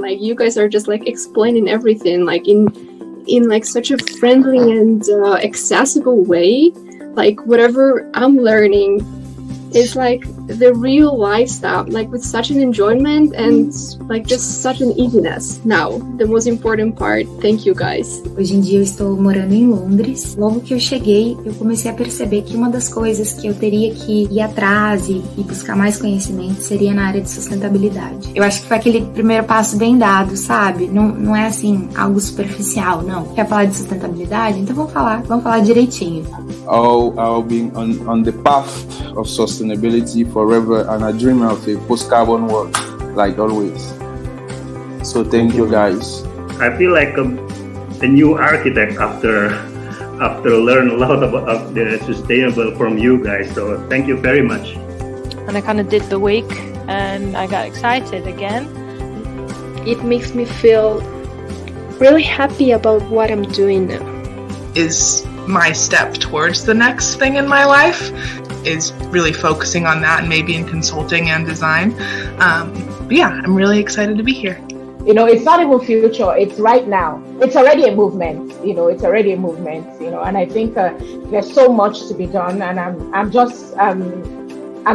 Like you guys are just like explaining everything like in like such a friendly and accessible way. Like whatever I'm learning is like the real lifestyle, like with such an enjoyment and like just such an easiness. Now, the most important part, thank you guys. Hoje em dia eu estou morando em Londres. Logo que eu cheguei, eu comecei a perceber que uma das coisas que eu teria que ir atrás e buscar mais conhecimento seria na área de sustentabilidade. Eu acho que foi aquele primeiro passo bem dado, sabe? Não é assim, algo superficial, não. Quer falar de sustentabilidade? Então vamos falar direitinho. I'll be on the path of sustainability forever, and I dream of a post-carbon world, like always. So thank you guys. I feel like a new architect after learn a lot about the sustainable from you guys. So thank you very much. And I kind of did the week, and I got excited again. It makes me feel really happy about what I'm doing now. Is my step towards the next thing in my life, is really focusing on that, and maybe in consulting and design. But yeah, I'm really excited to be here. You know, it's not even future, it's right now. It's already a movement, and I think there's so much to be done, and I'm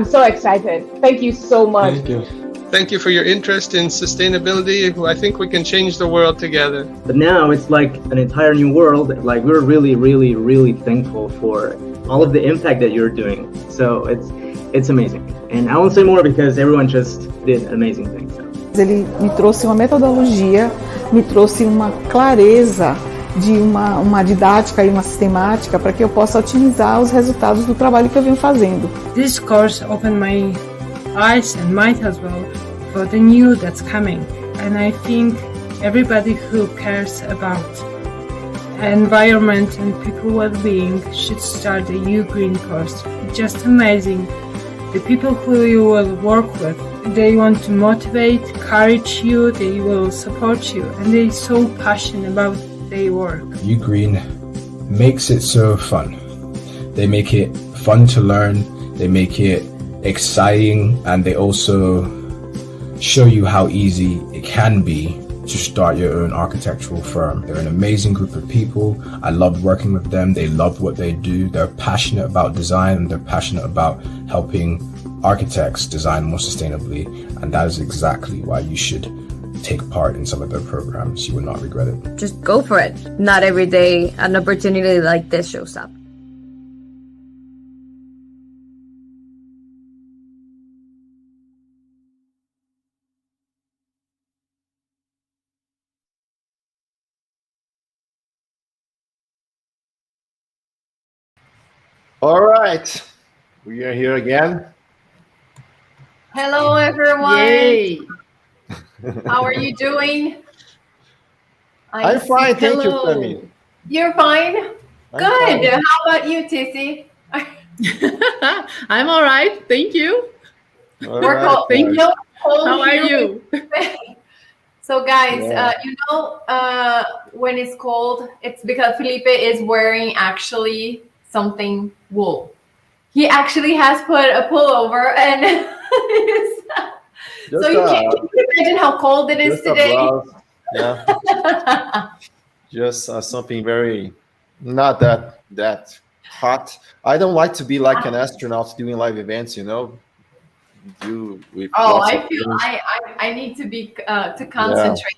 so excited. Thank you so much. Thank you. Thank you for your interest in sustainability. I think we can change the world together. But now it's like an entire new world. Like we're really, really, really thankful for all of the impact that you're doing. So it's amazing. And I won't say more because everyone just did amazing things. Ele me trouxe uma metodologia, me trouxe uma clareza de uma didática e uma sistemática para que eu possa otimizar os resultados do trabalho que eu venho fazendo. This course opened my eyes and mind as well for the new that's coming, and I think everybody who cares about environment and people well-being should start the U-Green course. It's just amazing. The people who you will work with, they want to motivate, encourage you, they will support you, and they're so passionate about their work. U-Green makes it so fun. They make it fun to learn, they make it exciting, and they also show you how easy it can be to start your own architectural firm. They're an amazing group of people. I love working with them. They love what they do. They're passionate about design, and they're passionate about helping architects design more sustainably, and that is exactly why you should take part in some of their programs. You will not regret it. Just go for it. Not every day an opportunity like this shows up. All right, we are here again. Hello, everyone. Yay. How are you doing? I'm fine, thank you, Femi. You're fine? Good. How about you, Tissy? I'm all right, thank you. We're cold. Thank you. How are here. you? So, guys, when it's cold, it's because Felipe is wearing actually something wool. He actually has put a pullover, and so you can imagine how cold it is today. Yeah, just something very not that hot. I don't like to be like an astronaut doing live events, I feel I need to be to concentrate.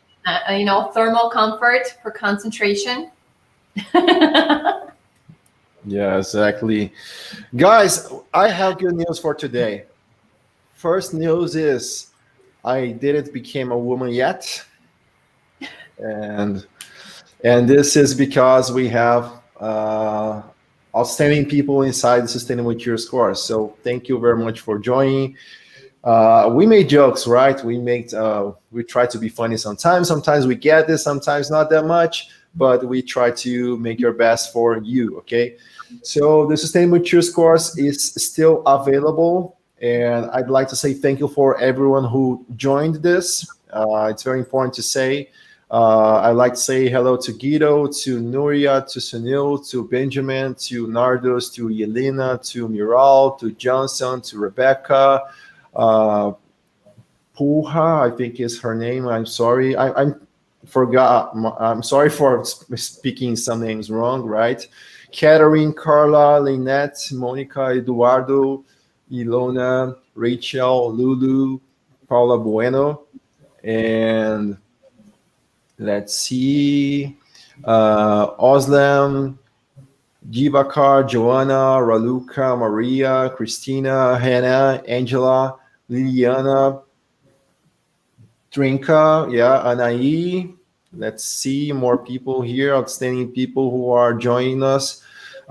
Thermal comfort for concentration. Yeah, exactly. Guys, I have good news for today. First news is I didn't become a woman yet. And this is because we have outstanding people inside the Sustainable Materials course. So thank you very much for joining. We made jokes, right? We try to be funny sometimes. Sometimes we get this, sometimes not that much, but we try to make your best for you, okay? So the Sustainable Materials course is still available, and I'd like to say thank you for everyone who joined this. It's very important to say. I'd like to say hello to Guido, to Nuria, to Sunil, to Benjamin, to Nardos, to Yelena, to Miral, to Johnson, to Rebecca, Puha, I think is her name. I'm sorry. I'm forgot. I'm sorry for speaking some names wrong, right? Catherine, Carla, Lynette, Monica, Eduardo, Ilona, Rachel, Lulu, Paula Bueno, and let's see, Oslam, Jivakar, Joanna, Raluca, Maria, Christina, Hannah, Angela, Liliana, Trinka, yeah, Anai. Let's see more people here, outstanding people who are joining us.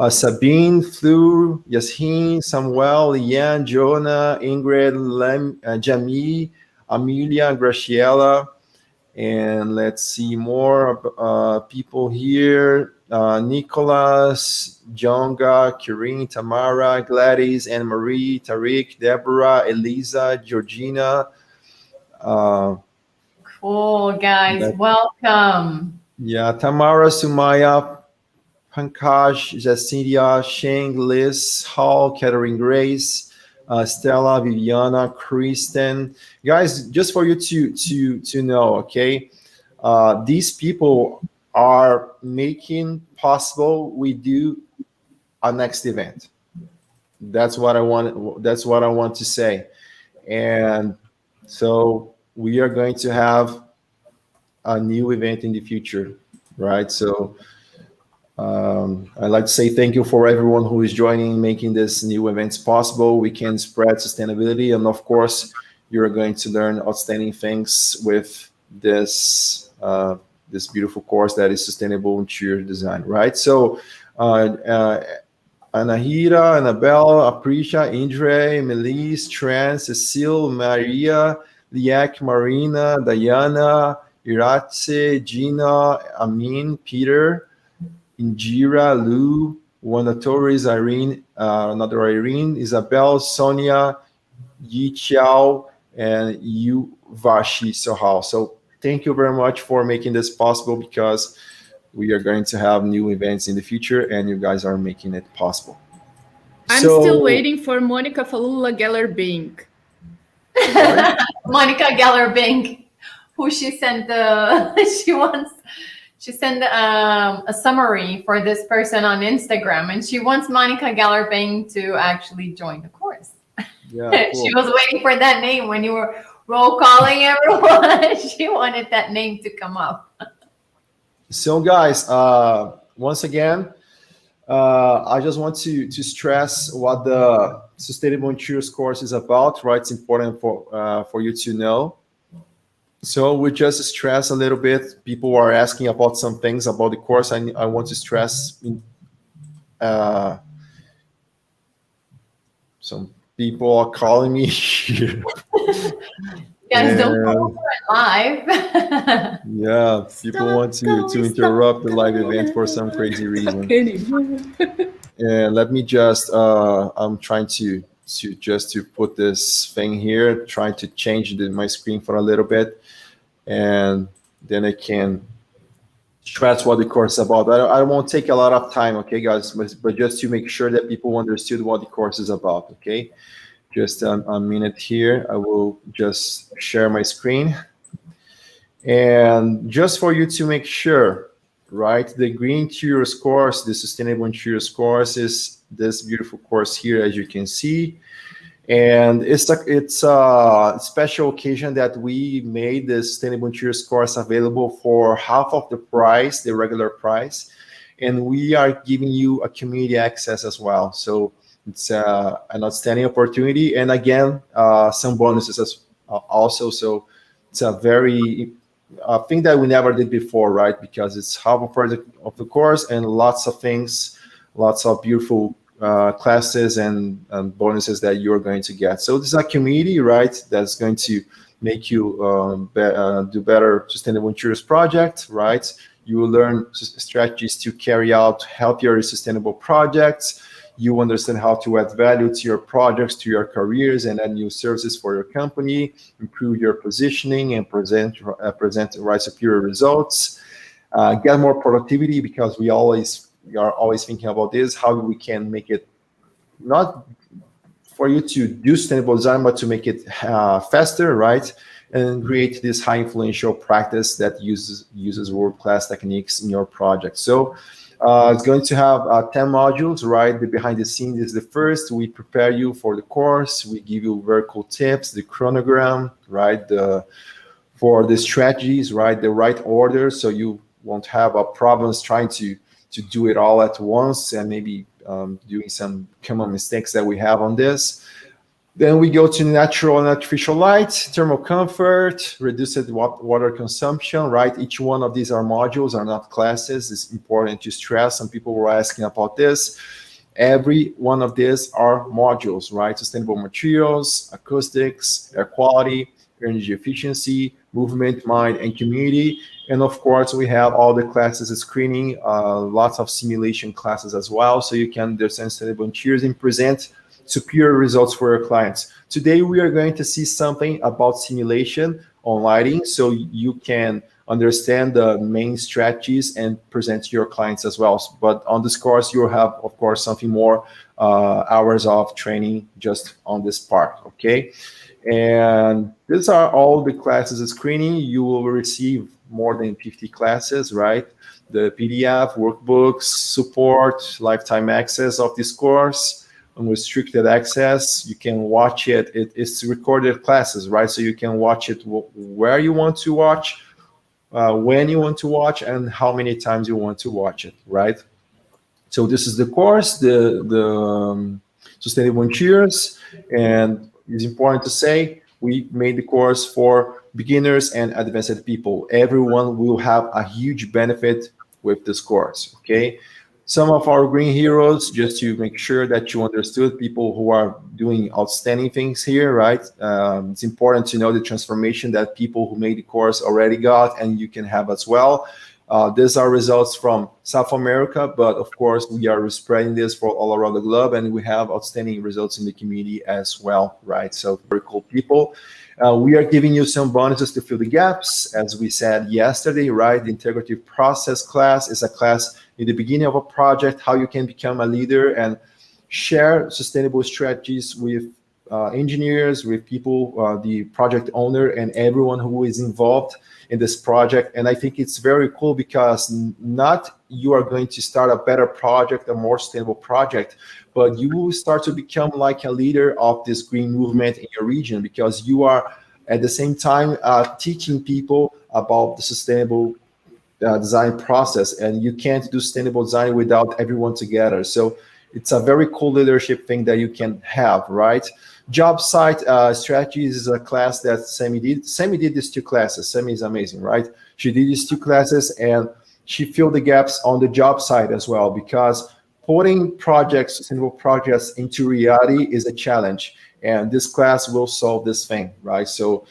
Sabine, Fleur, Yashin, Samuel, Lian, Jonah, Ingrid, Jamie, Amelia, Graciela, and let's see more people here. Nicholas, Jonga, Kirin, Tamara, Gladys, Anne Marie, Tariq, Deborah, Eliza, Georgina. Cool, guys. Welcome. Yeah, Tamara, Sumaya, Pankaj, Jacindia, Shang, Liz, Hall, Catherine Grace, Stella, Viviana, Kristen. Guys, just for you to know, okay? These people are making possible we do a next event. That's what I want to say. And so we are going to have a new event in the future, right? So I'd like to say thank you for everyone who is joining, making this new events possible. We can spread sustainability, and of course, you're going to learn outstanding things with this this beautiful course that is Sustainable Interior Design, right? So Anahira, Annabelle, Apricia, Indre, Melise, Tran, Cecile, Maria, Liak, Marina, Diana, Iratse, Gina, Amin, Peter, Indira, Lou, Wanda Torres, Irene, another Irene, Isabel, Sonia, Yi Chiao, and Yu Vashi Sohal. So thank you very much for making this possible, because we are going to have new events in the future and you guys are making it possible. I'm still waiting for Monica Falula Geller-Bink. Monica Geller-Bink, who she sent she sent a summary for this person on Instagram, and she wants Monica Geller-Bink to actually join the course. Yeah, cool. She was waiting for that name when you were roll calling everyone. She wanted that name to come up. So guys, once again, I just want to stress what the Sustainable Interiors course is about, right? It's important for you to know. So we just stress a little bit. People are asking about some things about the course. I want to stress some people are calling me here. Guys, don't go for it live. Yeah, people want to interrupt the live event for some crazy reason. And let me just, I'm trying to put this thing here, trying to change my screen for a little bit, and then I can stress what the course is about. I won't take a lot of time, okay, guys, but just to make sure that people understood what the course is about, okay? Just a minute here. I will just share my screen. And just for you to make sure, right, the Green Interiors course, the Sustainable Interiors course is this beautiful course here, as you can see. And it's a special occasion that we made the Sustainable Interiors course available for half of the price, the regular price. And we are giving you a community access as well. So it's an outstanding opportunity. And again, some bonuses also. So it's a very thing that we never did before, right? Because it's half a project of the course and lots of things, lots of beautiful classes and bonuses that you're going to get. So this is a community, right, that's going to make you do better Sustainable Interiors project, right? You will learn strategies to carry out healthier sustainable projects. You understand how to add value to your projects, to your careers, and add new services for your company, improve your positioning, and present right superior results. Get more productivity, because we are always thinking about this, how we can make it not for you to do sustainable design, but to make it faster, right? and create this high influential practice that uses world-class techniques in your project. So it's going to have 10 modules, right? The behind the scenes is the first. We prepare you for the course. We give you very cool tips, the chronogram, right? For the strategies, right? The right order, so you won't have problems trying to do it all at once and maybe doing some common mistakes that we have on this. Then we go to natural and artificial light, thermal comfort, reduced water consumption, right? Each one of these are modules, are not classes. It's important to stress. Some people were asking about this. Every one of these are modules, right? Sustainable materials, acoustics, air quality, energy efficiency, movement, mind, and community. And of course, we have all the classes screening, lots of simulation classes as well, so you can understand sustainable materials and present superior results for your clients. Today, we are going to see something about simulation on lighting, so you can understand the main strategies and present to your clients as well. But on this course, you'll have, of course, something more hours of training just on this part, okay? And these are all the classes screening. You will receive more than 50 classes, right? The PDF, workbooks, support, lifetime access of this course, unrestricted access. You can watch it. It's recorded classes, right? So you can watch it where you want to watch, when you want to watch, and how many times you want to watch it, right? So this is the course, the Sustainable Interiors, and it's important to say we made the course for beginners and advanced people. Everyone will have a huge benefit with this course, okay? Some of our green heroes, just to make sure that you understood, people who are doing outstanding things here, right? It's important to know the transformation that people who made the course already got, and you can have as well. These are results from South America, but of course we are spreading this for all around the globe, and we have outstanding results in the community as well, right? So very cool people. We are giving you some bonuses to fill the gaps. As we said yesterday, right? The integrative process class is a class in the beginning of a project, how you can become a leader and share sustainable strategies with engineers, with people, the project owner, and everyone who is involved in this project. And I think it's very cool because not you are going to start a better project, a more sustainable project, but you will start to become like a leader of this green movement in your region, because you are at the same time teaching people about the sustainable design process, and you can't do sustainable design without everyone together. So it's a very cool leadership thing that you can have, right? Job site strategies is a class that Sammy did. Sammy did these two classes. Sammy is amazing, right? She did these two classes and she filled the gaps on the job site as well, because putting projects, sustainable projects into reality is a challenge. And this class will solve this thing, right? So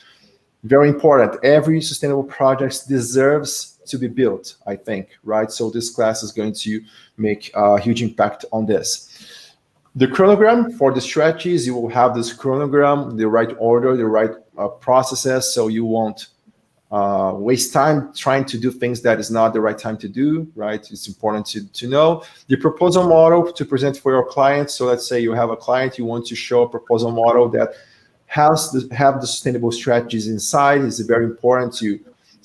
very important. Every sustainable project deserves to be built, I think, right? So this class is going to make a huge impact on this. The chronogram for the strategies, you will have this chronogram, the right order, the right processes, so you won't waste time trying to do things that is not the right time to do, right? It's important to know. The proposal model to present for your clients. So let's say you have a client, you want to show a proposal model that have the sustainable strategies inside. It's very important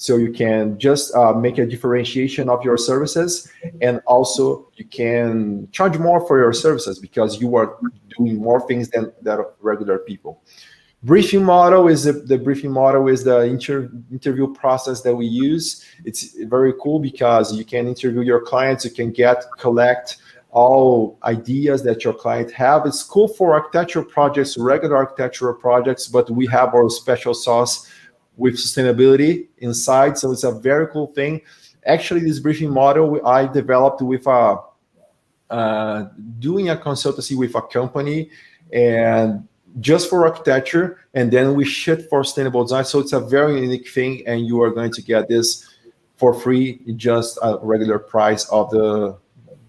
so you can just make a differentiation of your services, and also you can charge more for your services because you are doing more things than regular people. Briefing model is the briefing model is the interview process that we use. It's very cool because you can interview your clients, you can collect all ideas that your client have. It's cool for architectural projects, regular architectural projects, but we have our special sauce with sustainability inside. So it's a very cool thing. Actually, this briefing model I developed with doing a consultancy with a company, and just for architecture, and then we ship for sustainable design. So it's a very unique thing, and you are going to get this for free, just a regular price of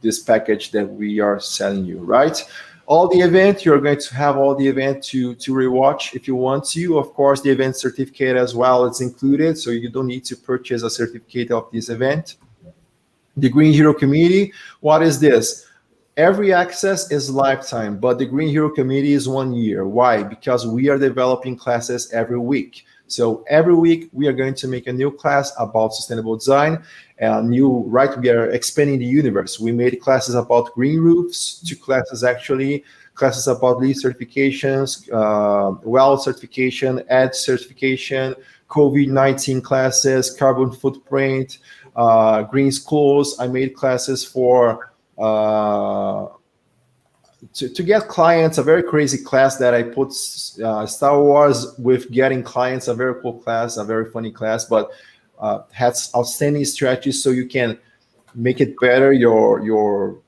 this package that we are selling you, right? All the event, you're going to have all the event to rewatch if you want to. Of course, the event certificate as well is included, so you don't need to purchase a certificate of this event. The Green Hero Community, what is this? Every access is lifetime, but the Green Hero Community is 1 year. Why? Because we are developing classes every week. So every week we are going to make a new class about sustainable design. We are expanding the universe. We made classes about green roofs, 2 classes actually, classes about LEED certifications, WELL certification, EDGE certification, COVID-19 classes, carbon footprint, green schools. I made classes for to get clients, a very crazy class that I put Star Wars with getting clients, a very cool class, a very funny class, but has outstanding strategies so you can make it better, your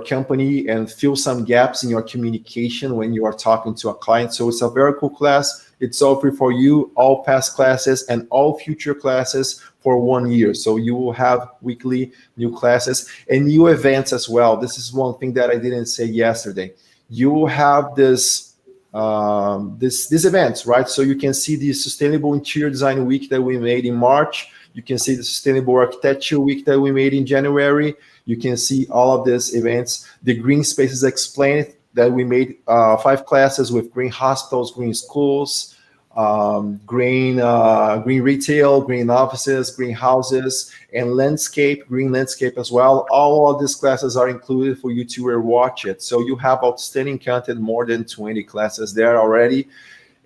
company, and fill some gaps in your communication when you are talking to a client. So it's a very cool class. It's all free for you, all past classes and all future classes for 1 year. So you will have weekly new classes and new events as well. This is one thing that I didn't say yesterday. You will have these events, right? So you can see the Sustainable Interior Design Week that we made in March. You can see the Sustainable Architecture Week that we made in January. You can see all of these events. The Green Spaces Explained that we made 5 classes with green hospitals, green schools, green retail, green offices, green houses, and landscape, green landscape as well. All of these classes are included for you to watch it. So you have outstanding content, more than 20 classes there already.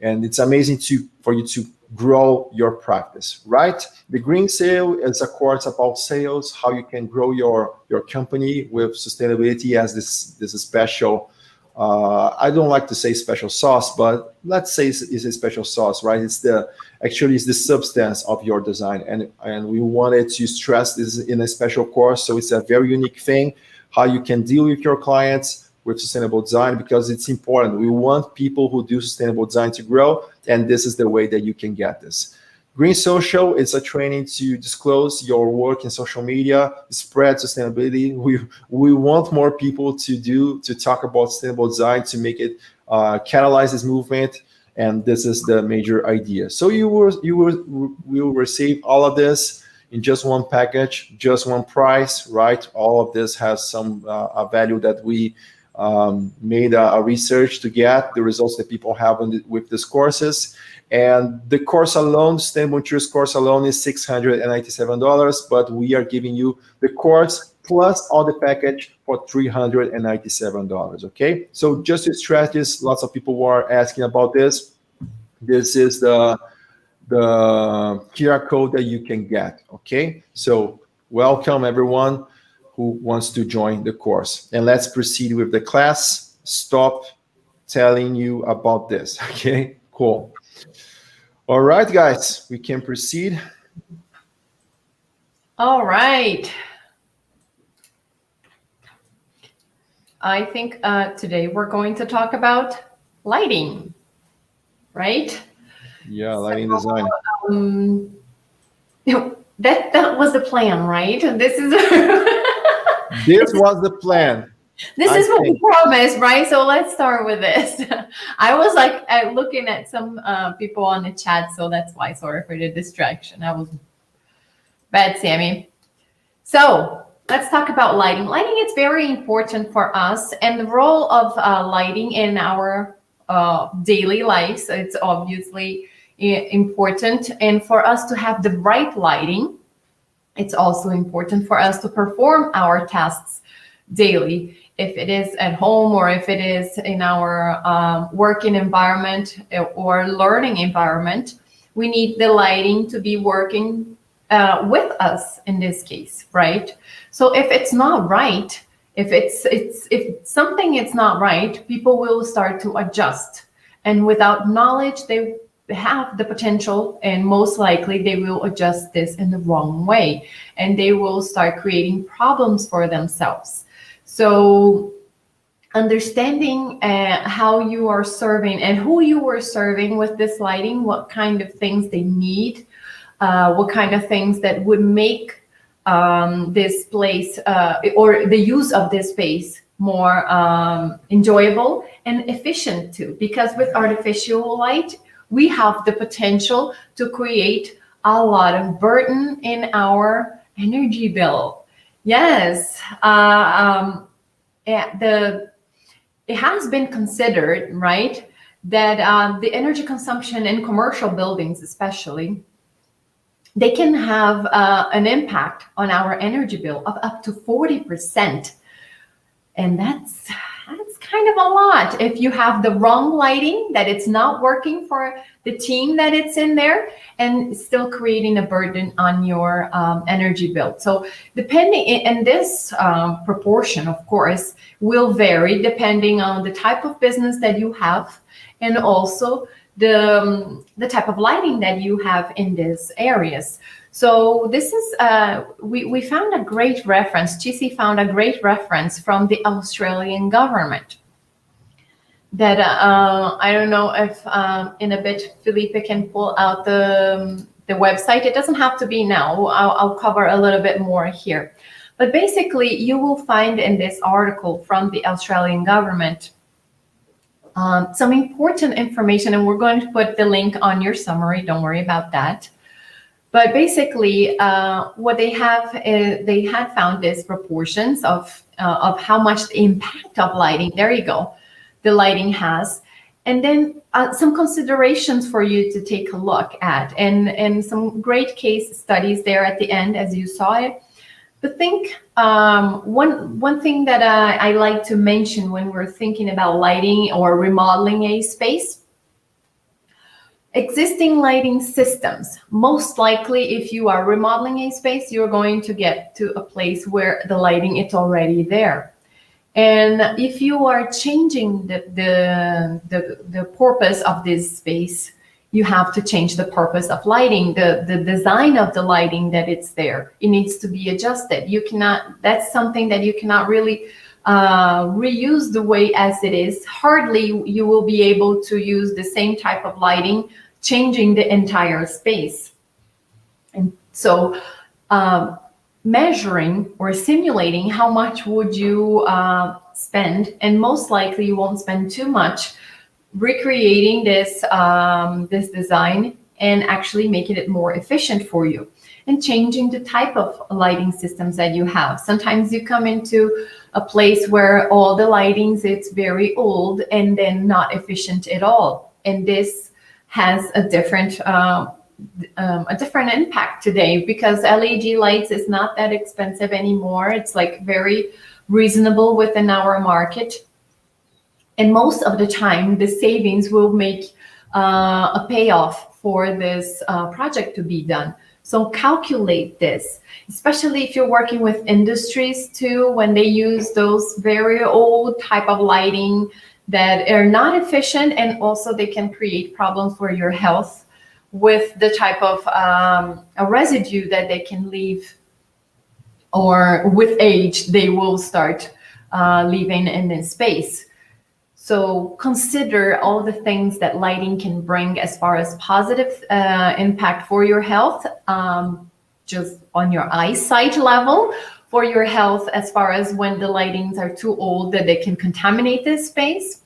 And it's amazing for you to grow your practice, right? The Green Sale is a course about sales, how you can grow your company with sustainability as this special, I don't like to say special sauce, but let's say it's a special sauce, right? It's the substance of your design. And we wanted to stress this in a special course. So it's a very unique thing, how you can deal with your clients with sustainable design, because it's important. We want people who do sustainable design to grow, and this is the way that you can get this. Green Social is a training to disclose your work in social media, spread sustainability. We want more people to talk about sustainable design, to make it catalyze this movement, and this is the major idea. So you will receive all of this in just one package, just one price, right? All of this has some a value that we made a research to get the results that people have with these courses. And the course alone, Sustainable Interiors course alone, is $697, but we are giving you the course plus all the package for $397, okay? So just to stress this, lots of people were asking about this. This is the QR code that you can get, okay? So welcome everyone who wants to join the course. And let's proceed with the class. Stop telling you about this, okay? Cool. All right, guys, we can proceed. All right. I think today we're going to talk about lighting, right? Yeah, lighting design. That was the plan, right? This was the plan. This is what we promised, right? So let's start with this. I was like looking at some people on the chat, so that's why. Sorry for the distraction. I was bad, Sammy. So let's talk about lighting. Lighting is very important for us, and the role of lighting in our daily lives. It's obviously important, and for us to have the right lighting, it's also important for us to perform our tasks daily. If it is at home or if it is in our working environment or learning environment, we need the lighting to be working with us in this case, right? So if it's not right, if something is not right, people will start to adjust. And without knowledge, they have the potential, and most likely they will adjust this in the wrong way, and they will start creating problems for themselves. So understanding how you are serving and who you are serving with this lighting, what kind of things they need, what kind of things that would make this place or the use of this space more enjoyable and efficient too. Because with artificial light, we have the potential to create a lot of burden in our energy bill. Yes, it has been considered, right, that the energy consumption in commercial buildings, especially, they can have an impact on our energy bill of up to 40%. And that's kind of a lot if you have the wrong lighting, that it's not working for the team that it's in there, and still creating a burden on your energy bill. So depending, and this proportion, of course, will vary depending on the type of business that you have, and also the type of lighting that you have in these areas. So this is, we found a great reference, TC found a great reference from the Australian government that I don't know if in a bit Felipe can pull out the website. It doesn't have to be now. I'll cover a little bit more here. But basically, you will find in this article from the Australian government some important information, and we're going to put the link on your summary. Don't worry about that. But basically, what they have is they had found these proportions of how much the impact of lighting, there you go, the lighting has. And then some considerations for you to take a look at, and some great case studies there at the end, as you saw it. But think one thing that I like to mention when we're thinking about lighting or remodeling a space, existing lighting systems. Most likely, if you are remodeling a space, you're going to get to a place where the lighting is already there. And if you are changing the purpose of this space, you have to change the purpose of lighting, the design of the lighting that it's there. It needs to be adjusted. You cannot, that's something that you cannot really reuse the way as it is. Hardly you will be able to use the same type of lighting, changing the entire space. And so measuring or simulating how much would you spend, and most likely you won't spend too much, recreating this this design and actually making it more efficient for you, and changing the type of lighting systems that you have. Sometimes you come into a place where all the lightings, it's very old and then not efficient at all, and this has a different impact today, because LED lights is not that expensive anymore. It's like very reasonable within our market. And most of the time, the savings will make a payoff for this project to be done. So calculate this, especially if you're working with industries too, when they use those very old type of lighting that are not efficient, and also they can create problems for your health with the type of a residue that they can leave, or with age, they will start leaving in this space. So consider all the things that lighting can bring as far as positive impact for your health, just on your eyesight level, for your health as far as when the lightings are too old that they can contaminate this space,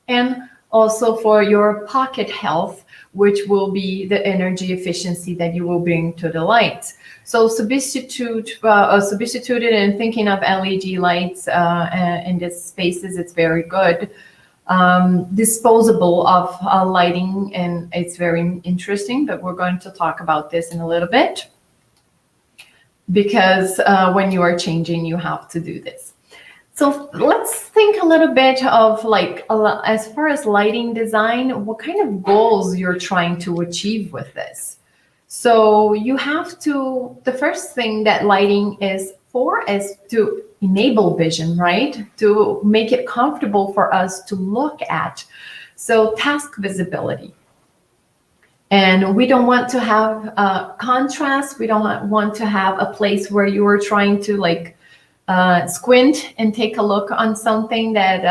and also for your pocket health, which will be the energy efficiency that you will bring to the lights. So substitute it, and thinking of LED lights in these spaces, it's very good. Disposable of lighting, and it's very interesting, but we're going to talk about this in a little bit, because when you are changing, you have to do this. So let's think a little bit of like, as far as lighting design, what kind of goals you're trying to achieve with this. So you have to, the first thing that lighting is for is to enable vision, right? To make it comfortable for us to look at. So task visibility. And we don't want to have contrast. We don't want to have a place where you are trying to like squint and take a look on something that,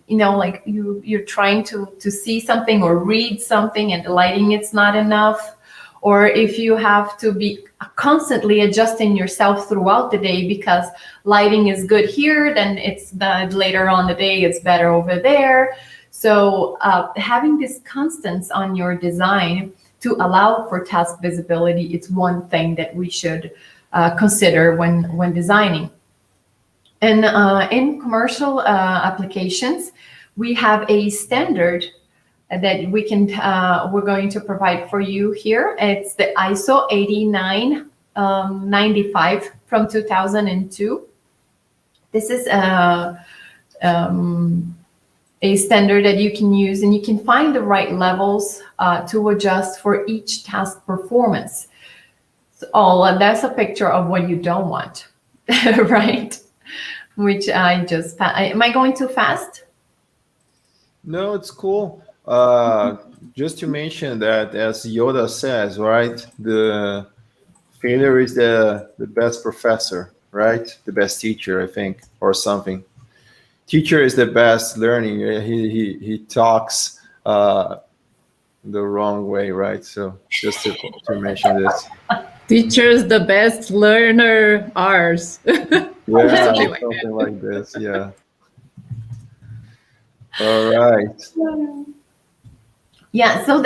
you know, like you're trying to see something or read something, and the lighting is not enough. Or if you have to be constantly adjusting yourself throughout the day because lighting is good here, then it's later on the day it's better over there. So having this constants on your design to allow for task visibility, it's one thing that we should consider when designing. And in commercial applications, we have a standard that we can we're going to provide for you here. It's the ISO 8995 from 2002. This is a standard that you can use, and you can find the right levels to adjust for each task performance. So, that's a picture of what you don't want, right? Which I just, am I going too fast? No, it's cool. Just to mention that, as Yoda says, right, the failure is the best professor, right? The best teacher, I think, or something. Teacher is the best learning. He talks the wrong way, right? So just to mention this. Teacher is the best learner, ours. Yeah, something like this. Yeah. All right. Yeah. So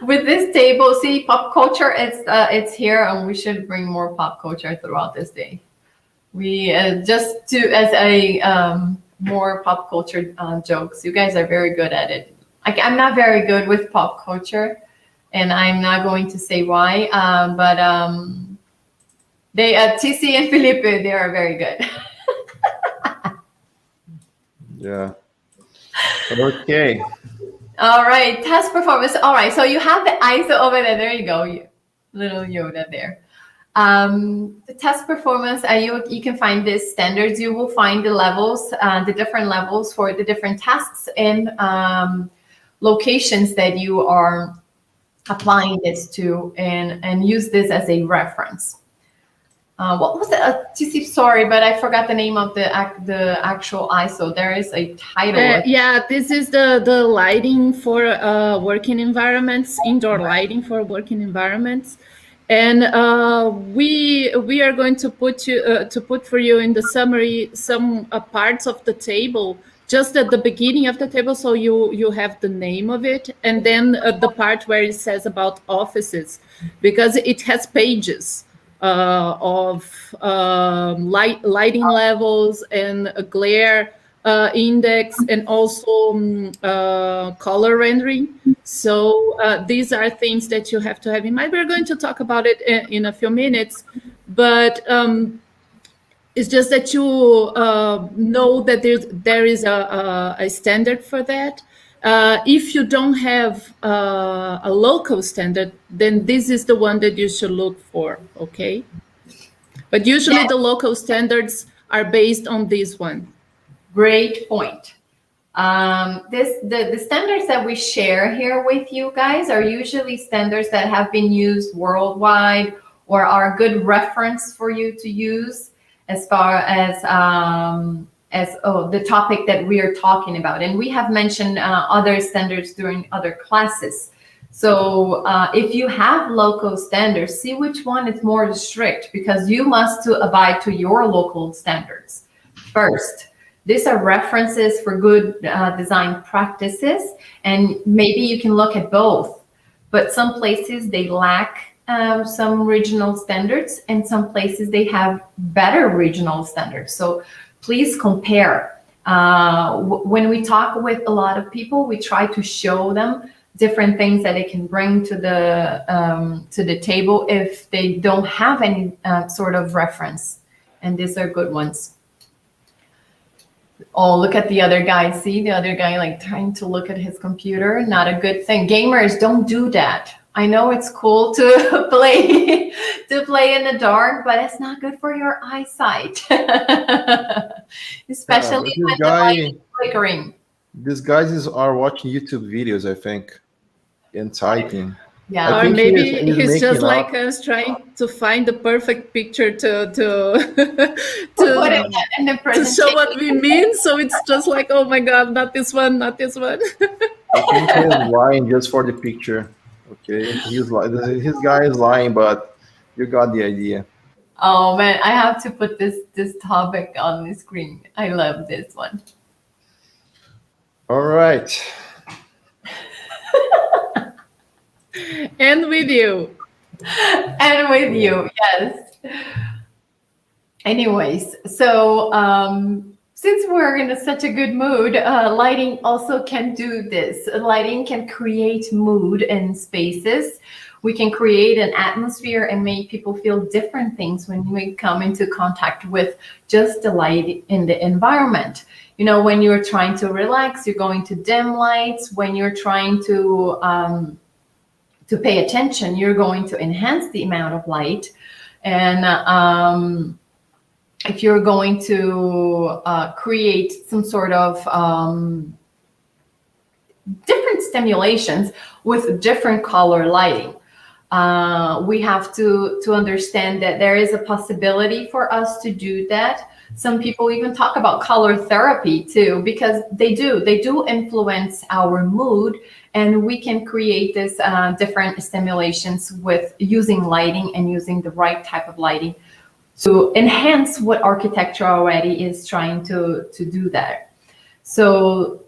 with this table, see, pop culture. It's here, and we should bring more pop culture throughout this day. We just to as a more pop culture jokes. You guys are very good at it. I'm not very good with pop culture, and I'm not going to say why. But they TC and Felipe, they are very good. Yeah. Okay. All right, task performance. All right, so you have the ISO over there. There you go, little Yoda there. The task performance, you can find these standards. You will find the levels, the different levels for the different tasks and locations that you are applying this to, and use this as a reference. What was it? Sorry, but I forgot the name of the actual ISO. There is a title. Yeah, this is the lighting for working environments, indoor lighting for working environments. And we are going to put for you in the summary some parts of the table just at the beginning of the table, so you have the name of it, and then the part where it says about offices, because it has pages of lighting levels and a glare index, and also color rendering. So these are things that you have to have in mind. We're going to talk about it in a few minutes, but it's just that you know that there is a standard for that. If you don't have a local standard, then this is the one that you should look for, okay? But usually the local standards are based on this one. Great point. The standards that we share here with you guys are usually standards that have been used worldwide or are a good reference for you to use as far as the topic that we are talking about. And we have mentioned other standards during other classes. So if you have local standards, see which one is more strict, because you must abide to your local standards first. These are references for good design practices, and maybe you can look at both. But some places they lack some regional standards, and some places they have better regional standards. So please compare. When we talk with a lot of people, we try to show them different things that they can bring to the table if they don't have any sort of reference, and these are good ones. Oh, look at the other guy. See the other guy like trying to look at his computer. Not a good thing. Gamers, don't do that. I know it's cool to play in the dark, but it's not good for your eyesight. Especially when the light is flickering. These guys are watching YouTube videos, I think, and typing. Yeah, or maybe he's just like us, trying to find the perfect picture to show what we mean. So it's just like, oh my God, not this one, not this one. I think he's lying just for the picture. Okay, his guy is lying, but you got the idea. Oh man, I have to put this topic on the screen. I love this one. All right. And with you. And with you, yes. Anyways, so since we're in such a good mood, lighting also can do this. Lighting can create mood in spaces. We can create an atmosphere and make people feel different things when we come into contact with just the light in the environment. You know, when you're trying to relax, you're going to dim lights. When you're trying to pay attention, you're going to enhance the amount of light. And if you're going to create some sort of different stimulations with different color lighting, we have to understand that there is a possibility for us to do that. Some people even talk about color therapy too, because they do influence our mood, and we can create this different stimulations with using lighting and using the right type of lighting to enhance what architecture already is trying to do that. So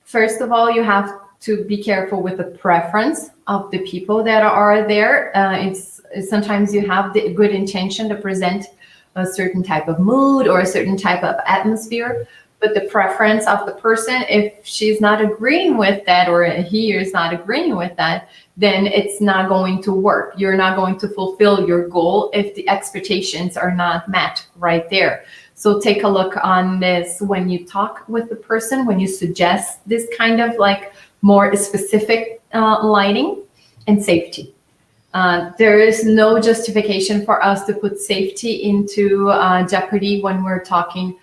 first of all, you have to be careful with the preference of the people that are there. It's sometimes you have the good intention to present a certain type of mood or a certain type of atmosphere, but the preference of the person, if she's not agreeing with that or he is not agreeing with that, then it's not going to work. You're not going to fulfill your goal if the expectations are not met right there. So take a look on this when you talk with the person, when you suggest this kind of like more specific lighting and safety. There is no justification for us to put safety into jeopardy when we're talking,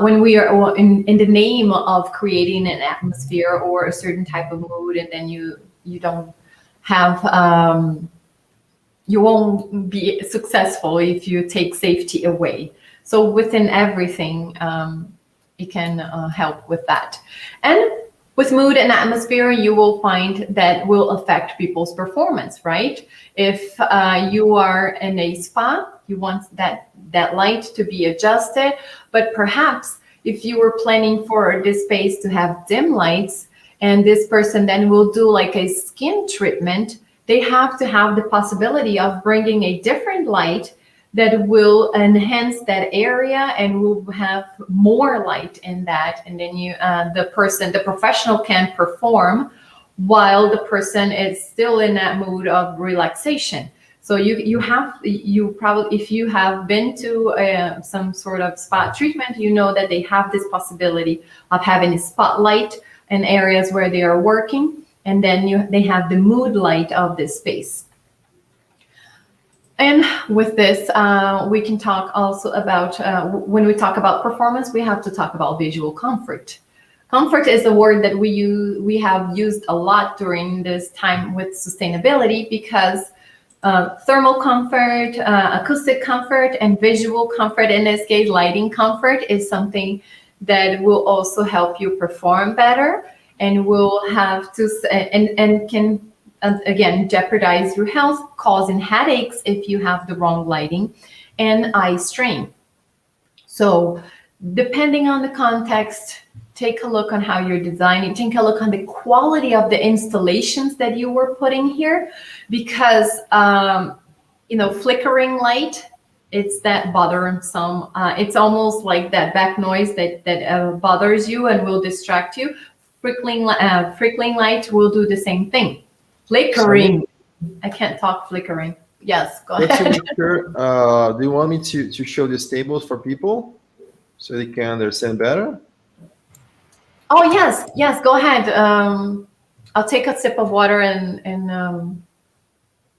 when we are in the name of creating an atmosphere or a certain type of mood, and then you don't have, you won't be successful if you take safety away. So within everything, it can help with that. And with mood and atmosphere, you will find that will affect people's performance, right? If you are in a spa, you want that light to be adjusted, but perhaps if you were planning for this space to have dim lights, and this person then will do like a skin treatment, they have to have the possibility of bringing a different light that will enhance that area and will have more light in that. And then you, the professional can perform while the person is still in that mood of relaxation. So you probably, if you have been to some sort of spa treatment, you know that they have this possibility of having a spotlight in areas where they are working, and then they have the mood light of this space. And with this, we can talk also about, when we talk about performance, we have to talk about visual comfort. Comfort is a word that we have used a lot during this time with sustainability, because thermal comfort, acoustic comfort, and visual comfort, in this case, lighting comfort, is something that will also help you perform better, and will have to, and can, again, jeopardize your health, causing headaches if you have the wrong lighting, and eye strain. So depending on the context, take a look on how you're designing, take a look on the quality of the installations that you were putting here, because flickering light, it's that bothersome. It's almost like that back noise that bothers you and will distract you. Flickering light will do the same thing. Flickering. I can't talk flickering. Yes, go ahead. Do you want me to show these tables for people so they can understand better? Oh, yes, go ahead. I'll take a sip of water and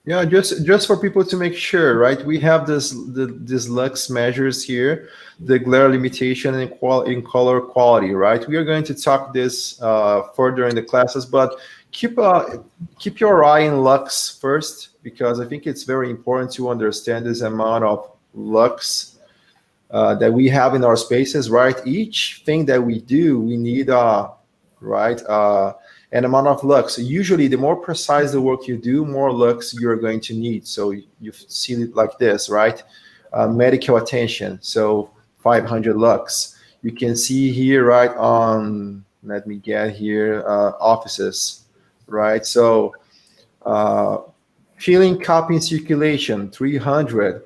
yeah, just for people to make sure, right? We have these lux measures here, the glare limitation and in color quality, right? We are going to talk this further in the classes, but keep your eye in lux first, because I think it's very important to understand this amount of lux that we have in our spaces, right? Each thing that we do, we need an amount of lux. Usually, the more precise the work you do, more lux you're going to need. So you see it like this, right? Medical attention, so 500 lux. You can see here, right, on, let me get here, offices, right? So feeling copy circulation, 300.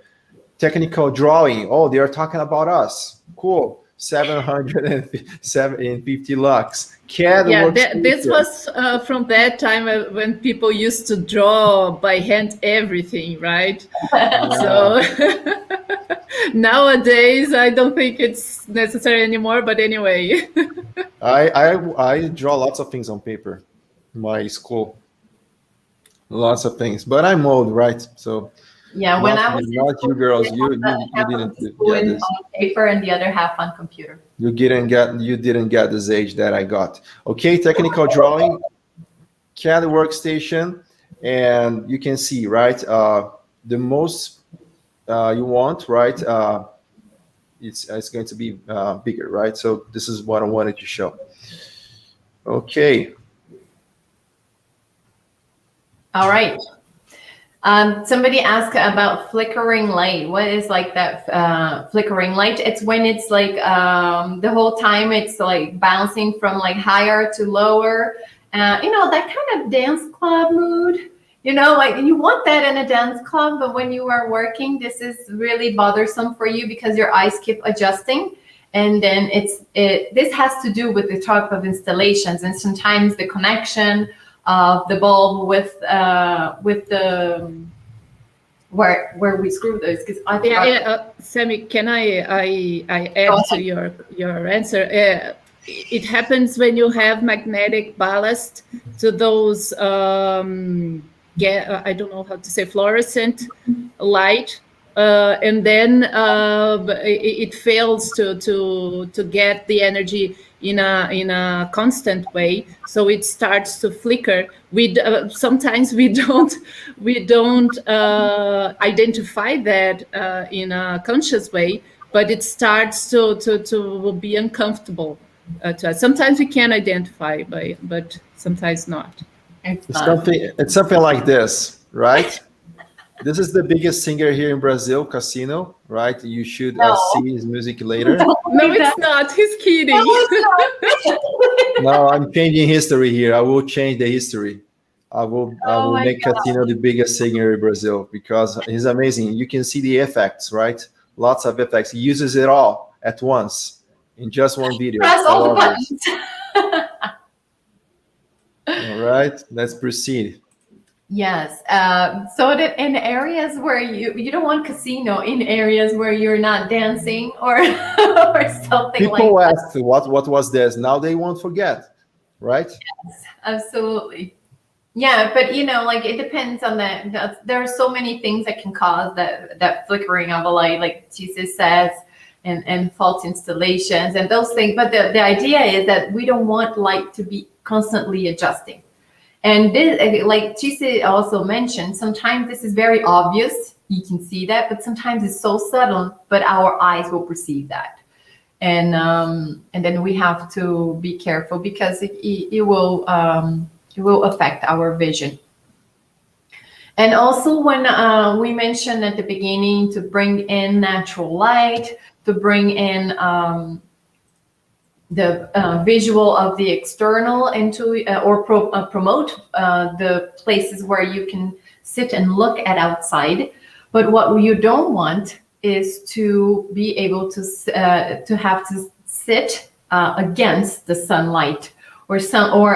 Technical drawing, oh, they are talking about us. Cool. 750 lux. CAD this was from that time when people used to draw by hand everything, right? So nowadays, I don't think it's necessary anymore. But anyway, I draw lots of things on paper. My school, lots of things. But I'm old, right? So yeah, when I was not you girls, you didn't get this. On paper and the other half on computer. You didn't get this age that I got. Okay, technical drawing, CAD workstation, and you can see, right? The most you want, right? It's going to be bigger, right? So this is what I wanted to show. Okay. All right. Somebody asked about flickering light. What is like that flickering light? It's when it's like the whole time it's like bouncing from like higher to lower. You know, that kind of dance club mood. You know, like you want that in a dance club, but when you are working, this is really bothersome for you because your eyes keep adjusting. And then this has to do with the type of installations and sometimes the connection of the bulb with the where we screw those. Because Sammy, can I add to your answer? It happens when you have magnetic ballast to those I don't know how to say, fluorescent light, and then it fails to get the energy in a constant way, so it starts to flicker. Sometimes we don't identify that in a conscious way, but it starts to be uncomfortable to us. Sometimes we can identify, but sometimes not. It's something like this, right? This is the biggest singer here in Brazil, Cassino, right? You should see his music later. No, it's not. He's kidding. No, I'm changing history here. I will change the history. I will make Cassino the biggest singer in Brazil because he's amazing. You can see the effects, right? Lots of effects. He uses it all at once in just one video. Press all the buttons. All right, let's proceed. Yes. So that in areas where you don't want casino in areas where you're not dancing or something People like that. asked what was this. Now they won't forget, right? Yes, absolutely. Yeah, but you know, like it depends on there are so many things that can cause that flickering of a light, like Jesus says, and false installations and those things. But the idea is that we don't want light to be constantly adjusting. And this, like Chise also mentioned, sometimes this is very obvious. You can see that, but sometimes it's so subtle, but our eyes will perceive that. And then we have to be careful because it will affect our vision. And also when we mentioned at the beginning to bring in natural light, to bring in the visual of the external into promote the places where you can sit and look at outside. But what you don't want is to be able to have to sit against the sunlight or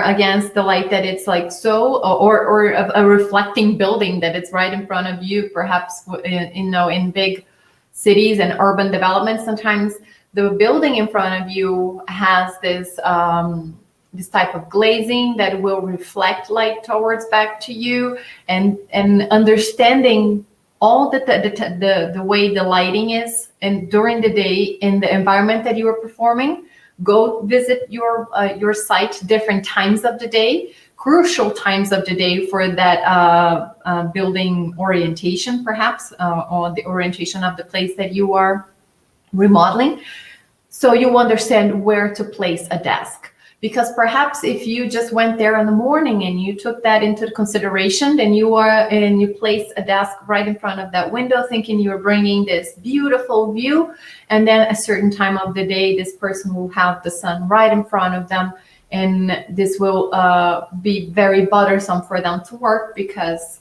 against the light that it's like or a reflecting building that it's right in front of you. Perhaps in big cities and urban developments, sometimes the building in front of you has this type of glazing that will reflect light towards back to you, and understanding all the way the lighting is, and during the day in the environment that you are performing, go visit your site different times of the day, crucial times of the day for that building orientation, perhaps, or the orientation of the place that you are remodeling, so you understand where to place a desk. Because perhaps if you just went there in the morning and you took that into consideration, then you place a desk right in front of that window thinking you're bringing this beautiful view, and then a certain time of the day this person will have the sun right in front of them, and this will be very bothersome for them to work because,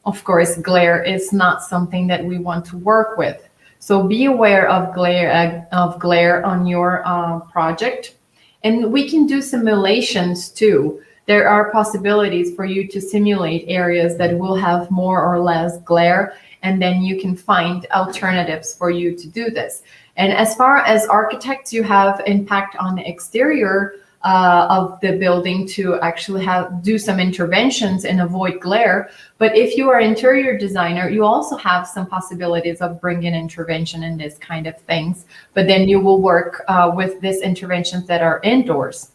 of course, glare is not something that we want to work with. So be aware of glare on your project. And we can do simulations too. There are possibilities for you to simulate areas that will have more or less glare, and then you can find alternatives for you to do this. And as far as architects, you have impact on the exterior of the building to actually do some interventions and avoid glare. But if you are an interior designer, you also have some possibilities of bringing intervention in this kind of things. But then you will work with these interventions that are indoors.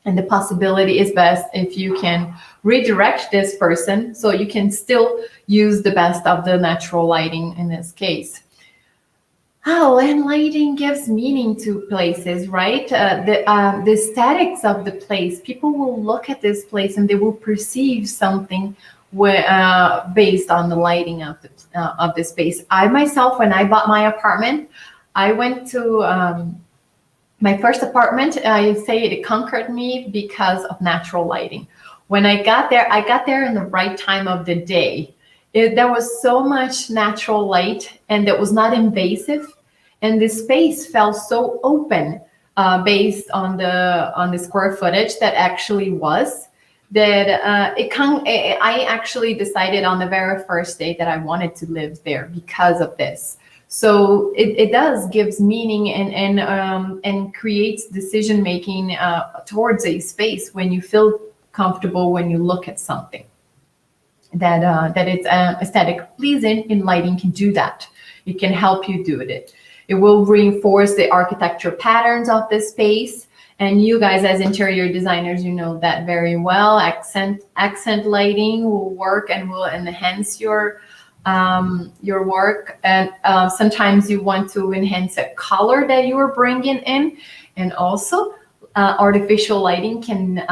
And the possibility is best if you can redirect this person so you can still use the best of the natural lighting in this case. Oh, and lighting gives meaning to places, right? The aesthetics of the place. People will look at this place and they will perceive something based on the lighting of the space. I myself, when I bought my apartment, I went to my first apartment. I say it conquered me because of natural lighting. When I got there in the right time of the day. There was so much natural light, and it was not invasive, and the space felt so open based on the square footage that actually was. That I actually decided on the very first day that I wanted to live there because of this. So it does gives meaning and creates decision making towards a space when you feel comfortable when you look at something. That it's aesthetic pleasing, and lighting can do that. It can help you do it. It will reinforce the architecture patterns of the space. And you guys as interior designers, you know that very well. Accent lighting will work and will enhance your work. And sometimes you want to enhance a color that you are bringing in. And also artificial lighting can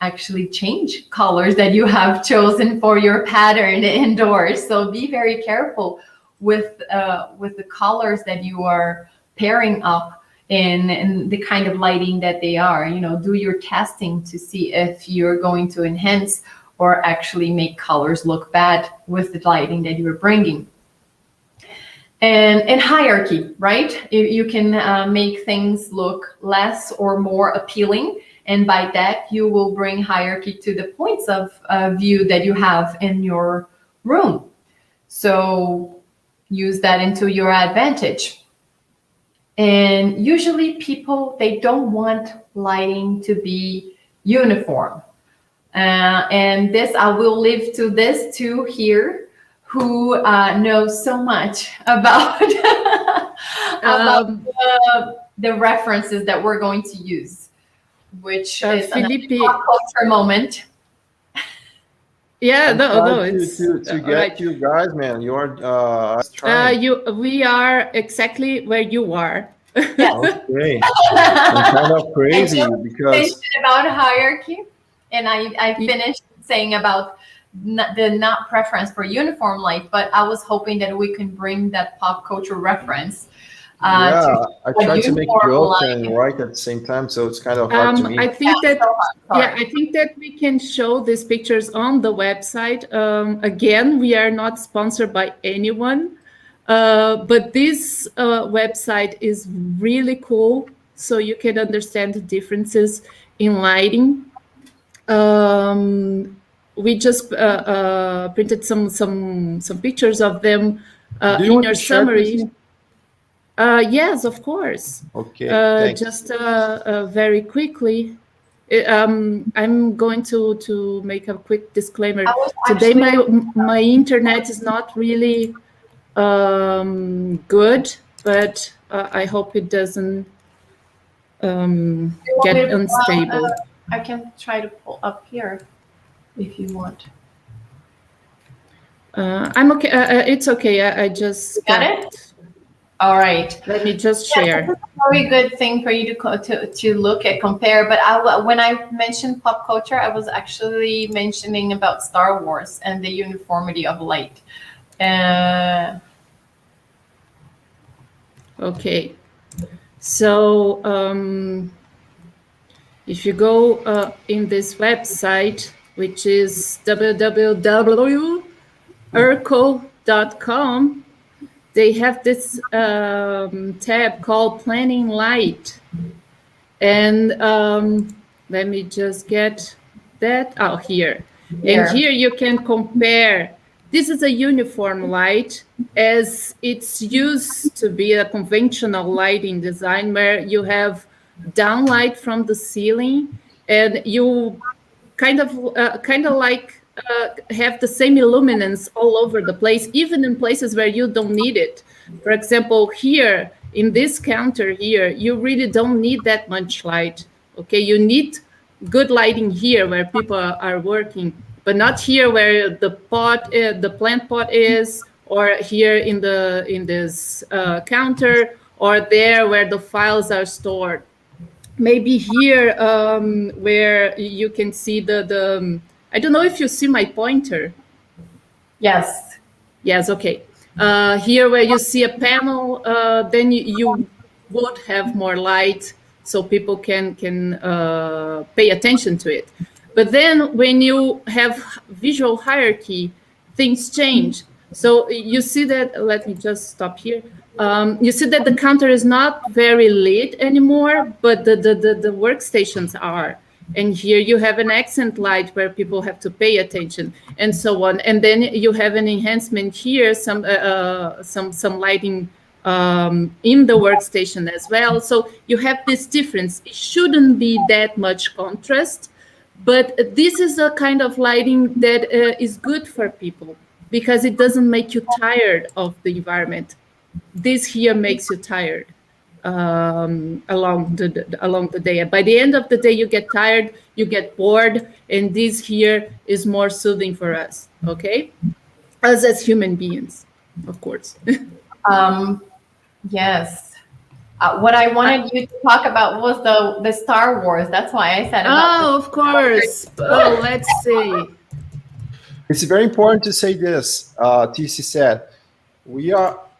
actually change colors that you have chosen for your pattern indoors. So be very careful with the colors that you are pairing up in the kind of lighting that they are. You know, do your testing to see if you're going to enhance or actually make colors look bad with the lighting that you're bringing. And hierarchy, right? You can make things look less or more appealing. And by that, you will bring hierarchy to the points of view that you have in your room. So use that into your advantage. And usually people, they don't want lighting to be uniform. And this, I will leave to this two here who knows so much about, the references that we're going to use, which is Felipe, a pop culture moment. Yeah, no, it's to get right. you guys, man. You are we are exactly where you are. Okay. I'm kind of crazy because About hierarchy, and I finished saying about not preference for uniform light, but I was hoping that we can bring that pop culture reference. I tried to make jokes and write at the same time, so it's kind of hard to me. I think I think that we can show these pictures on the website. Again, we are not sponsored by anyone, but this website is really cool, so you can understand the differences in lighting. We just printed some pictures of them in your summary. Yes, of course. Okay. Just very quickly, I'm going to make a quick disclaimer. Today, my internet is not really good, but I hope it doesn't get unstable. I can try to pull up here if you want. I'm okay. It's okay. I just got it. All right. Let me just share. That's a very good thing for you to look at, compare. But when I mentioned pop culture, I was actually mentioning about Star Wars and the uniformity of light. Okay. So if you go in this website, which is www.urco.com, they have this tab called Planning Light. And let me just get that out here. Here. And here you can compare. This is a uniform light, as it's used to be a conventional lighting design where you have downlight from the ceiling, and you kind of like have the same illuminance all over the place, even in places where you don't need it. For example, here in this counter here, you really don't need that much light. Okay, you need good lighting here where people are working, but not here where the plant pot is, or here in this counter, or there where the files are stored. Maybe here where you can see the I don't know if you see my pointer. Yes. Yes. Okay. Here where you see a panel, then you would have more light, so people can pay attention to it. But then when you have visual hierarchy, things change. So you see that, let me just stop here. You see that the counter is not very lit anymore, but the workstations are. And here you have an accent light where people have to pay attention, and so on. And then you have an enhancement here, some lighting in the workstation as well. So you have this difference. It shouldn't be that much contrast, but this is a kind of lighting that is good for people because it doesn't make you tired of the environment. This here makes you tired along the day. By the end of the day, you get tired, you get bored, and this here is more soothing for us. Okay, us as human beings, of course. Yes. What I wanted you to talk about was the Star Wars. That's why I said about of course. Oh, let's see. It's very important to say this. TC said,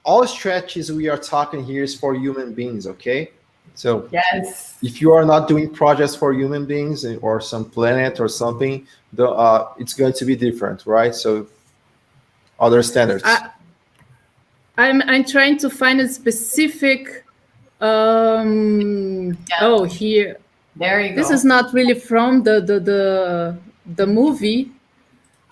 all stretches we are talking here is for human beings, okay? So yes, if you are not doing projects for human beings or some planet or something, it's going to be different, right? So other standards. I'm trying to find a specific. Oh, here. There you go. This is not really from the movie.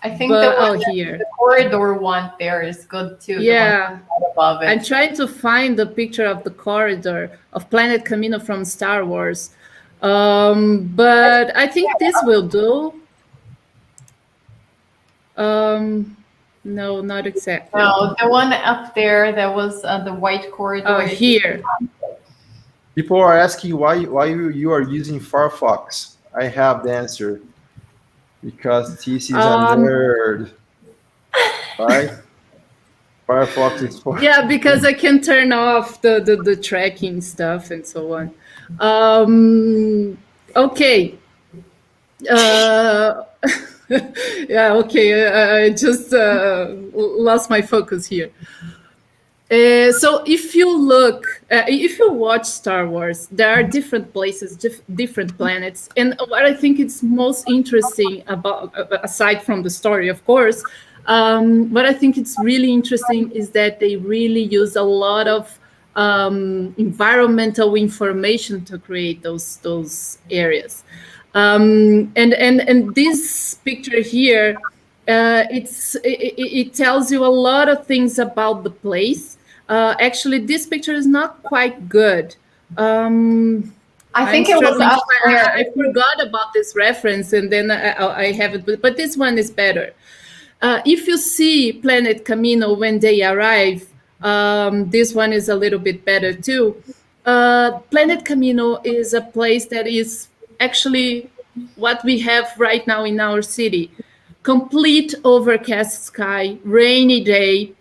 I think the here. The corridor one there is good too. Yeah. Above it. I'm trying to find the picture of the corridor of Planet Camino from Star Wars. But I think this will do. No, not exactly. No, the one up there that was the white corridor. Oh, here. People are asking why you are using Firefox. I have the answer. Because TC is a nerd, right? Firefox is for... Yeah, because I can turn off the tracking stuff and so on. Okay. Yeah, okay. I just lost my focus here. So if you look, if you watch Star Wars, there are different places, different planets. And what I think is most interesting about, aside from the story, of course, what I think it's really interesting is that they really use a lot of environmental information to create those areas. And this picture here, it tells you a lot of things about the place. Actually, this picture is not quite good. I think it was up there. I forgot about this reference, and then I have it. But this one is better. If you see Planet Camino when they arrive, this one is a little bit better too. Planet Camino is a place that is actually what we have right now in our city. Complete overcast sky, rainy day.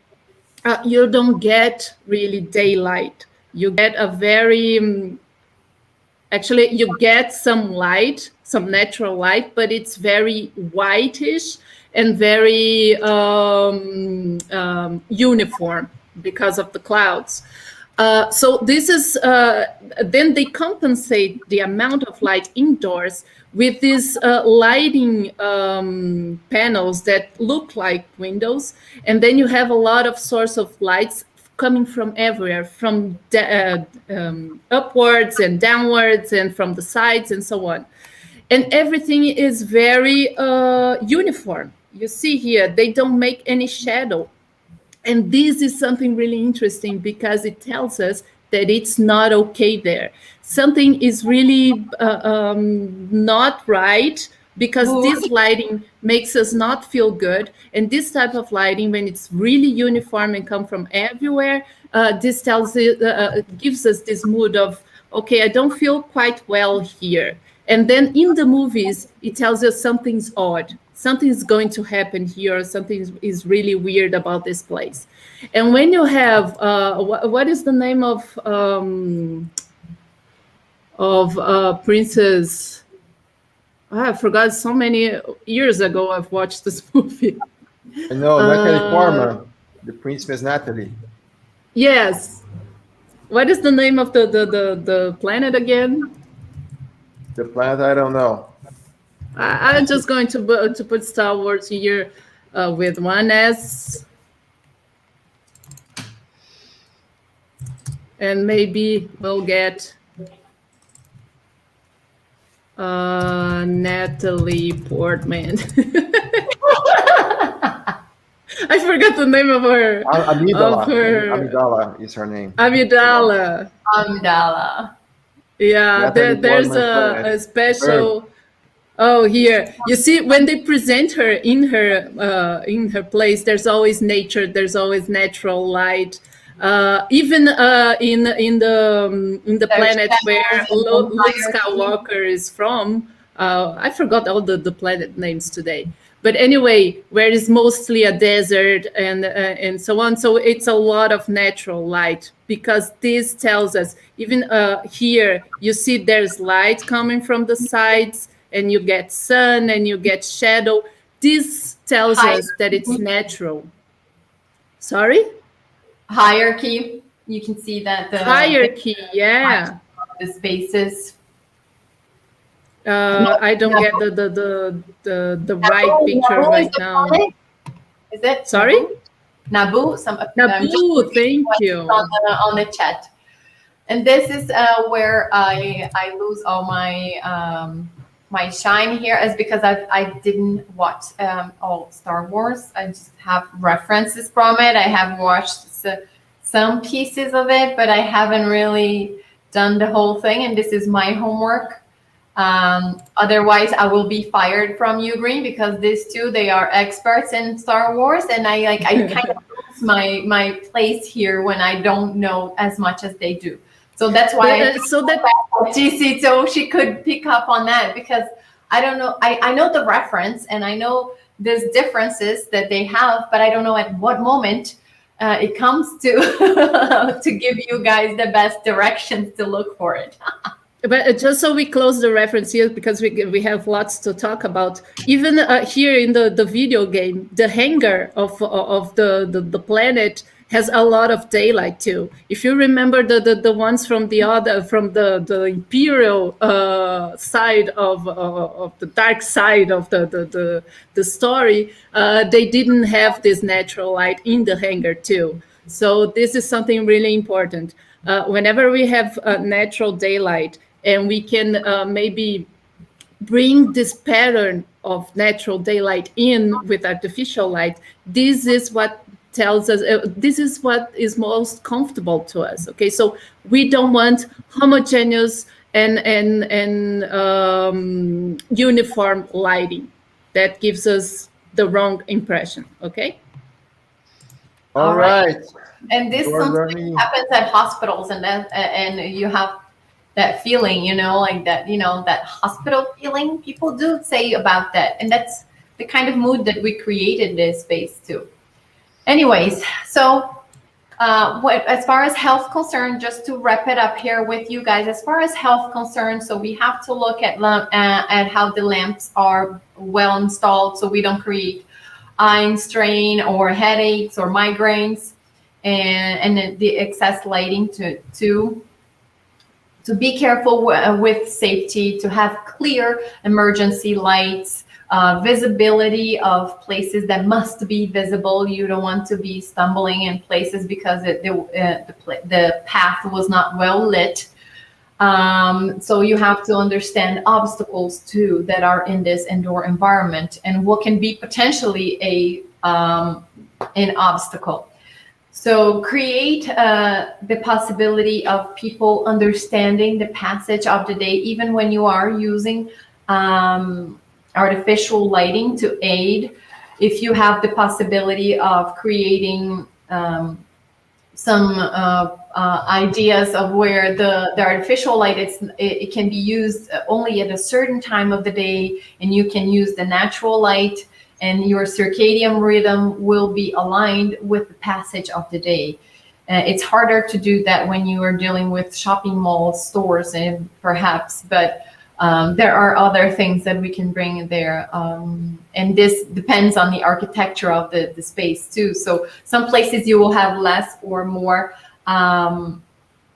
You don't get really daylight. You get a very, actually you get some light, some natural light, but it's very whitish and very uniform because of the clouds. So this is, then they compensate the amount of light indoors with these lighting panels that look like windows. And then you have a lot of source of lights coming from everywhere, from upwards and downwards and from the sides and so on. And everything is very uniform. You see here, they don't make any shadow. And this is something really interesting because it tells us that it's not okay there. Something is really not right, because this lighting makes us not feel good. And this type of lighting, when it's really uniform and come from everywhere, this gives us this mood of, okay, I don't feel quite well here. And then in the movies, it tells us something's odd. Something is going to happen here. Something is really weird about this place. And when you have, what is the name of Princess? I forgot, so many years ago I've watched this movie. I know, Natalie Portman, the Princess Natalie. Yes. What is the name of the planet again? The planet, I don't know. I'm just going to put Star Wars here with one S. And maybe we'll get Natalie Portman. I forgot the name of her. Amidala is her name. Amidala. Yeah, there's a special. Oh, here you see when they present her in her place. There's always nature. There's always natural light. Even in the planet where Luke Skywalker is from, I forgot all the planet names today. But anyway, where it's mostly a desert and so on. So it's a lot of natural light, because this tells us, even here, you see there's light coming from the sides, and you get sun and you get shadow. This tells us that it's natural. Sorry? Hierarchy. You can see that the hierarchy, yeah. The spaces. I don't get the right picture right now. Is it? Sorry? Naboo. Naboo, thank you. On the chat. And this is where I lose all my my shine here, is because I didn't watch all Star Wars. I just have references from it. I have watched some pieces of it, but I haven't really done the whole thing. And this is my homework. Otherwise, I will be fired from Ugreen, because these two, they are experts in Star Wars, and I kind of lose my place here when I don't know as much as they do. So that's why GC, so she could pick up on that, because I don't know. I know the reference, and I know there's differences that they have, but I don't know at what moment it comes to to give you guys the best directions to look for it. But just so we close the reference here, because we have lots to talk about. Even here in the video game, the hangar of the planet has a lot of daylight too. If you remember the ones from the Imperial side of the dark side of the story, they didn't have this natural light in the hangar too. So this is something really important. Whenever we have natural daylight, and we can maybe bring this pattern of natural daylight in with artificial light, this is what tells us, this is what is most comfortable to us. Okay, so we don't want homogeneous and uniform lighting. That gives us the wrong impression. Okay. All right. And this something happens at hospitals, and you have that feeling, like that, that hospital feeling people do say about that. And that's the kind of mood that we created this space too. Anyways, so as far as health concern, just to wrap it up here with you guys, as far as health concern, so we have to look at how the lamps are well installed, so we don't create eye strain or headaches or migraines, and the excess lighting to be careful with safety, to have clear emergency lights visibility of places that must be visible. You don't want to be stumbling in places because the path was not well lit. So you have to understand obstacles too that are in this indoor environment and what can be potentially an obstacle. So create the possibility of people understanding the passage of the day, even when you are using artificial lighting to aid. If you have the possibility of creating some ideas of where the artificial light, it can be used only at a certain time of the day, and you can use the natural light, and your circadian rhythm will be aligned with the passage of the day. It's harder to do that when you are dealing with shopping malls, stores, and perhaps, but there are other things that we can bring there. And this depends on the architecture of the space too. So some places you will have less or more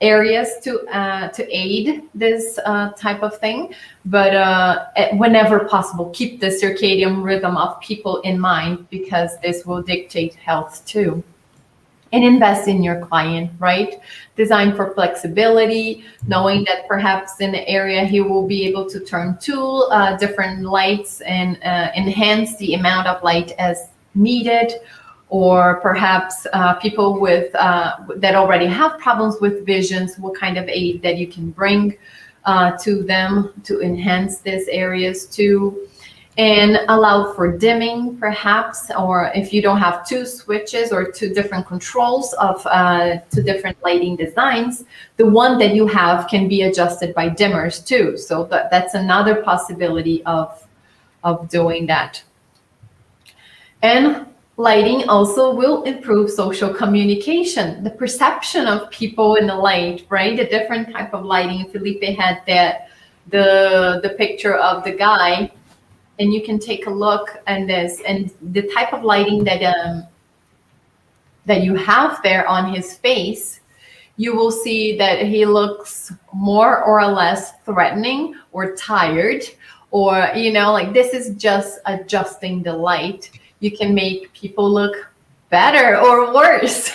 areas to aid this type of thing, but whenever possible, keep the circadian rhythm of people in mind, because this will dictate health too. And invest in your client, right? Design for flexibility, knowing that perhaps in the area he will be able to turn to different lights and enhance the amount of light as needed. Or perhaps people with that already have problems with visions, what kind of aid that you can bring to them to enhance these areas too. And allow for dimming, perhaps, or if you don't have two switches or two different controls of two different lighting designs, the one that you have can be adjusted by dimmers too. So that's another possibility of doing that. And lighting also will improve social communication, the perception of people in the light, right? A different type of lighting. Felipe had the picture of the guy. And you can take a look at this, and the type of lighting that you have there on his face, you will see that he looks more or less threatening or tired, or, like this is just adjusting the light. You can make people look better or worse.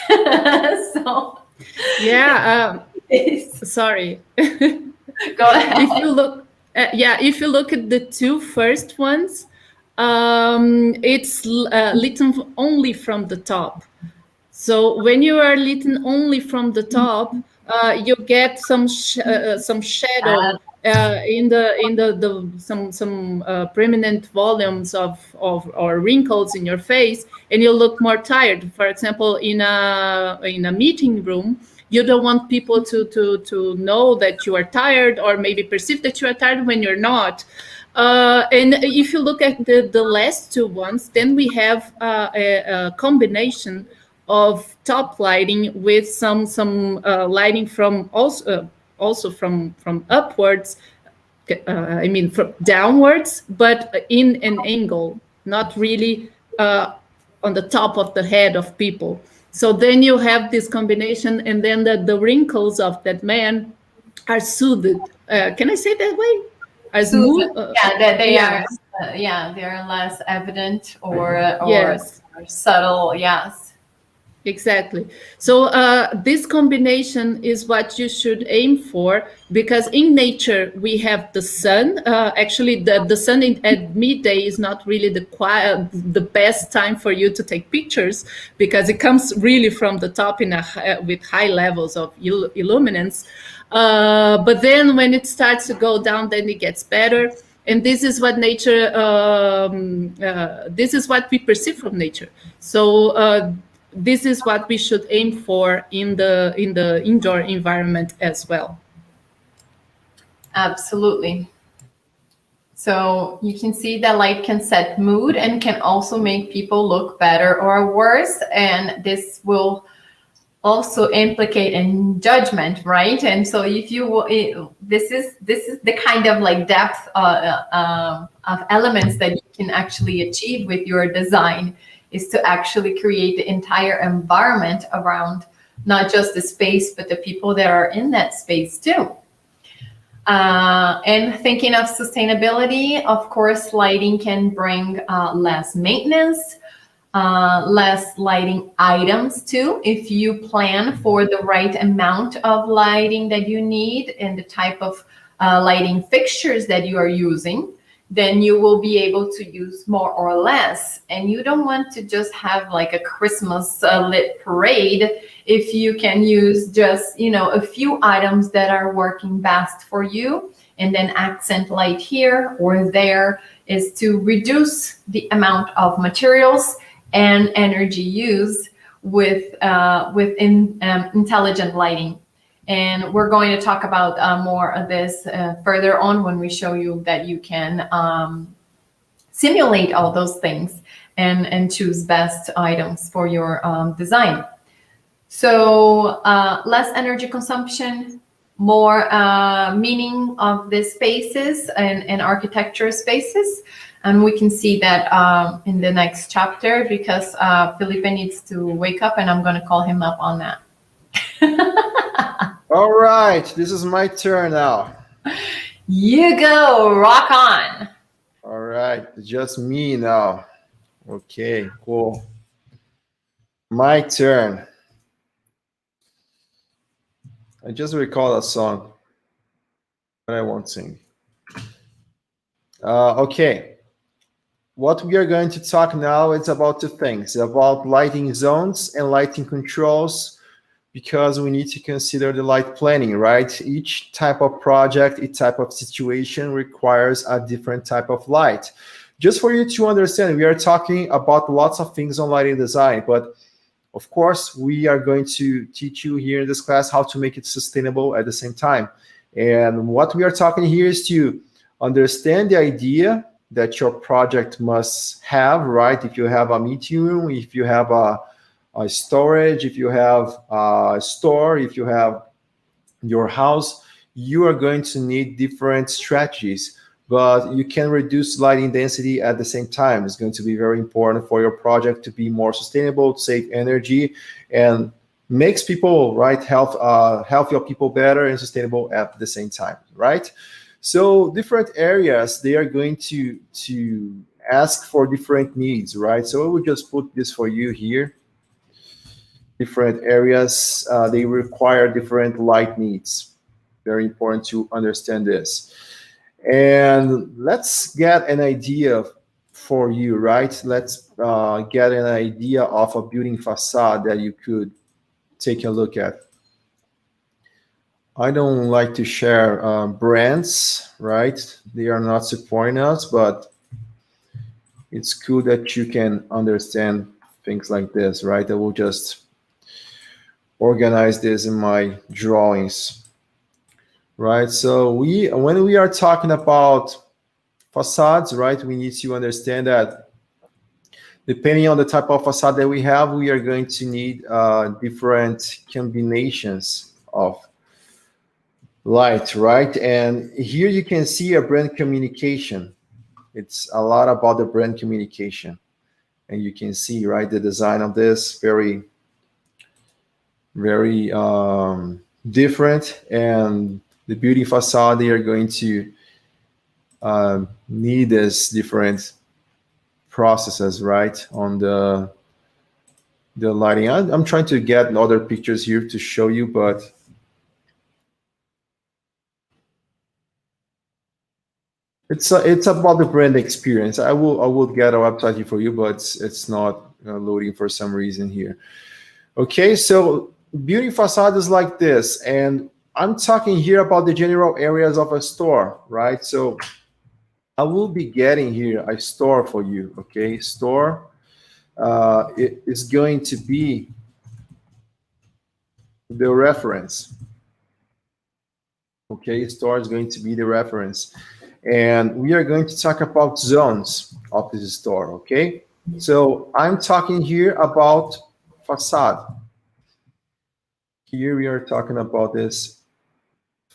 So, yeah. Sorry. Go ahead. If you look. If you look at the two first ones, it's lit only from the top. So when you are lit only from the top, you get some shadow in some prominent volumes of or wrinkles in your face, and you look more tired. For example, in a meeting room, you don't want people to know that you are tired, or maybe perceive that you are tired when you're not. And if you look at the last two ones, then we have a combination of top lighting with some lighting from also from upwards. From downwards, but in an angle, not really on the top of the head of people. So then you have this combination, and then the wrinkles of that man are soothed. Can I say that way? Are smooth? They are. They are less evident or yes. Subtle. Yes. Exactly. So this combination is what you should aim for, because in nature we have the sun. Actually, the sun at midday is not really the best time for you to take pictures, because it comes really from the top with high levels of illuminance. But then when it starts to go down, then it gets better. And this is what nature. This is what we perceive from nature. So. This is what we should aim for in the indoor environment as well. Absolutely. So you can see that light can set mood and can also make people look better or worse, and this will also implicate in judgment, right? And so if you this is the kind of like depth of elements that you can actually achieve with your design, is to actually create the entire environment around not just the space, but the people that are in that space too. And thinking of sustainability, of course, lighting can bring less maintenance, less lighting items too. If you plan for the right amount of lighting that you need and the type of lighting fixtures that you are using, then you will be able to use more or less. And you don't want to just have like a Christmas lit parade if you can use just, a few items that are working best for you, and then accent light here or there, is to reduce the amount of materials and energy used with intelligent lighting. And we're going to talk about more of this further on when we show you that you can simulate all those things and choose best items for your design. So less energy consumption, more meaning of the spaces and architecture spaces. And we can see that in the next chapter, because Felipe needs to wake up and I'm going to call him up on that. All right, this is my turn now. You go, rock on. All right, just me now. Okay, cool. My turn. I just recall a song, but I won't sing. Okay. What we are going to talk now is about two things, about lighting zones and lighting controls, because we need to consider the light planning, right? Each type of project, each type of situation requires a different type of light. Just for you to understand, we are talking about lots of things on lighting design, but of course, we are going to teach you here in this class how to make it sustainable at the same time. And what we are talking here is to understand the idea that your project must have, right? If you have a meeting room, if you have a storage, if you have a store, if you have your house, you are going to need different strategies, but you can reduce lighting density at the same time. It's going to be very important for your project to be more sustainable, to save energy, and makes people, right, health your people better and sustainable at the same time, right? So different areas, they are going to ask for different needs, right? So I will just put this for you here. Different areas, they require different light needs. Very important to understand this. And let's get an idea for you, right? Let's get an idea of a building facade that you could take a look at. I don't like to share brands, right? They are not supporting us, but it's cool that you can understand things like this, right? I will just organize this in my drawings, right? So when we are talking about facades, right, we need to understand that depending on the type of facade that we have, we are going to need different combinations of light, right? And here you can see a brand communication. It's a lot about the brand communication. And you can see, right, the design of this, very, very different. And the building facade, they are going to need this different processes, right, on the lighting. I'm trying to get other pictures here to show you, but it's about the brand experience. I will get a website here for you, but it's not loading for some reason here. Okay, so building facade is like this, and I'm talking here about the general areas of a store, right? So I will be getting here a store for you, okay? Store, it is going to be the reference. Okay, store is going to be the reference. And we are going to talk about zones of this store, okay? So I'm talking here about facade. Here we are talking about this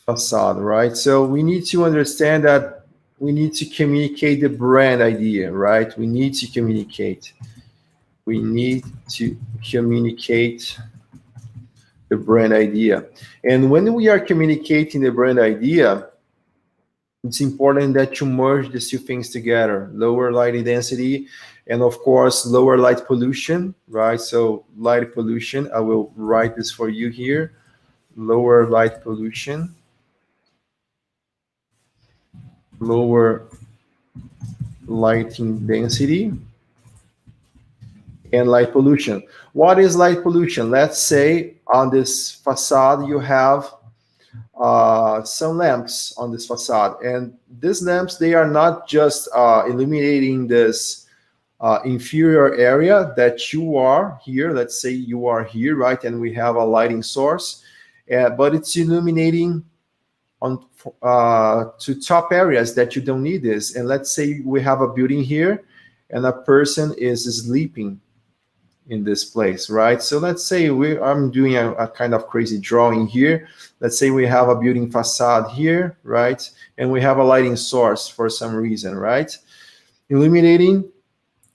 facade, right? So we need to understand that we need to communicate the brand idea, right? We need to communicate. We need to communicate the brand idea. And when we are communicating the brand idea, it's important that you merge these two things together: lower light density, and of course lower light pollution, right? So light pollution, I will write this for you here: lower light pollution, lower lighting density, and light pollution. What is light pollution? Let's say on this facade you have some lamps on this facade, and these lamps, they are not just illuminating this inferior area that you are here. Let's say you are here, right? And we have a lighting source, but it's illuminating on to top areas that you don't need this. And let's say we have a building here and a person is sleeping in this place, right? So let's say I'm doing a kind of crazy drawing here. Let's say we have a building facade here, right? And we have a lighting source for some reason, right? Illuminating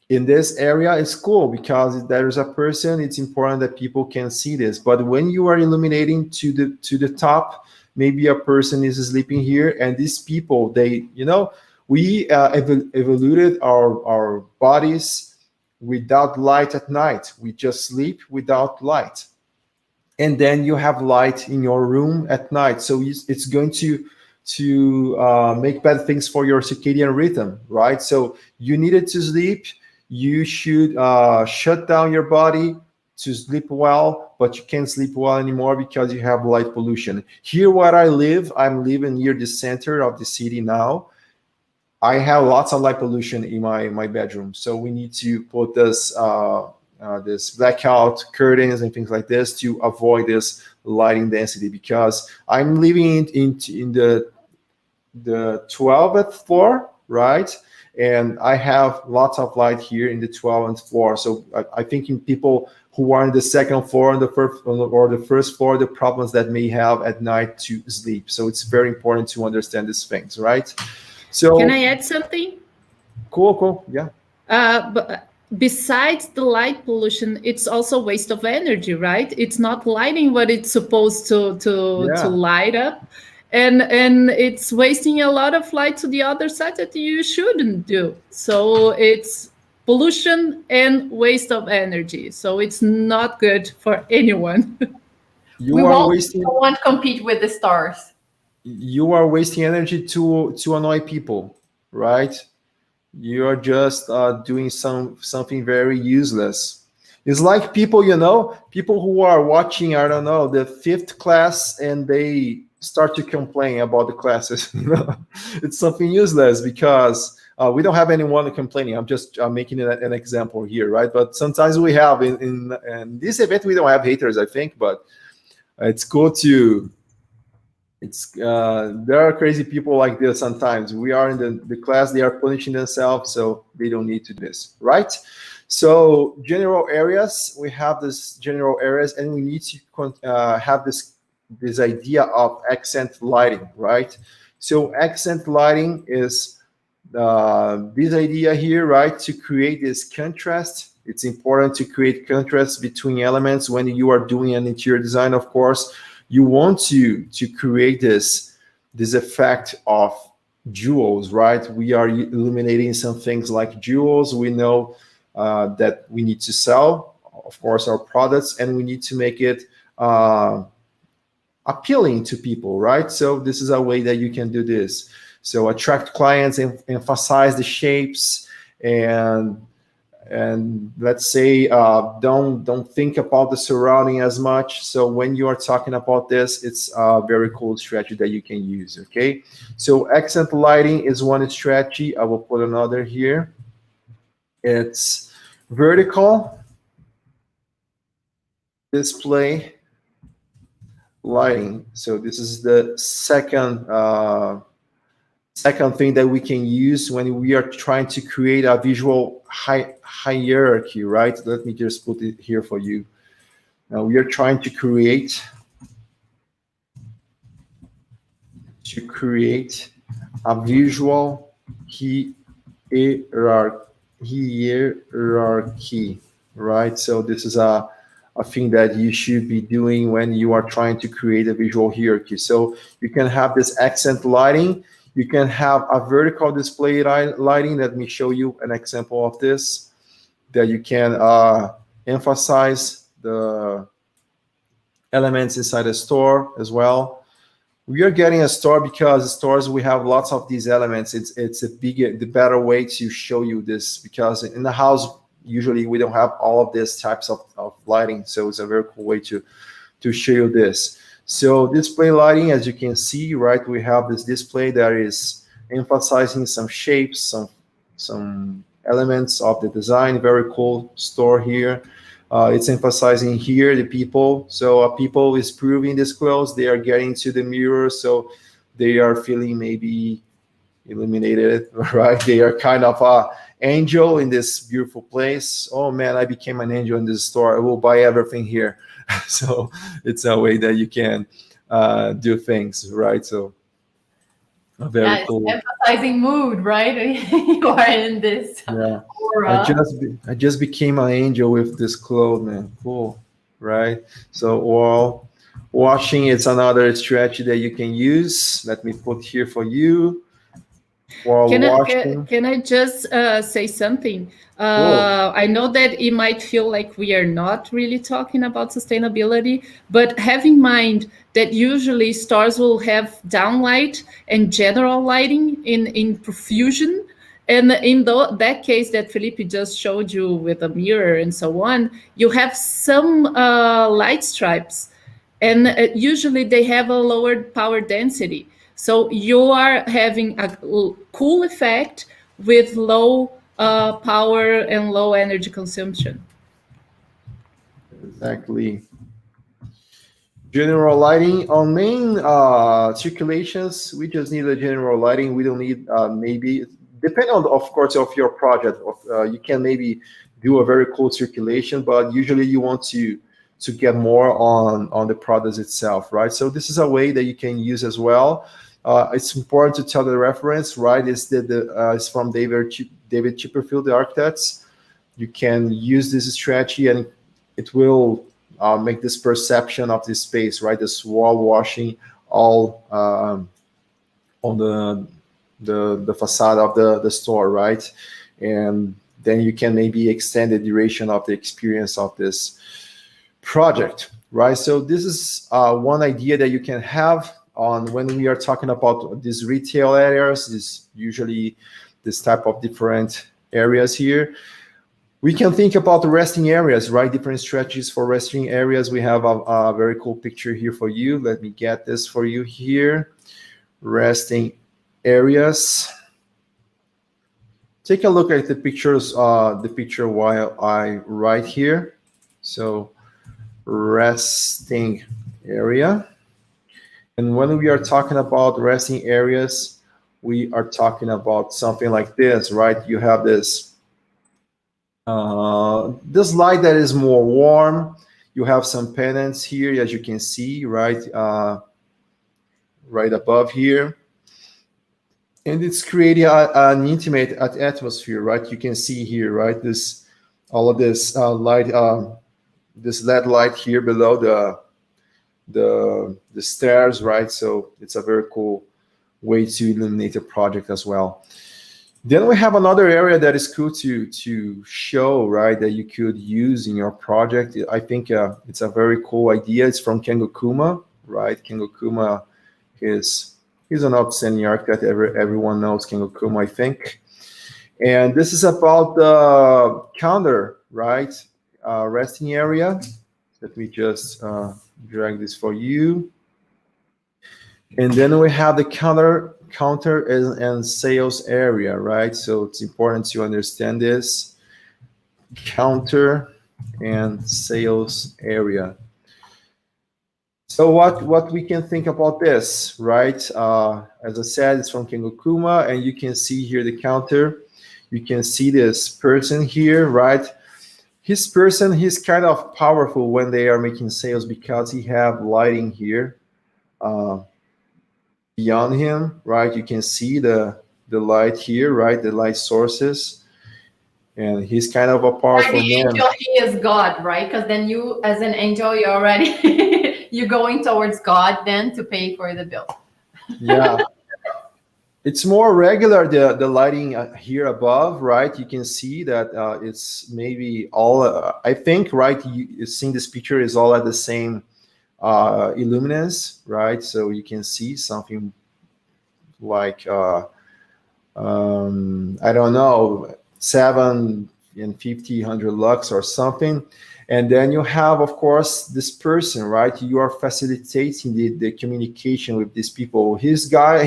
in this area is cool because there's a person. It's important that people can see this. But when you are illuminating to the top, maybe a person is sleeping here, and these people, they, we evolved our bodies without light at night. We just sleep without light. And then you have light in your room at night. So it's going to make bad things for your circadian rhythm, right? So you needed to sleep. You should shut down your body to sleep well, but you can't sleep well anymore because you have light pollution. Here where I live, I'm living near the center of the city now. I have lots of light pollution in my bedroom. So we need to put this this blackout curtains and things like this to avoid this lighting density, because I'm living in the 12th floor, right? And I have lots of light here in the 12th floor. So I think in people who are in the second floor and the first floor, the problems that may have at night to sleep. So it's very important to understand these things, right? So can I add something? Cool, yeah. But besides the light pollution, it's also waste of energy, right? It's not lighting what it's supposed to light up. And it's wasting a lot of light to the other side that you shouldn't do. So it's pollution and waste of energy. So it's not good for anyone. We won't compete with the stars. You are wasting energy to annoy people, right? You are just doing something very useless. It's like people, people who are watching, I don't know, the 5th class, and they start to complain about the classes. It's something useless because we don't have anyone complaining. I'm just making an example here, right? But sometimes we have in this event, we don't have haters, I think, but it's cool to. There are crazy people like this sometimes. We are in the class, they are punishing themselves, so they don't need to do this, right? So general areas, we have this general areas, and we need to have this idea of accent lighting, right? So accent lighting is this idea here, right? To create this contrast. It's important to create contrast between elements when you are doing an interior design, of course. You want to create this effect of jewels, right? We are illuminating some things like jewels. We know that we need to sell, of course, our products, and we need to make it appealing to people, right? So this is a way that you can do this. So attract clients and emphasize the shapes, and let's say don't think about the surrounding as much. So when you are talking about this, it's a very cool strategy that you can use. Okay, so accent lighting is one strategy. I will put another here. It's vertical display lighting. So this is the second thing that we can use when we are trying to create a visual hierarchy, right? Let me just put it here for you. Now we are trying to create a visual hierarchy, right? So this is a thing that you should be doing when you are trying to create a visual hierarchy. So you can have this accent lighting. You can have a vertical display lighting. Let me show you an example of this, that you can emphasize the elements inside a store as well. We are getting a store because stores, we have lots of these elements. It's the better way to show you this, because in the house, usually we don't have all of these types of lighting. So it's a very cool way to show you this. So display lighting, as you can see, right, we have this display that is emphasizing some shapes, some elements of the design. Very cool store here. It's emphasizing here the people. So people is proving this clothes. They are getting to the mirror, so they are feeling maybe illuminated, right? They are kind of a angel in this beautiful place. Oh man, I became an angel in this store. I will buy everything here. So it's a way that you can do things, right? So very cool. Emphasizing mood, right? You are in this aura. I just became an angel with this clothes, man. Cool, right? So while washing, it's another strategy that you can use. Let me put here for you. Can I just say something? I know that it might feel like we are not really talking about sustainability, but have in mind that usually stores will have downlight and general lighting in profusion. And in that case that Felipe just showed you with a mirror and so on, you have some light stripes, and usually they have a lower power density. So you are having a cool effect with low power and low energy consumption. Exactly. General lighting on main circulations, we just need a general lighting. We don't need maybe, depending on, of course, of your project. You can maybe do a very cool circulation, but usually you want to get more on the product itself, right? So this is a way that you can use as well. It's important to tell the reference, right? It's from David Chipperfield, the architects. You can use this strategy, and it will make this perception of this space, right? This wall washing all on the facade of the store, right? And then you can maybe extend the duration of the experience of this project, right? So this is one idea that you can have on when we are talking about these retail areas, usually this type of different areas here. We can think about the resting areas, right? Different strategies for resting areas. We have a very cool picture here for you. Let me get this for you here. Resting areas. Take a look at the pictures, the picture while I write here. So resting area. And when we are talking about resting areas, we are talking about something like this, right? You have this this light that is more warm. You have some pennants here, as you can see, right? Right above here. And it's creating an intimate atmosphere, right? You can see here, right? All of this light, this LED light here below the stairs, right? So it's a very cool way to illuminate the project as well. Then we have another area that is cool to show, right, that you could use in your project. I think it's a very cool idea. It's from Kengo Kuma, right? Kengo Kuma he's an outstanding architect. Everyone knows Kengo Kuma, I think. And this is about the counter, right? Resting area. Let me just drag this for you. And then we have the counter and sales area, right? So it's important to understand this. Counter and sales area. So what we can think about this, right? As I said, it's from Kengo Kuma, and you can see here the counter. You can see this person here, right? He's kind of powerful when they are making sales because he have lighting here beyond him, right? You can see the light here, right? The light sources, and he's kind of a powerful man. Angel, he is God, right? Because then you, as an angel, you're already you're going towards God then to pay for the bill. Yeah. It's more regular, the lighting here above, right? You can see that it's maybe all, I think, right? You seeing this picture is all at the same illuminance, right? So you can see something like, I don't know, 750, 100 lux or something. And then you have, of course, this person, right? You are facilitating the communication with these people. He's a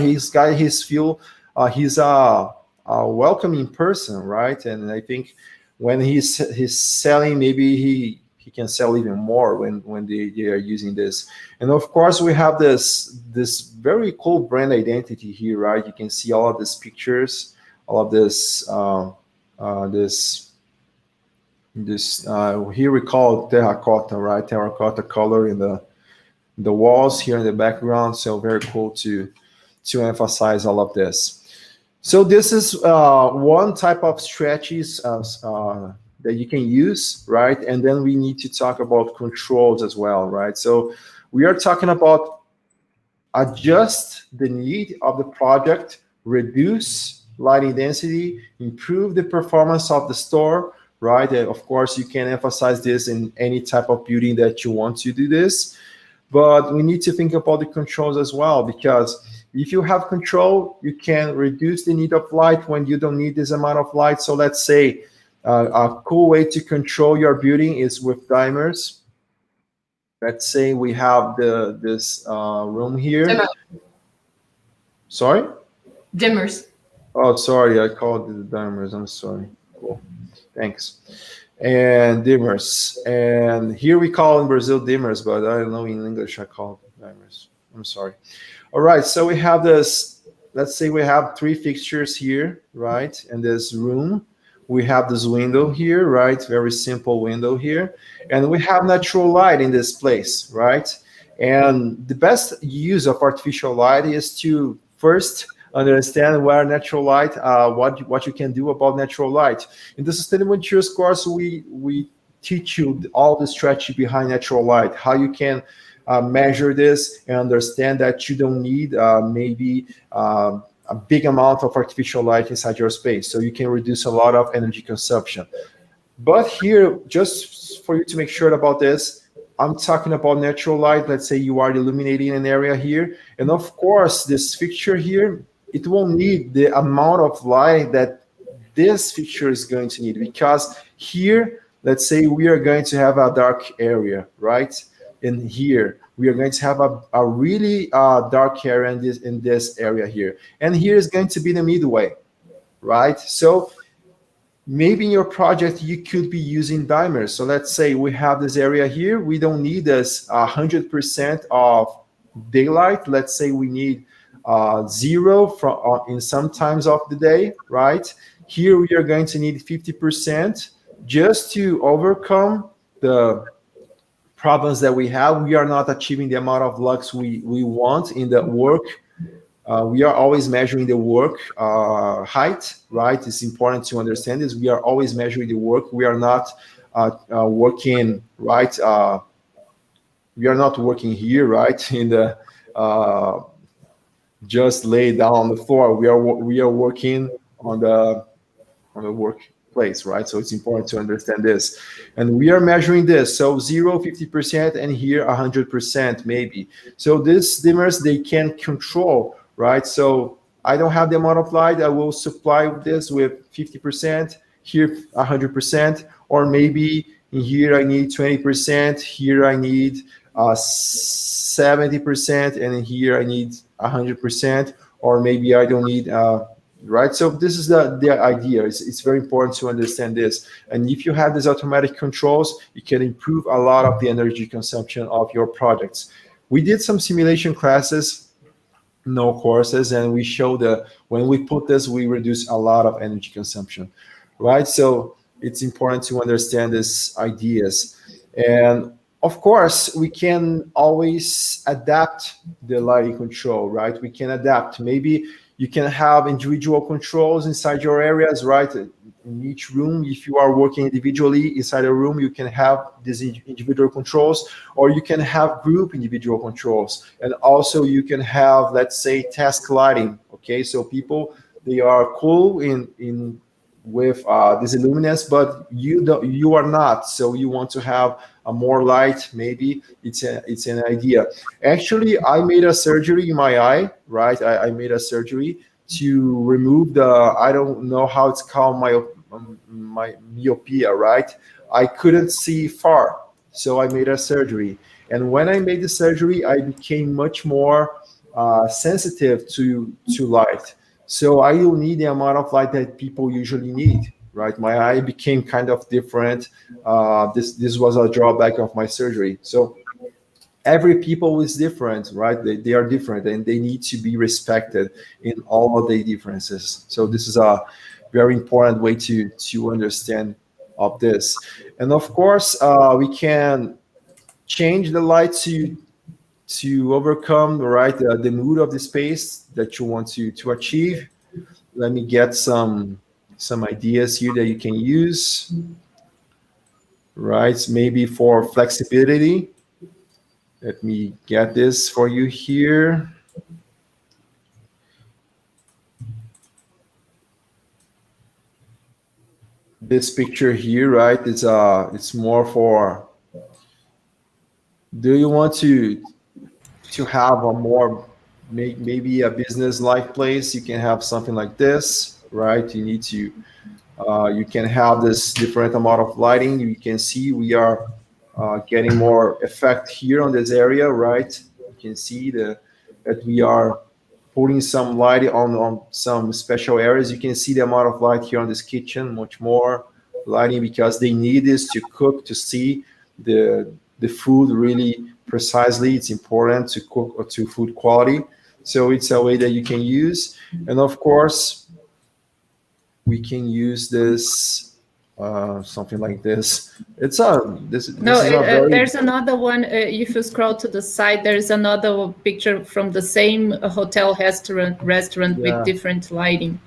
welcoming person, right? And I think when he's selling, maybe he can sell even more when they are using this. And of course, we have this very cool brand identity here, right? You can see all of these pictures, all of this here we call it terracotta, right? Terracotta color in the walls here in the background. So very cool to emphasize all of this. So this is one type of strategies that you can use, right? And then we need to talk about controls as well, right? So we are talking about adjust the need of the project, reduce lighting density, improve the performance of the store, right? And of course, you can emphasize this in any type of building that you want to do this. But we need to think about the controls as well, because if you have control, you can reduce the need of light when you don't need this amount of light. So let's say a cool way to control your building is with dimers. Let's say we have this room here. Dimmer. Sorry? Dimmers. Oh, sorry, I called it the dimers. I'm sorry. Cool. Thanks. And dimmers. And here we call in Brazil dimmers, but I don't know in English I call it dimers. I'm sorry. All right, so we have this, let's say we have 3 fixtures here, right? And this room. We have this window here, right? Very simple window here. And we have natural light in this place, right? And the best use of artificial light is to first understand where natural light, what you can do about natural light. In the Sustainable Interiors course, we teach you all the strategy behind natural light, how you can measure this and understand that you don't need maybe a big amount of artificial light inside your space, so you can reduce a lot of energy consumption. But here, just for you to make sure about this, I'm talking about natural light. Let's say you are illuminating an area here, and of course, this fixture here, it won't need the amount of light that this fixture is going to need, because here, let's say we are going to have a dark area, right? In here, we are going to have a really dark area in this area here. And here is going to be the midway, right? So maybe in your project, you could be using dimers. So let's say we have this area here. We don't need this 100% of daylight. Let's say we need 0 in some times of the day, right? Here we are going to need 50% just to overcome the problems that we have. We are not achieving the amount of lux we want in the work. We are always measuring the work height, right? It's important to understand this. We are always measuring the work. We are not working, right? We are not working here, right? In the just lay down on the floor. We are working on the workplace, right? So it's important to understand this. And we are measuring this. So 0, 50%, and here 100% maybe. So these dimmers, they can control, right? So I don't have the amount of light. I will supply this with 50%, here 100%, or maybe in here I need 20%, here I need 70%, and in here I need 100%, or maybe I don't need, right? So this is the idea. It's very important to understand this. And if you have these automatic controls, you can improve a lot of the energy consumption of your projects. We did some simulation classes, no courses, and we show that when we put this, we reduce a lot of energy consumption, right? So it's important to understand these ideas. And of course, we can always adapt the lighting control, right? We can adapt. Maybe You can have individual controls inside your areas, right? In each room, if you are working individually inside a room, you can have these individual controls, or you can have group individual controls. And also you can have, let's say, task lighting. Okay, so people, they are cool with this illuminance, but you are not. So you want to have a more light. Maybe it's an idea. Actually, I made a surgery in my eye, right? I made a surgery to remove the, I don't know how it's called, my myopia, right? I couldn't see far, so I made a surgery. And when I made the surgery, I became much more sensitive to light. So I don't need the amount of light that people usually need, right? My eye became kind of different. This was a drawback of my surgery. So every people is different, right? They are different, and they need to be respected in all of the differences. So this is a very important way to understand of this. And of course, we can change the light to overcome, right, the mood of the space that you want to achieve. Let me get some ideas here that you can use, right? Maybe for flexibility. Let me get this for you here. This picture here, right? It's more for, do you want to have a more, maybe a business-like place? You can have something like this, right? You need to, you can have this different amount of lighting. You can see we are getting more effect here on this area, right? You can see that we are putting some light on some special areas. You can see the amount of light here on this kitchen, much more lighting, because they need this to cook, to see the food really precisely. It's important to cook or to food quality. So it's a way that you can use. And of course, we can use this something like this. It's there's another one. If you scroll to the side, there's another picture from the same hotel restaurant with different lighting.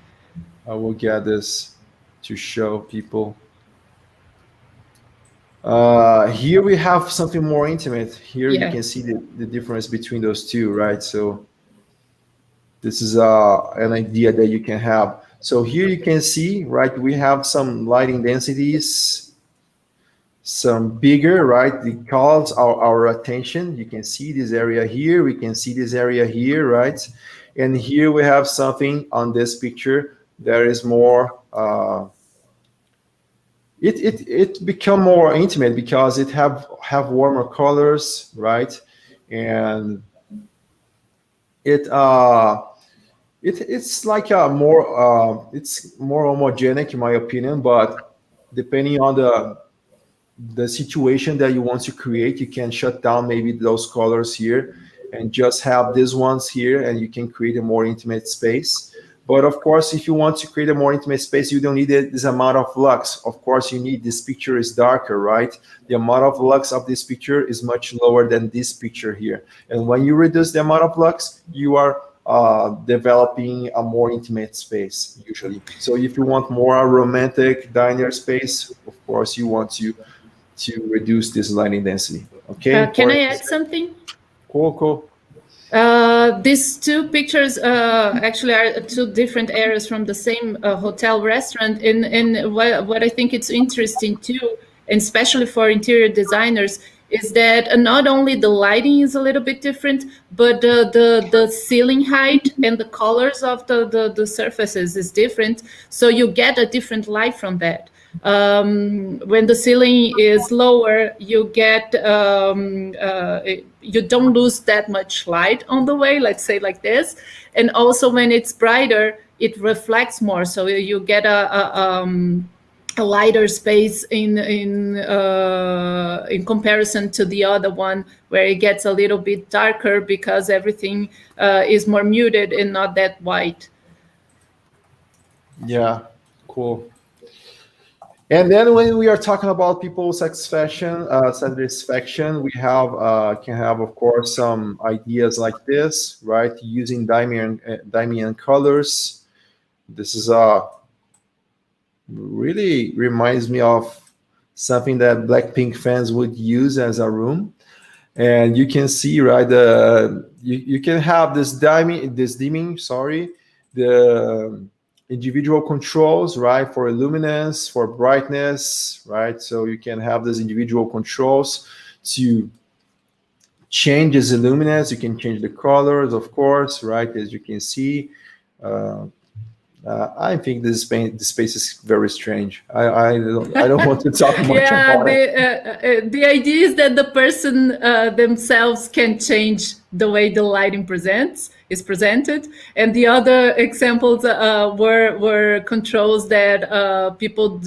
I will get this to show people. Here we have something more intimate. Here you can see the difference between those two, right? So this is an idea that you can have. So here you can see, right, we have some lighting densities, some bigger, right? The calls our attention. You can see this area here. We can see this area here, right? And here we have something on this picture that is more, it become more intimate because it have warmer colors, right? And it's like a more it's more homogenic in my opinion, but depending on the situation that you want to create, you can shut down maybe those colors here and just have these ones here, and you can create a more intimate space. But of course, if you want to create a more intimate space, you don't need this amount of lux. Of course, you need, this picture is darker, right? The amount of lux of this picture is much lower than this picture here. And when you reduce the amount of lux, you are developing a more intimate space usually. So if you want more romantic diner space, of course, you want to reduce this lighting density. Okay. Can I add something? Cool. These two pictures actually are two different areas from the same hotel restaurant. And what I think it's interesting too, and especially for interior designers, is that not only the lighting is a little bit different, but the ceiling height and the colors of the surfaces is different. So you get a different light from that. When the ceiling is lower, you get you don't lose that much light on the way, let's say like this. And also when it's brighter, it reflects more, so you get a lighter space in comparison to the other one, where it gets a little bit darker because everything is more muted and not that white. Yeah, cool. And then when we are talking about people's satisfaction, we can have, of course, some ideas like this, right? Using Damian colors. This is really reminds me of something that Blackpink fans would use as a room. And you can see, right, you can have this dimming, the individual controls, right, for luminance, for brightness, right? So you can have these individual controls to change the luminance. You can change the colors, of course, right, as you can see. I think this space is very strange. I don't want to talk much about it. The idea is that the person themselves can change the way the lighting is presented, and the other examples were controls that people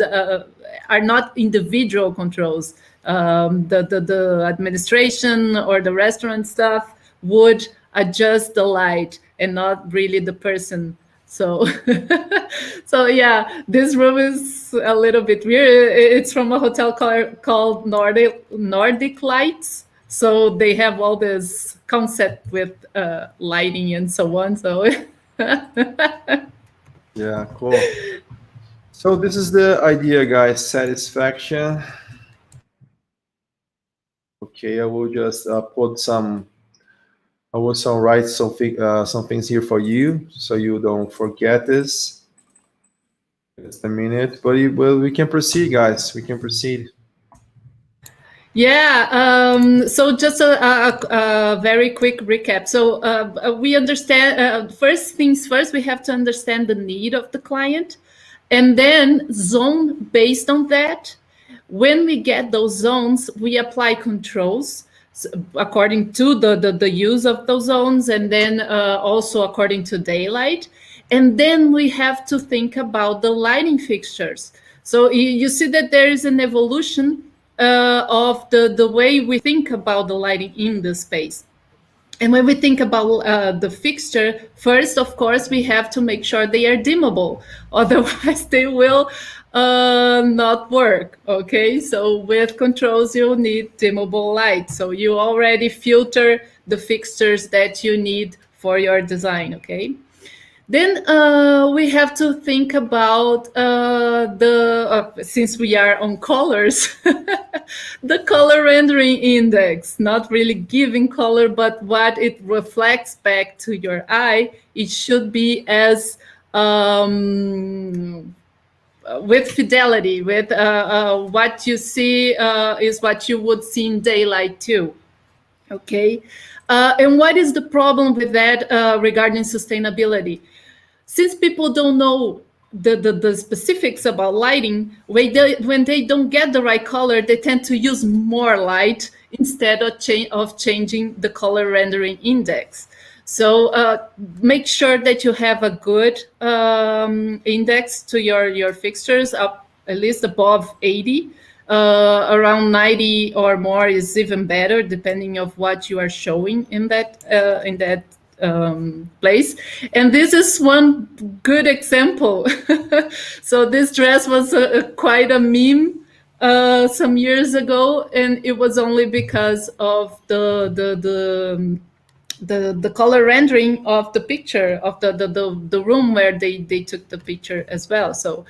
are not individual controls. The administration or the restaurant staff would adjust the light and not really the person. So, so yeah, this room is a little bit weird. It's from a hotel called Nordic Lights. So they have all this concept with lighting and so on. So, yeah, cool. So this is the idea, guys. Satisfaction. Okay, I will just put some. I will write some things here for you, so you don't forget this. Just a minute, but we can proceed, guys. We can proceed. Yeah. So just a very quick recap. So we understand. First things first, we have to understand the need of the client, and then zone based on that. When we get those zones, we apply controls according to the use of those zones, and then also according to daylight. And then we have to think about the lighting fixtures. So you see that there is an evolution of the way we think about the lighting in the space. And when we think about the fixture, first, of course, we have to make sure they are dimmable. Otherwise, they will not work. Okay, so with controls you need dimmable light, so you already filter the fixtures that you need for your design. Okay, then we have to think about since we are on colors, the color rendering index, not really giving color, but what it reflects back to your eye. It should be as with fidelity, with what you see is what you would see in daylight too. Okay, and what is the problem with that regarding sustainability? Since people don't know the specifics about lighting, when they don't get the right color, they tend to use more light instead of changing the color rendering index. So make sure that you have a good index to your fixtures, up at least above 80. Around 90 or more is even better, depending of what you are showing in that place. And this is one good example. So this dress was quite a meme some years ago, and it was only because of the color rendering of the picture of the room where they took the picture as well. So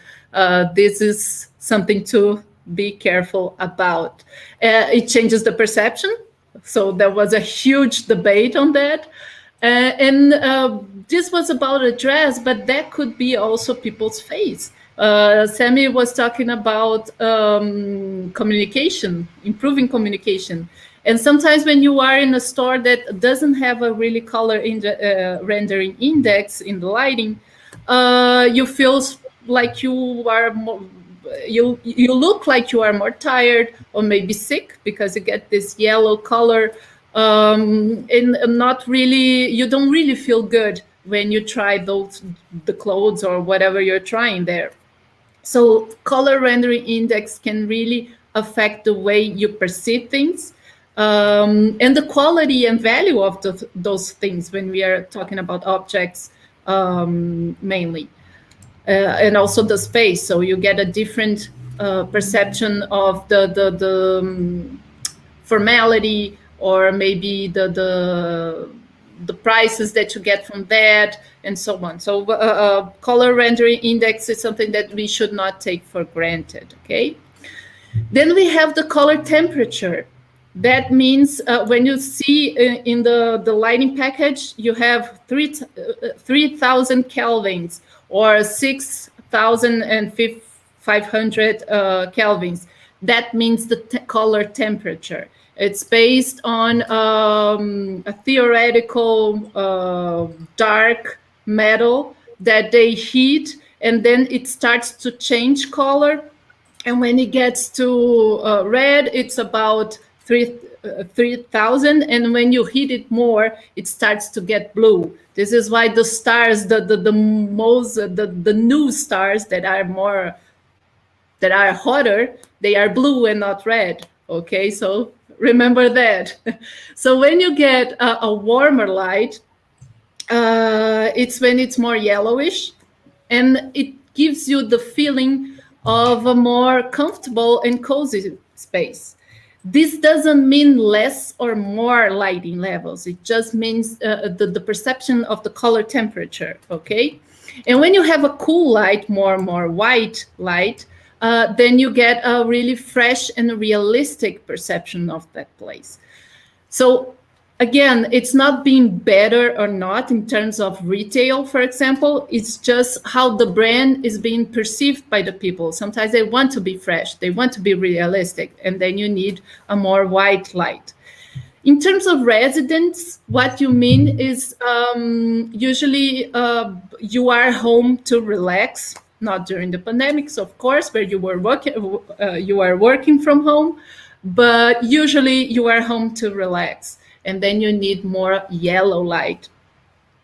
this is something to be careful about. It changes the perception. So there was a huge debate on that. And this was about a dress, but that could be also people's face. Sammy was talking about communication, improving communication. And sometimes when you are in a store that doesn't have a really color rendering index in the lighting, you feel like you are more, you look like you are more tired or maybe sick because you get this yellow color, and not really, you don't really feel good when you try the clothes or whatever you're trying there. So color rendering index can really affect the way you perceive things. And the quality and value of those things when we are talking about objects mainly. And also the space. So you get a different perception of the formality, or maybe the prices that you get from that, and so on. So color rendering index is something that we should not take for granted, okay? Then we have the color temperature. That means when you see in the lighting package, you have 3,000 kelvins or 6,500 kelvins. That means the color temperature. It's based on a theoretical dark metal that they heat, and then it starts to change color. And when it gets to red, it's about 3,000, and when you heat it more, it starts to get blue. This is why the stars, the new stars that are hotter, they are blue and not red. Okay, so remember that. So when you get a warmer light, it's when it's more yellowish, and it gives you the feeling of a more comfortable and cozy space. This doesn't mean less or more lighting levels. It just means the perception of the color temperature, okay? And when you have a cool light, more white light, then you get a really fresh and realistic perception of that place. So again, it's not being better or not in terms of retail, for example. It's just how the brand is being perceived by the people. Sometimes they want to be fresh, they want to be realistic, and then you need a more white light. In terms of residents, what you mean is usually you are home to relax, not during the pandemics, of course, where you are working from home, but usually you are home to relax. And then you need more yellow light.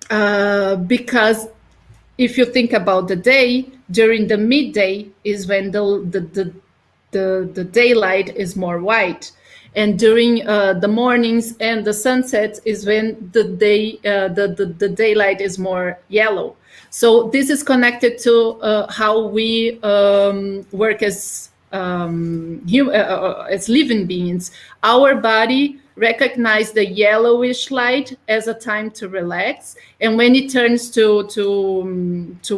Because if you think about the day, during the midday is when the daylight is more white. And during the mornings and the sunsets is when the daylight is more yellow. So this is connected to how we work as living beings. Our body recognize the yellowish light as a time to relax, and when it turns to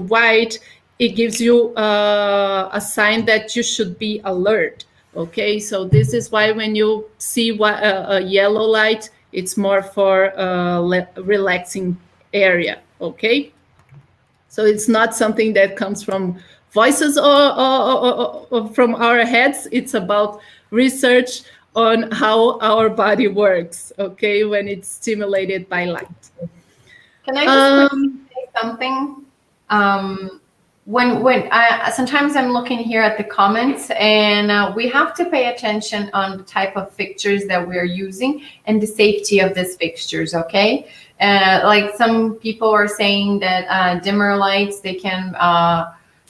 white, it gives you a sign that you should be alert. Okay, so this is why when you see a yellow light, it's more for relaxing area. Okay, so it's not something that comes from voices or from our heads. It's about research on how our body works, okay, when it's stimulated by light. Can I just quickly say something? Sometimes I'm looking here at the comments, and we have to pay attention on the type of fixtures that we're using and the safety of these fixtures, okay? Like some people are saying that dimmer lights, they can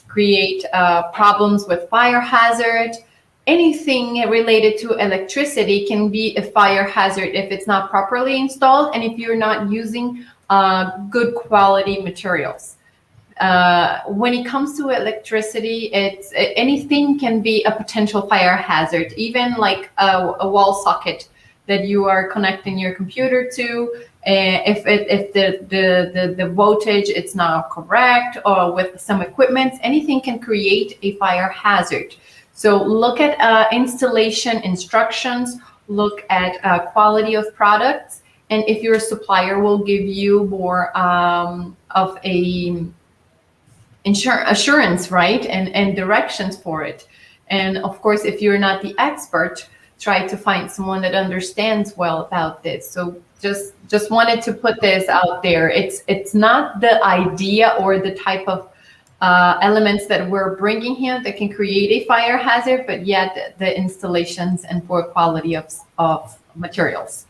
create problems with fire hazard. Anything related to electricity can be a fire hazard if it's not properly installed and if you're not using good quality materials. When it comes to electricity, anything can be a potential fire hazard, even like a wall socket that you are connecting your computer to. If the voltage it's not correct, or with some equipment, anything can create a fire hazard. So look at installation instructions, look at quality of products, and if your supplier will give you more of a assurance, right, and directions for it. And of course, if you're not the expert, try to find someone that understands well about this. So just wanted to put this out there. It's not the idea or the type of elements that we're bringing here that can create a fire hazard, but yet the installations and poor quality of materials.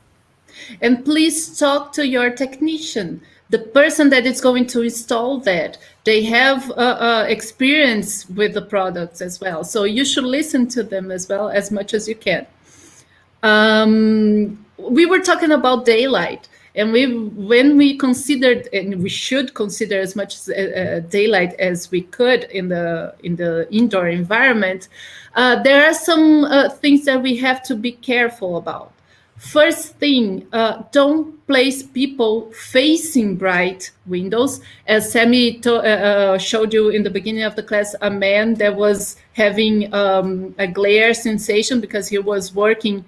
And please talk to your technician, the person that is going to install that. They have experience with the products as well, so you should listen to them as well as much as you can. We were talking about daylight, And when we considered, and we should consider as much daylight as we could in the indoor environment, there are some things that we have to be careful about. First thing, don't place people facing bright windows. As Sammy showed you in the beginning of the class, a man that was having a glare sensation because he was working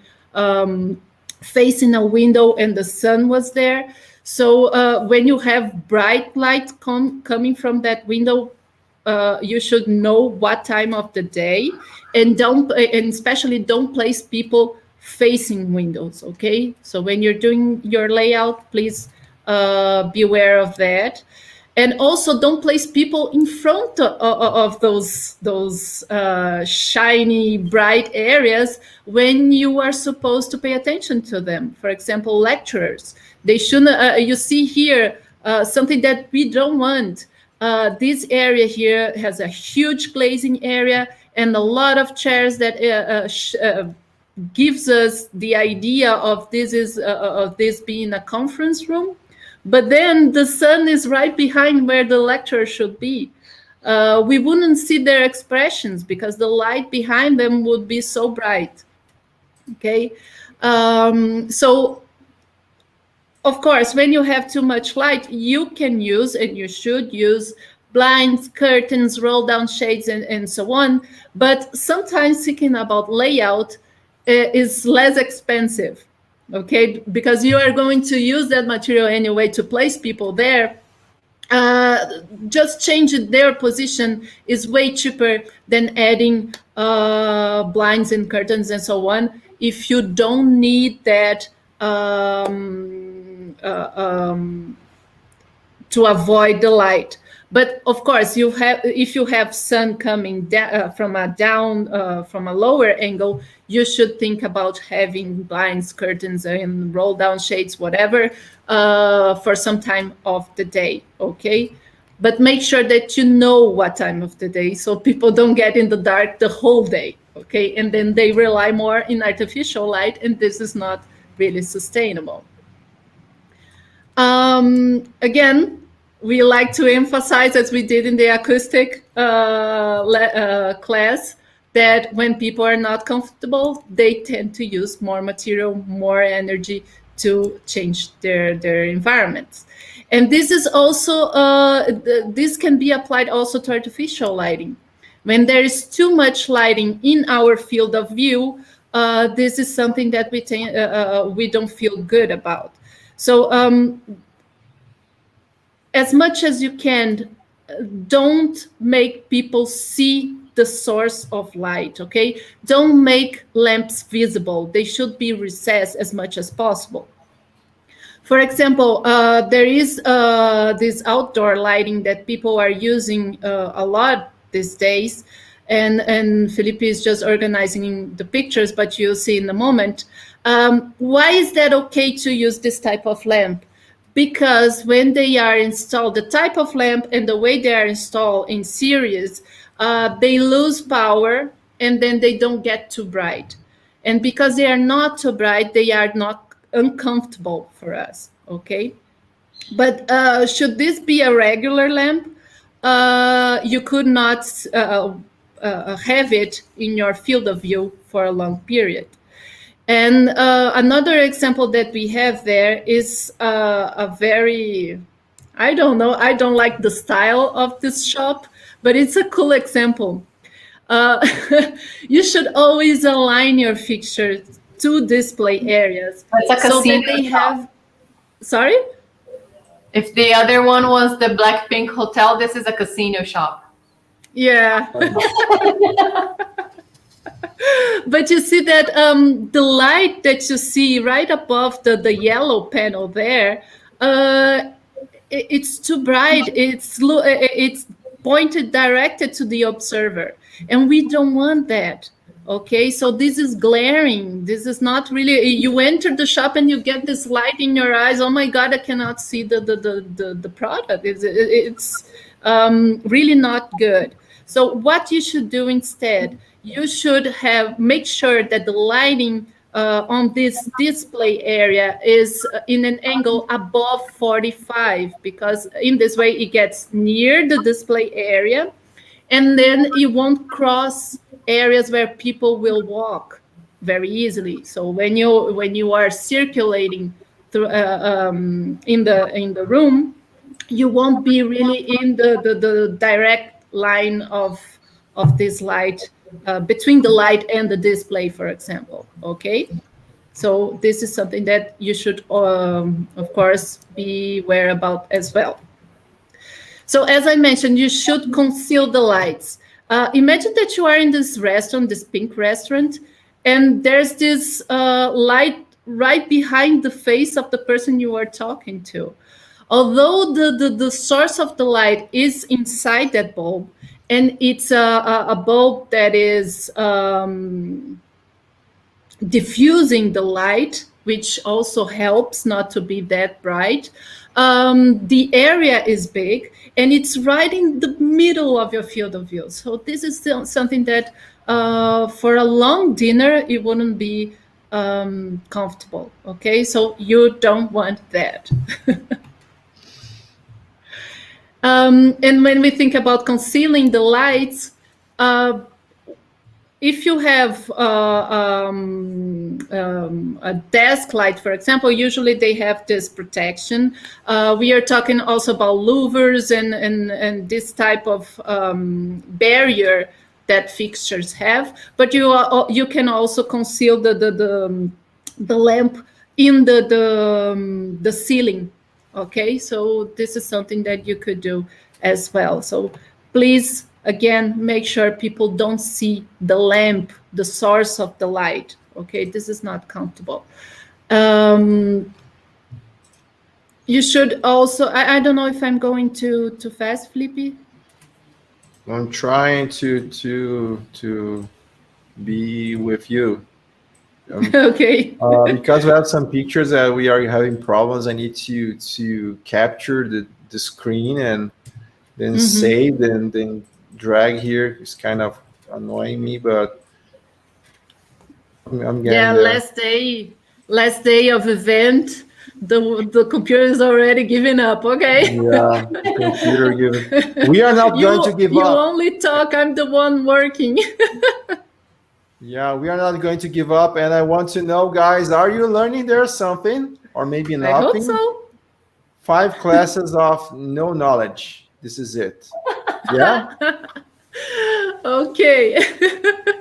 facing a window and the sun was there. So when you have bright light coming from that window, you should know what time of the day, and especially don't place people facing windows. Okay, so when you're doing your layout, please be aware of that. And also don't place people in front of those shiny, bright areas when you are supposed to pay attention to them. For example, lecturers. They shouldn't, you see here, something that we don't want. This area here has a huge glazing area and a lot of chairs that gives us the idea of this being a conference room. But then the sun is right behind where the lecturer should be. We wouldn't see their expressions because the light behind them would be so bright. Okay, so of course, when you have too much light, you can use, and you should use, blinds, curtains, roll down shades, and so on. But sometimes thinking about layout is less expensive. Okay, because you are going to use that material anyway to place people there. Just changing their position is way cheaper than adding blinds and curtains and so on, if you don't need that to avoid the light. But of course, if you have sun coming down from a lower angle, you should think about having blinds, curtains, and roll down shades, whatever, for some time of the day. Okay, but make sure that you know what time of the day, so people don't get in the dark the whole day. Okay, and then they rely more in artificial light, and this is not really sustainable. Again, we like to emphasize, as we did in the acoustic class, that when people are not comfortable, they tend to use more material, more energy to change their environments. And this is also, this can be applied also to artificial lighting. When there is too much lighting in our field of view, this is something that we don't feel good about. So as much as you can, don't make people see the source of light, okay? Don't make lamps visible. They should be recessed as much as possible. For example, there is this outdoor lighting that people are using a lot these days, and Felipe is just organizing the pictures, but you'll see in a moment. Why is that okay to use this type of lamp? Because when they are installed, the type of lamp and the way they are installed in series, they lose power and then they don't get too bright. And because they are not too bright, they are not uncomfortable for us, okay? But should this be a regular lamp, you could not have it in your field of view for a long period. And another example that we have there is a very, I don't know, I don't like the style of this shop, but it's a cool example. You should always align your fixtures to display areas. That's a casino so that they have. Sorry? If the other one was the Blackpink Hotel, this is a casino shop. Yeah. But you see that the light that you see right above the yellow panel there, it's too bright. It's pointed, directed to the observer, and we don't want that. Okay, so this is glaring. This is not really. You enter the shop and you get this light in your eyes. Oh my God, I cannot see the product. It's really not good. So what you should do instead, you should make sure that the lighting on this display area is in an angle above 45, because in this way it gets near the display area, and then you won't cross areas where people will walk very easily. So when you are circulating through in the room, you won't be really in the direct line of this light, between the light and the display, for example. Okay, so this is something that you should of course be aware about as well. So as I mentioned, you should conceal the lights. Imagine that you are in this restaurant, this pink restaurant, and there's this light right behind the face of the person you are talking to. Although the source of the light is inside that bulb, and it's a bulb that is diffusing the light, which also helps not to be that bright. The area is big, and it's right in the middle of your field of view. So this is still something that for a long dinner, it wouldn't be comfortable. Okay, so you don't want that. And when we think about concealing the lights, if you have a desk light, for example, usually they have this protection. We are talking also about louvers and this type of barrier that fixtures have. But you can also conceal the lamp in the ceiling. Okay, so this is something that you could do as well. So please, again, make sure people don't see the lamp, the source of the light. Okay, this is not comfortable. You should also, I don't know if I'm going too fast, Felipe. I'm trying to be with you. Okay. Because we have some pictures that we are having problems. I need to capture the screen and then save and then drag here. It's kind of annoying me, but I'm getting there. last day of event. The computer is already giving up. Okay. Yeah, the computer giving. We are not going to give up. You only talk. I'm the one working. Yeah, we are not going to give up. And I want to know, guys, are you learning there something? Or maybe nothing? I hope so. 5 classes of no knowledge. This is it. Yeah? Okay.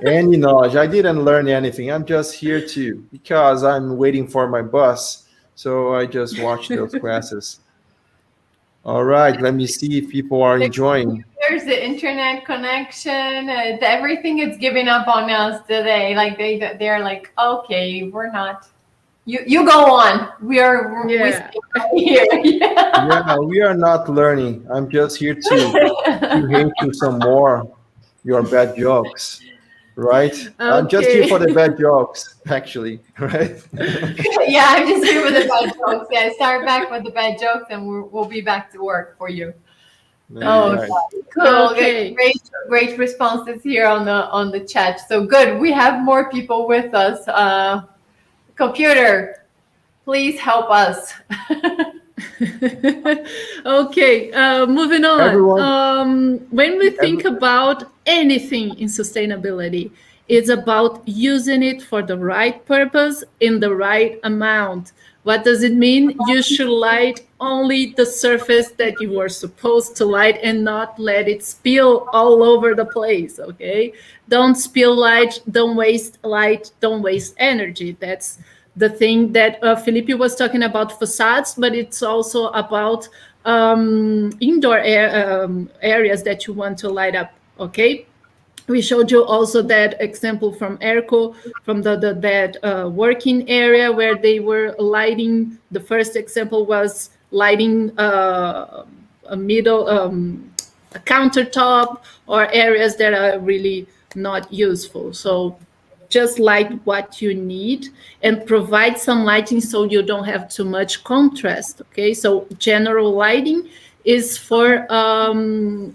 Any knowledge. I didn't learn anything. I'm just here because I'm waiting for my bus. So I just watched those classes. All right, let me see if people are enjoying. There's the internet connection. Everything is giving up on us today. Like they're like, okay, we're not. You go on. We're here. Yeah, we are not learning. I'm just here to hate you some more. Your bad jokes, right? Okay. I'm just here for the bad jokes, actually, right? Yeah, I'm just here for the bad jokes. Yeah, start back with the bad jokes, and we'll be back to work for you. Right. Cool. Okay. Great responses here on the chat. So good. We have more people with us. Computer, please help us. Okay, moving on. Everyone, when we think about anything in sustainability, it's about using it for the right purpose in the right amount. What does it mean? You should light only the surface that you are supposed to light and not let it spill all over the place, okay? Don't spill light, don't waste light, don't waste energy. That's the thing that Felipe was talking about facades, but it's also about indoor areas that you want to light up, okay? We showed you also that example from ERCO, from that working area where they were lighting. The first example was lighting a countertop or areas that are really not useful. So just light what you need and provide some lighting so you don't have too much contrast, okay? So general lighting is for allowing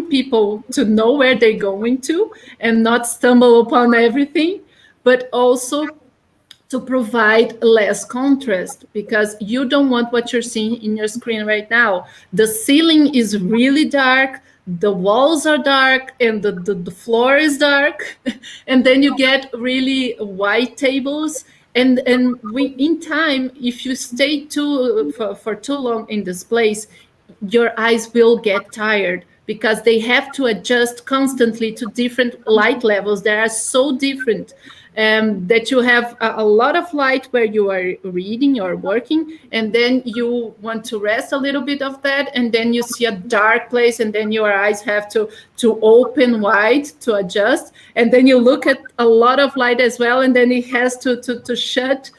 people to know where they're going to and not stumble upon everything, but also to provide less contrast, because you don't want what you're seeing in your screen right now. The ceiling is really dark, the walls are dark, and the floor is dark. And then you get really white tables. And in time, if you stay for too long in this place, your eyes will get tired, because they have to adjust constantly to different light levels that are so different. That you have a lot of light where you are reading or working, and then you want to rest a little bit of that, and then you see a dark place, and then your eyes have to open wide to adjust, and then you look at a lot of light as well, and then it has to shut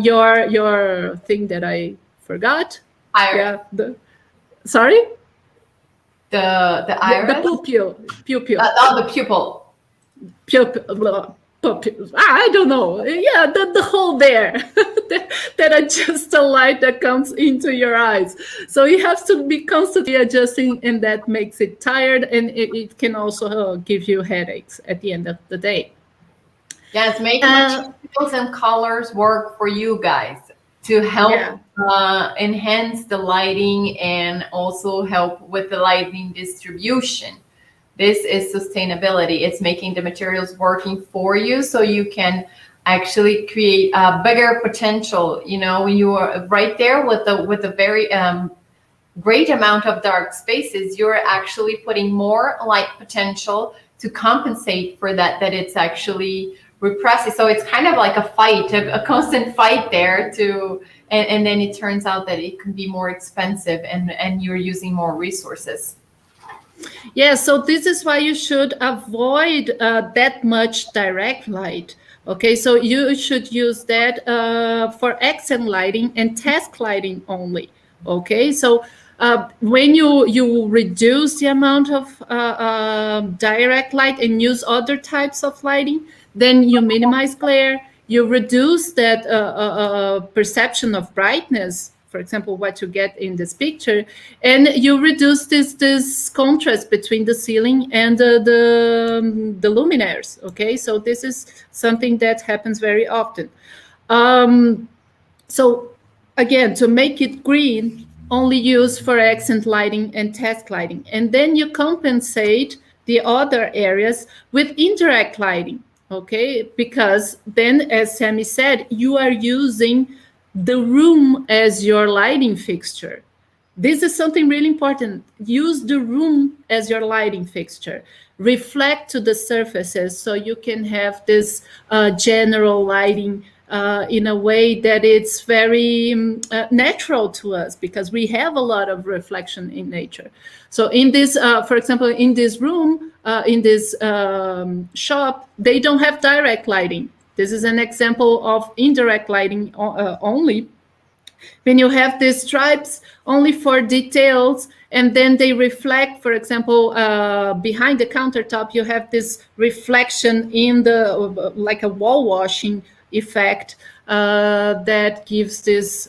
your thing that I forgot. Iris. Yeah. Sorry. The iris. The pupil. The pupil. Pupil. I don't know. Yeah, the hole there that adjusts the light that comes into your eyes. So you have to be constantly adjusting, and that makes it tired, and it can also give you headaches at the end of the day. Yes, make materials and colors work for you guys to help enhance the lighting and also help with the lighting distribution. This is sustainability. It's making the materials working for you, so you can actually create a bigger potential. You know, when you are right there with a very great amount of dark spaces, you're actually putting more light potential to compensate for that it's actually repressing. So it's kind of like a fight, a constant fight there and then it turns out that it can be more expensive and you're using more resources. Yeah, so this is why you should avoid that much direct light. Okay, so you should use that for accent lighting and task lighting only. Okay, so when you reduce the amount of direct light and use other types of lighting, then you minimize glare, you reduce that perception of brightness, for example, what you get in this picture, and you reduce this contrast between the ceiling and the luminaires. Okay, so this is something that happens very often. So again, to make it green, only use for accent lighting and task lighting, and then you compensate the other areas with indirect lighting. Okay, because then, as Sammy said, you are using the room as your lighting fixture. This is something really important. Use the room as your lighting fixture. Reflect to the surfaces so you can have this general lighting in a way that it's very natural to us, because we have a lot of reflection in nature. So in this, for example, in this room, in this shop, they don't have direct lighting. This is an example of indirect lighting only. When you have these stripes only for details, and then they reflect, for example, behind the countertop, you have this reflection in the, like a wall washing effect that gives this,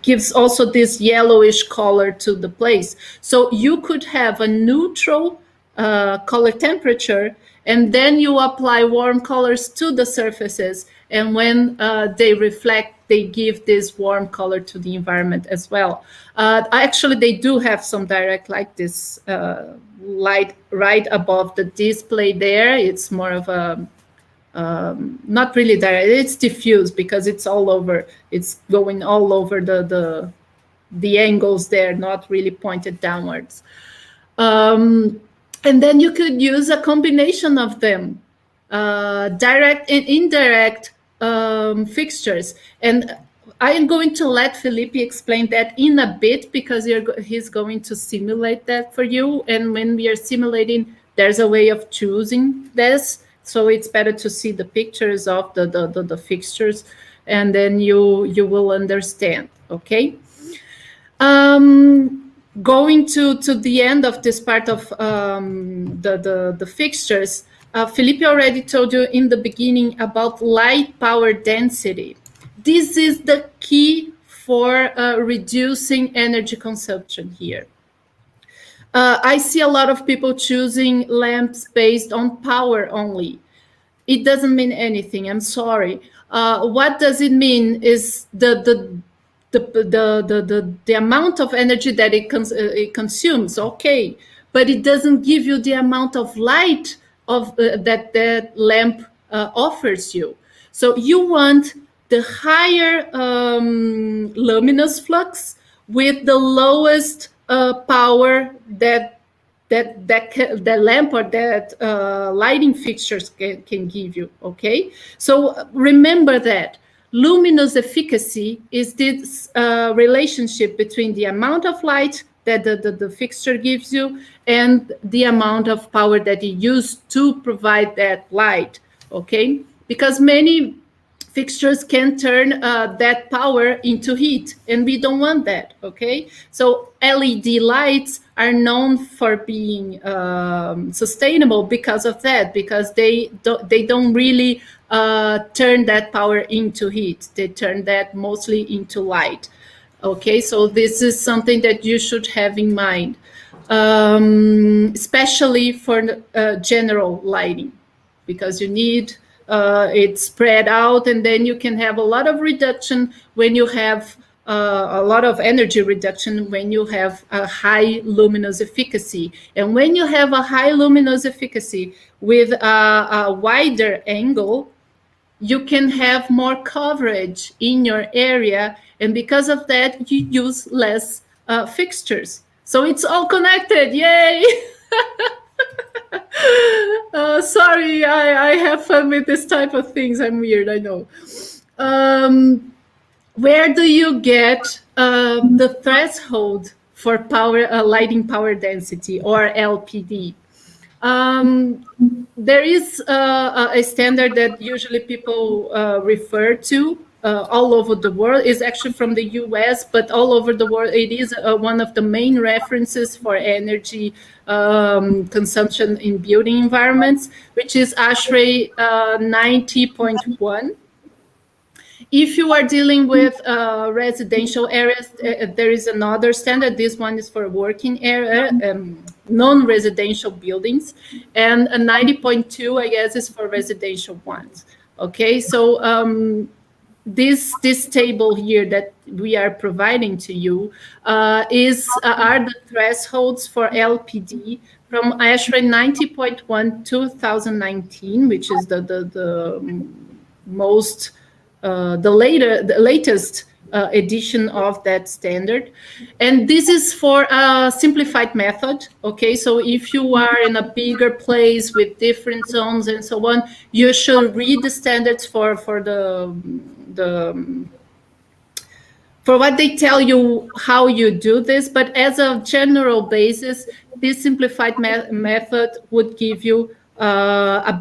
gives also this yellowish color to the place. So you could have a neutral color temperature, and then you apply warm colors to the surfaces. And when they reflect, they give this warm color to the environment as well. Actually, they do have some direct light, this light right above the display there. It's more of a, not really direct, it's diffuse because it's all over. It's going all over the angles there, not really pointed downwards. And then you could use a combination of them, direct and indirect fixtures. And I am going to let Felipe explain that in a bit, because he's going to simulate that for you. And when we are simulating, there's a way of choosing this. So it's better to see the pictures of the fixtures, and then you will understand, okay? Going to the end of this part of the fixtures, Felipe already told you in the beginning about light power density. This is the key for reducing energy consumption here. I see a lot of people choosing lamps based on power only. It doesn't mean anything. I'm sorry. What does it mean is the amount of energy that it consumes. Okay, but it doesn't give you the amount of light of that lamp offers you. So you want the higher luminous flux with the lowest power that lamp or that lighting fixtures can give you. Okay, so remember that luminous efficacy is this relationship between the amount of light that the fixture gives you and the amount of power that you use to provide that light. Okay, because many fixtures can turn that power into heat, and we don't want that. Okay, so LED lights are known for being sustainable because of that, because they don't really turn that power into heat. They turn that mostly into light. Okay, so this is something that you should have in mind, especially for general lighting, because you need it spread out, and then you can have a lot of reduction when you have a lot of energy reduction when you have a high luminous efficacy. And when you have a high luminous efficacy with a wider angle, you can have more coverage in your area, and because of that, you use less fixtures. So it's all connected. Yay! Sorry, I have fun with this type of things. I'm weird, I know. Where do you get the threshold for power lighting power density, or LPD? There is a standard that usually people refer to all over the world. Is actually from the US, but all over the world it is one of the main references for energy consumption in building environments, which is ASHRAE 90.1. If you are dealing with residential areas, there is another standard. This one is for working area, non-residential buildings, and a 90.2, I guess, is for residential ones. Okay, so this table here that we are providing to you are the thresholds for LPD from ASHRAE 90.1 2019, which is the most the latest edition of that standard. And this is for a simplified method. Okay, so if you are in a bigger place with different zones and so on, you should read the standards for what they tell you how you do this. But as a general basis, this simplified method would give you a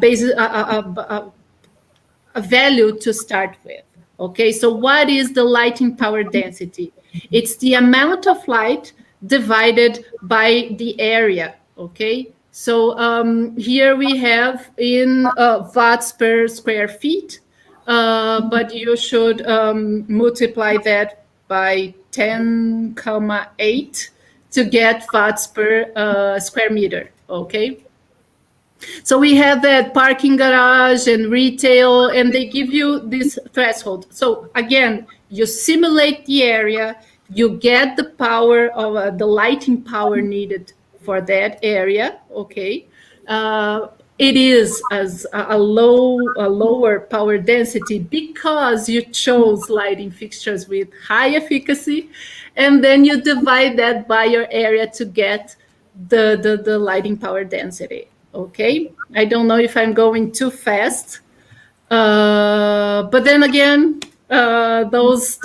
value to start with. Okay, so what is the lighting power density? It's the amount of light divided by the area. Okay, so here we have in watts per square feet, but you should multiply that by 10,8 to get watts per square meter. Okay. So we have that parking garage and retail, and they give you this threshold. So again, you simulate the area, you get the power of the lighting power needed for that area. Okay, it is as a lower power density because you chose lighting fixtures with high efficacy, and then you divide that by your area to get the lighting power density. Okay, I don't know if I'm going too fast, but then again, those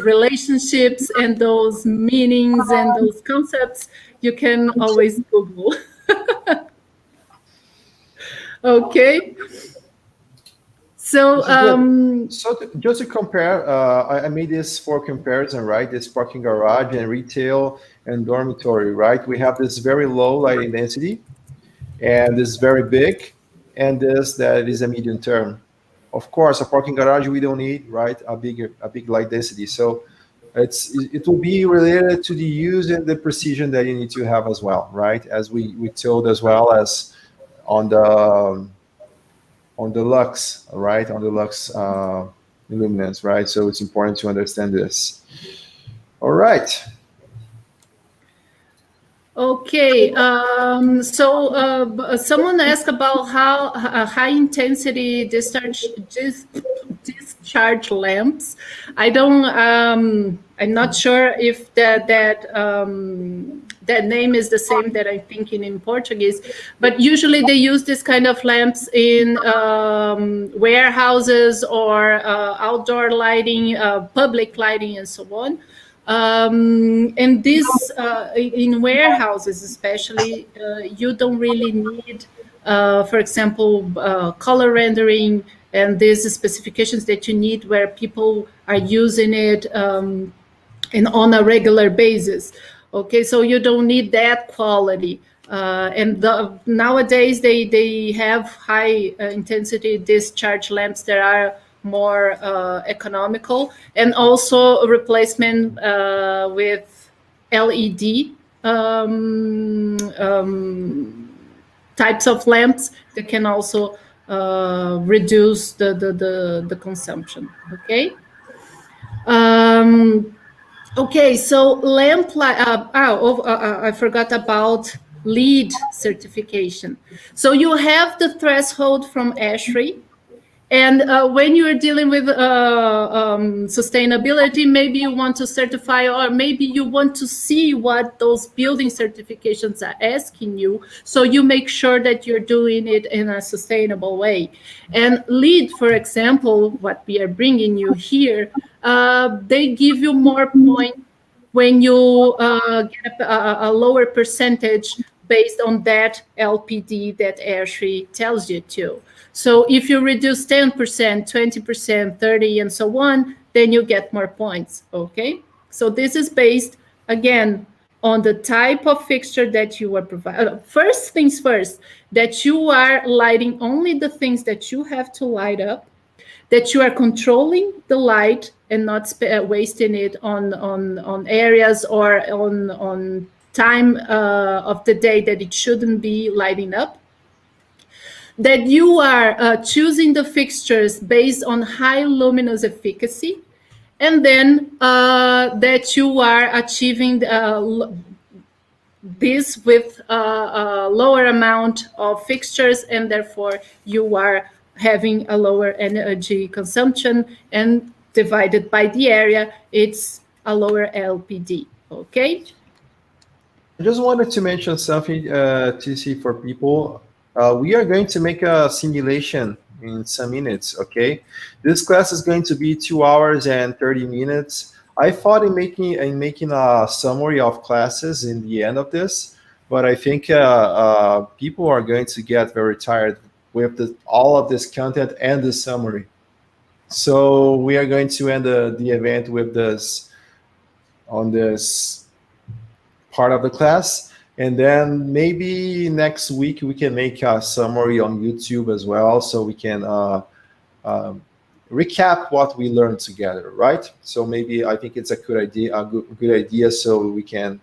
relationships and those meanings and those concepts, you can always Google. Okay. So, just to compare, I made this for comparison, right? This parking garage and retail and dormitory, right? We have this very low lighting density, and this is very big, and this that is a medium term. Of course, a parking garage we don't need, right? A big light density. So it will be related to the use and the precision that you need to have as well, right? As we told as well as on the Lux, right? On the Lux illuminance, right? So it's important to understand this. All right. Okay, so someone asked about how high intensity discharge lamps. I don't. I'm not sure if that name is the same that I'm thinking in Portuguese, but usually they use this kind of lamps in warehouses or outdoor lighting, public lighting, and so on. And this in warehouses especially, you don't really need, for example, color rendering and these specifications that you need where people are using it and on a regular basis. Okay, so you don't need that quality. And nowadays they have high intensity discharge lamps that are more economical, and also a replacement with LED types of lamps that can also reduce the consumption. Okay. Okay, so lamp light. I forgot about LEED certification. So you have the threshold from ASHRAE. And when you're dealing with sustainability, maybe you want to certify, or maybe you want to see what those building certifications are asking you. So you make sure that you're doing it in a sustainable way. And LEED, for example, what we are bringing you here, they give you more points when you get a lower percentage based on that LPD that ASHRAE tells you to. So if you reduce 10%, 20%, 30%, and so on, then you get more points, okay? So this is based, again, on the type of fixture that you are providing. First things first, that you are lighting only the things that you have to light up, that you are controlling the light and not wasting it on areas or on time of the day that it shouldn't be lighting up. That you are choosing the fixtures based on high luminous efficacy, and then that you are achieving this with a lower amount of fixtures, and therefore you are having a lower energy consumption, and divided by the area, it's a lower LPD, okay? I just wanted to mention something, TC, for people. We are going to make a simulation in some minutes, okay? This class is going to be 2 hours and 30 minutes. I thought in making a summary of classes in the end of this, but I think people are going to get very tired with all of this content and the summary. So we are going to end the event with this on this part of the class. And then maybe next week we can make a summary on YouTube as well, so we can recap what we learned together, right? So maybe I think it's a good idea, so we can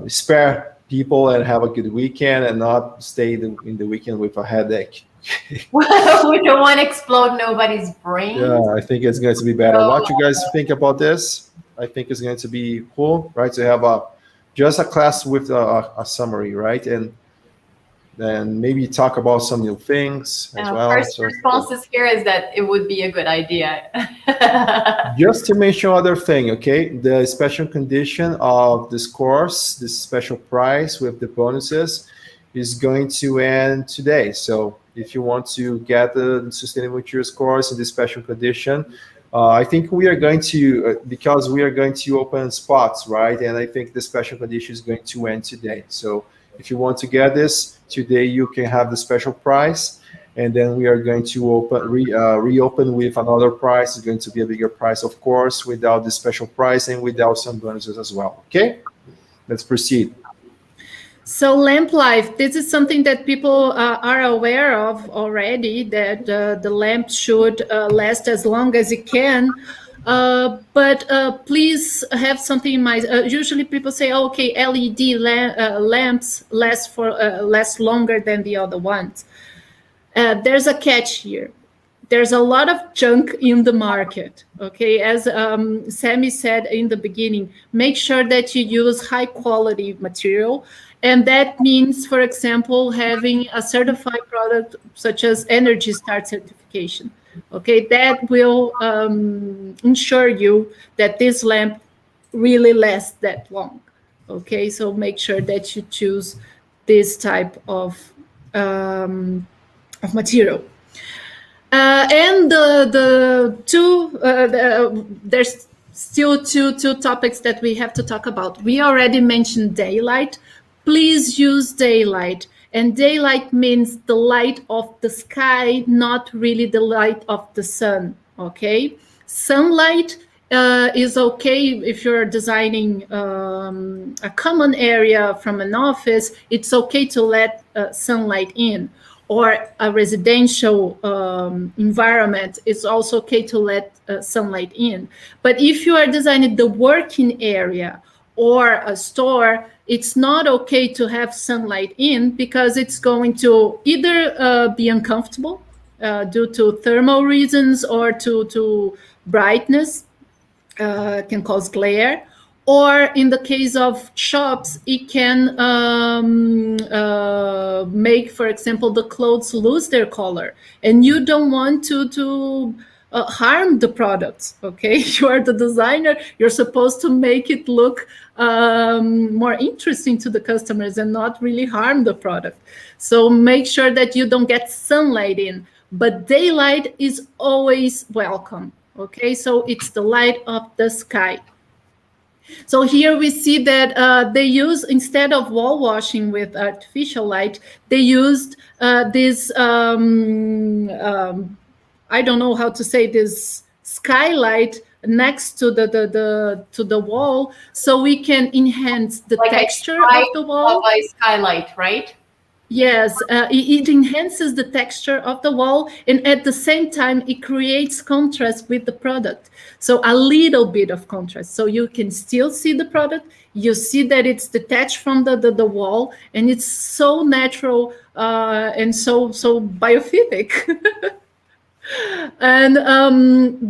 spare people and have a good weekend and not stay in the weekend with a headache. We don't want to explode nobody's brain. Yeah, I think it's going to be better. What you guys think about this? I think it's going to be cool, right? To have just a class with a summary, right? And then maybe talk about some new things as well. First responses here is that it would be a good idea. Just to mention other thing, okay? The special condition of this course, this special price with the bonuses, is going to end today. So if you want to get the Sustainable Materials course in this special condition, I think we are going to, because we are going to open spots, right? And I think the special condition is going to end today. So if you want to get this today, you can have the special price, and then we are going to reopen with another price. It's going to be a bigger price, of course, without the special price and without some bonuses as well. Okay, let's proceed. So lamp life, this is something that people are aware of already, that the lamp should last as long as it can. But please have something in mind. Usually people say, oh, okay, LED lamps last longer than the other ones. There's a catch here. There's a lot of junk in the market, okay? As Sammy said in the beginning, make sure that you use high quality material. And that means, for example, having a certified product such as Energy Star certification. Okay, that will ensure you that this lamp really lasts that long. Okay, so make sure that you choose this type of material. And there's still two topics that we have to talk about. We already mentioned daylight. Please use daylight. And daylight means the light of the sky, not really the light of the sun, okay? Sunlight is okay if you're designing a common area from an office. It's okay to let sunlight in. Or a residential environment, it's also okay to let sunlight in. But if you are designing the working area or a store, it's not okay to have sunlight in because it's going to either be uncomfortable due to thermal reasons or to brightness, can cause glare. Or in the case of shops, it can make, for example, the clothes lose their color. And you don't want to harm the products, okay? You are the designer. You're supposed to make it look more interesting to the customers and not really harm the product. So make sure that you don't get sunlight in. But daylight is always welcome, okay? So it's the light of the sky. So here we see that they use, instead of wall washing with artificial light, they used this, I don't know how to say this, skylight next to the wall, so we can enhance the like texture of the wall. By skylight, right? Yes, it enhances the texture of the wall, and at the same time, it creates contrast with the product. So a little bit of contrast, so you can still see the product. You see that it's detached from the wall, and it's so natural and so biophilic. And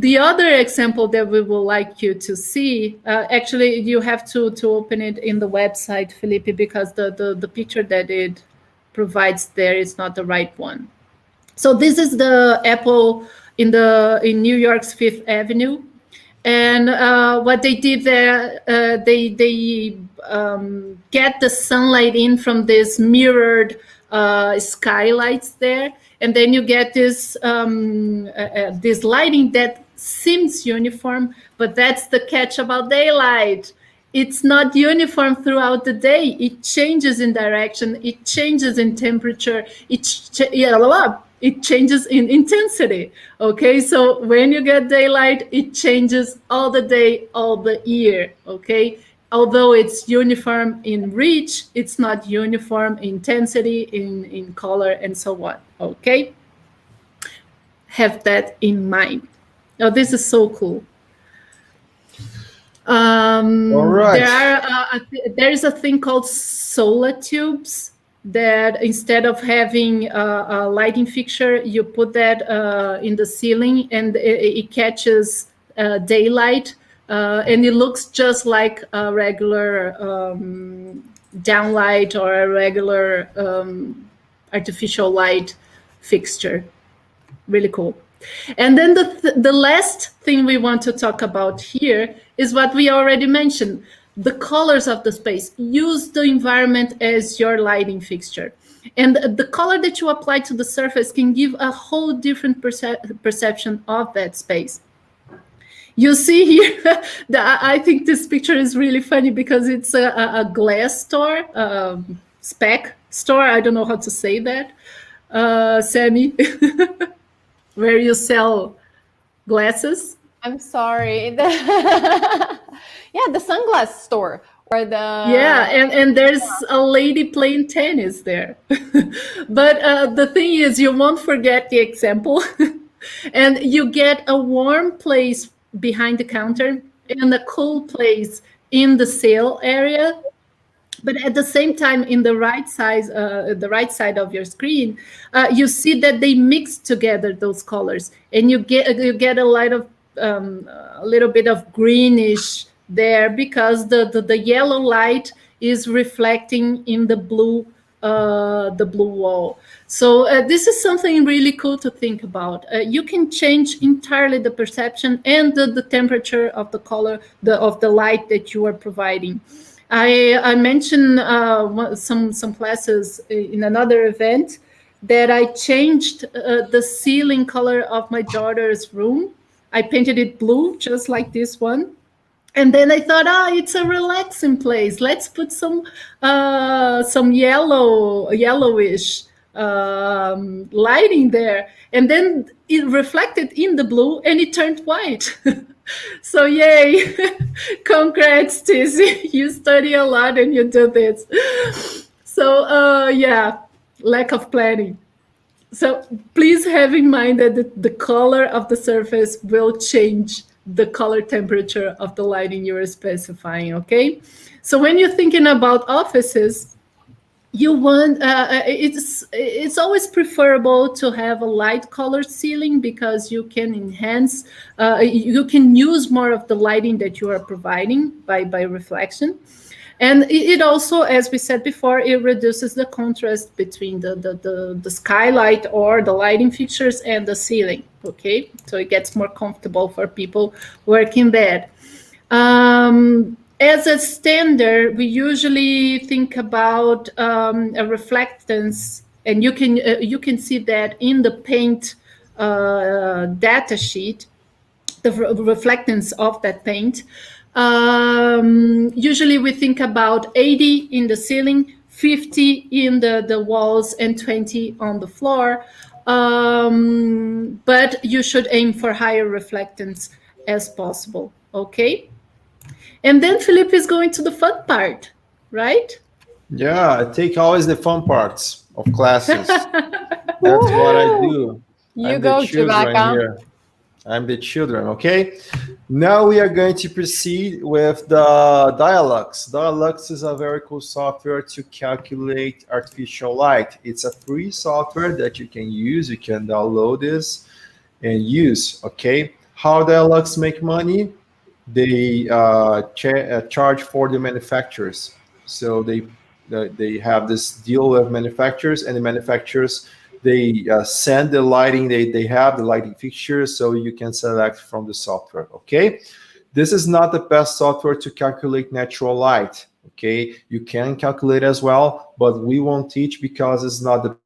the other example that we would like you to see, actually, you have to open it in the website, Felipe, because the picture that it provides there is not the right one. So this is the Apple in New York's Fifth Avenue, and what they did there, they get the sunlight in from this mirrored skylights there, and then you get this this lighting that seems uniform, but that's the catch about daylight. It's not uniform throughout the day. It changes in direction. It changes in temperature. It changes in intensity. Okay, so when you get daylight, it changes all the day, all the year. Okay, although it's uniform in reach, it's not uniform in intensity, in color, and so on. Okay, have that in mind. Now, this is so cool. All right. There is a thing called solar tubes that instead of having a lighting fixture, you put that in the ceiling, and it catches daylight, and it looks just like a regular downlight or a regular artificial light fixture. Really cool. And then the last thing we want to talk about here is what we already mentioned, the colors of the space. Use the environment as your lighting fixture. And the color that you apply to the surface can give a whole different perception of that space. You see here, I think this picture is really funny because it's a glass store, spec store. I don't know how to say that, Sammy. Where you sell glasses. I'm sorry. Yeah, the sunglass store or the and there's a lady playing tennis there. But the thing is, you won't forget the example, and you get a warm place behind the counter and a cool place in the sale area. But at the same time, in the right side of your screen, you see that they mix together those colors, and you get a little bit of greenish there, because the yellow light is reflecting in the blue wall. So this is something really cool to think about. You can change entirely the perception and the temperature of the color of the light that you are providing. I mentioned some classes in another event that I changed the ceiling color of my daughter's room. I painted it blue, just like this one. And then I thought, it's a relaxing place. Let's put some yellowish lighting there. And then it reflected in the blue and it turned white. So yay. Congrats, Tizzy. You study a lot and you do this. So yeah, lack of planning. So please have in mind that the color of the surface will change the color temperature of the lighting you are specifying, okay? So when you're thinking about offices, you want it's always preferable to have a light colored ceiling, because you can enhance, you can use more of the lighting that you are providing by reflection. And it also, as we said before, it reduces the contrast between the skylight or the lighting fixtures and the ceiling, okay? So it gets more comfortable for people working there. As a standard, we usually think about a reflectance, and you can see that in the paint data sheet, the reflectance of that paint. Usually we think about 80 in the ceiling, 50 in the walls, and 20 on the floor. But you should aim for higher reflectance as possible, okay? And then Felipe is going to the fun part, right? Yeah, I take always the fun parts of classes. That's what I do. You go, Chewbacca. I'm the children, okay? Now we are going to proceed with the Dialux. Dialux is a very cool software to calculate artificial light. It's a free software that you can use. You can download this and use, okay? How Dialux make money? They charge for the manufacturers. So they have this deal with manufacturers, and the manufacturers, they send the lighting, they have the lighting fixtures, so you can select from the software, okay? This is not the best software to calculate natural light, okay? You can calculate as well, but we won't teach because it's not the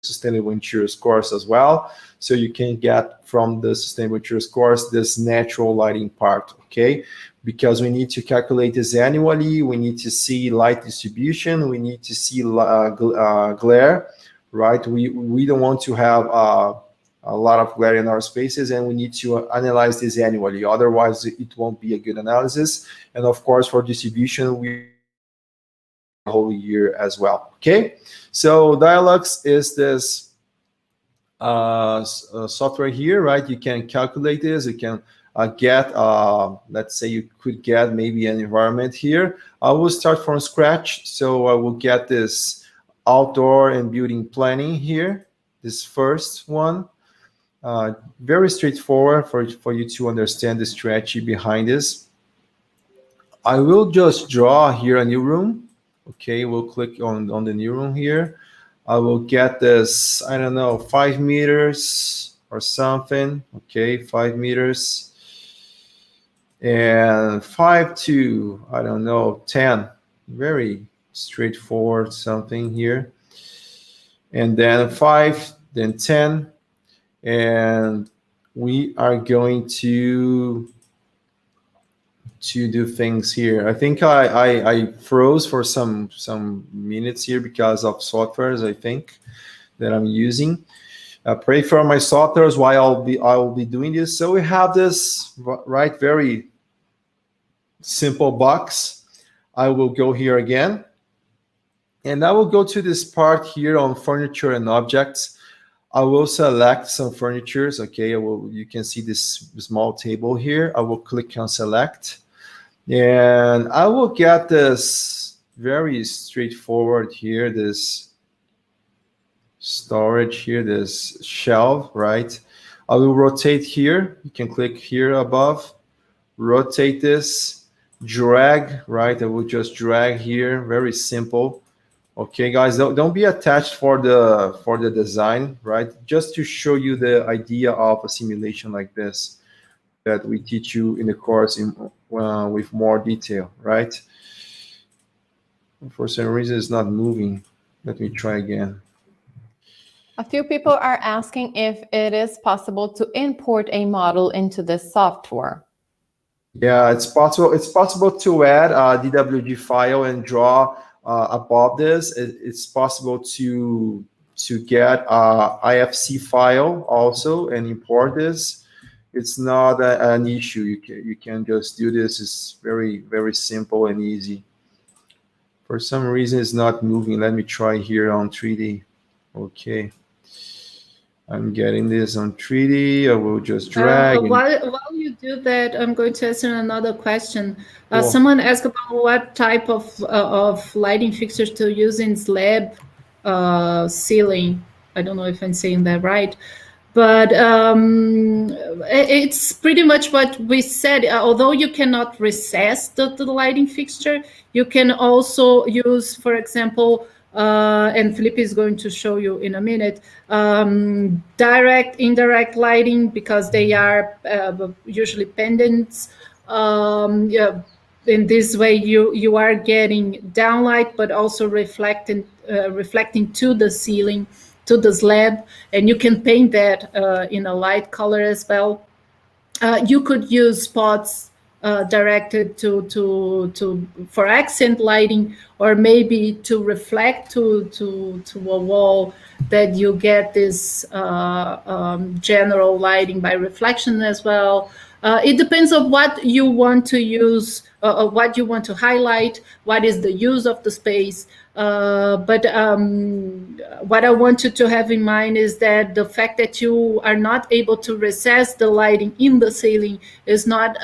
Sustainable Interiors course as well. So you can get from the Sustainable Interiors course this natural lighting part, okay? Because we need to calculate this annually, we need to see light distribution, we need to see glare, right? We don't want to have a lot of glare in our spaces, and we need to analyze this annually. Otherwise, it won't be a good analysis. And of course, for distribution, we whole year as well, okay? So Dialux is this software here, right? You can calculate this, you can get, let's say you could get maybe an environment here. I will start from scratch, so I will get this outdoor and building planning here, this first one. Very straightforward for you to understand the strategy behind this. I will just draw here a new room. Okay, we'll click on the new room here. I will get this, I don't know, 5 meters or something. Okay, 5 meters. And 5 to, I don't know, 10. Very straightforward something here. And then 5, then 10. And we are going to do things here. I think I froze for some minutes here because of softwares, I think, that I'm using. Pray for my softwares while I will be doing this. So we have this, right, very simple box. I will go here again, and I will go to this part here on furniture and objects. I will select some furnitures. Okay, you can see this small table here. I will click on select, and I will get this very straightforward here, this storage here, this shelf, right? I will rotate here. You can click here above, rotate this, drag, right? I will just drag here, very simple. Okay, guys, don't be attached for the design, right? Just to show you the idea of a simulation like this that we teach you in the course with more detail, right? For some reason, it's not moving. Let me try again. A few people are asking if it is possible to import a model into this software. Yeah, it's possible. It's possible to add a DWG file and draw above this. It's possible to get a IFC file also and import this. It's not an issue. You can just do this. It's very, very simple and easy. For some reason, it's not moving. Let me try here on 3D. Okay. I'm getting this on 3D. I will just drag. While you do that, I'm going to ask you another question. Cool. Someone asked about what type of lighting fixtures to use in slab ceiling. I don't know if I'm saying that right, but it's pretty much what we said. Although you cannot recess the lighting fixture, you can also use, for example, and Felipe is going to show you in a minute, direct, indirect lighting, because they are usually pendants. Yeah, in this way, you are getting downlight, but also reflecting to the ceiling, to the slab, and you can paint that in a light color as well. You could use spots directed for accent lighting, or maybe to reflect to a wall, that you get this general lighting by reflection as well. It depends on what you want to use, what you want to highlight, what is the use of the space. But what I want you to have in mind is that the fact that you are not able to recess the lighting in the ceiling is not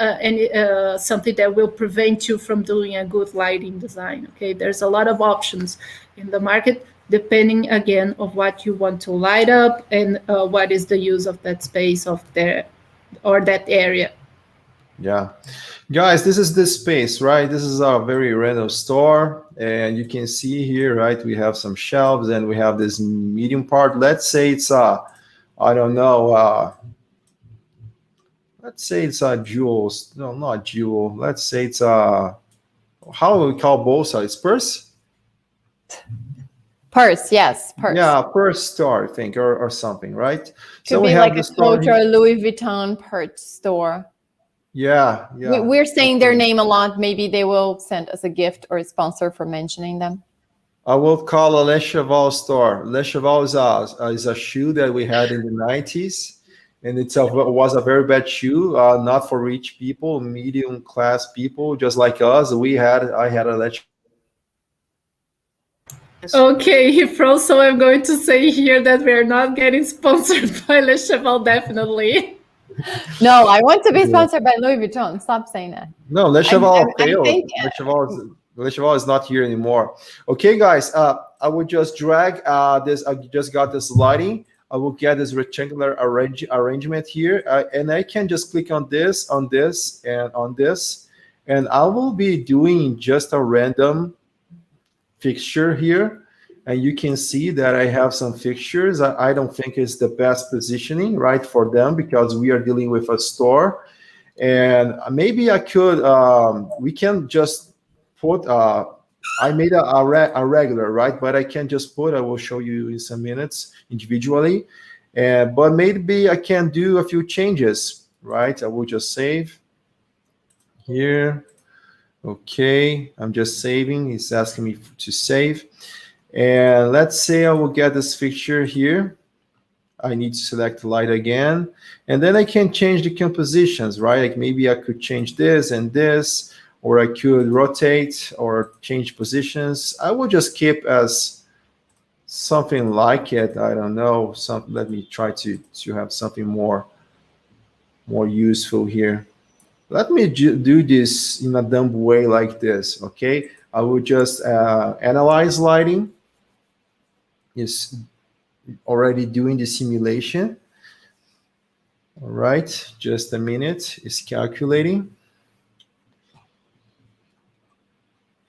something that will prevent you from doing a good lighting design. Okay, there's a lot of options in the market, depending again of what you want to light up and what is the use of that space of there or that area. Yeah, guys, this is the space, right? This is a very random store, and you can see here, right? We have some shelves, and we have this medium part. Let's say it's I don't know. Let's say it's a jewels. No, not jewel. Let's say it's how do we call bolsa? It's purse. Purse, yes, purse. Yeah, purse store, I think, or something, right? Could so be we like have a Coach or a Louis Vuitton purse store. Yeah. We're saying their name a lot. Maybe they will send us a gift or a sponsor for mentioning them. I will call a Les Cheval store. Les Cheval is a shoe that we had in the 90s, and it was a very bad shoe, not for rich people, medium class people, just like us. I had a Les. Okay, he froze, so I'm going to say here that we are not getting sponsored by Les Cheval, definitely. No, I want to be sponsored by Louis Vuitton. Stop saying that. No, Les Cheval failed. Les Cheval is not here anymore. Okay, guys, I will just drag this. I just got this lighting. I will get this rectangular arrangement here, and I can just click on this, and on this, and I will be doing just a random fixture here. And you can see that I have some fixtures. I don't think it's the best positioning, right, for them, because we are dealing with a store. And maybe I could, we can just put, I made a regular, right? But I can just put, I will show you in some minutes individually. But maybe I can do a few changes, right? I will just save here. Okay, I'm just saving. It's asking me to save. And let's say I will get this fixture here. I need to select light again. And then I can change the compositions, right? Like maybe I could change this and this, or I could rotate or change positions. I will just keep as something like it. I don't know. Let me try to have something more useful here. Let me do this in a dumb way like this, okay? I will just analyze lighting. Is already doing the simulation. All right, just a minute, it's calculating.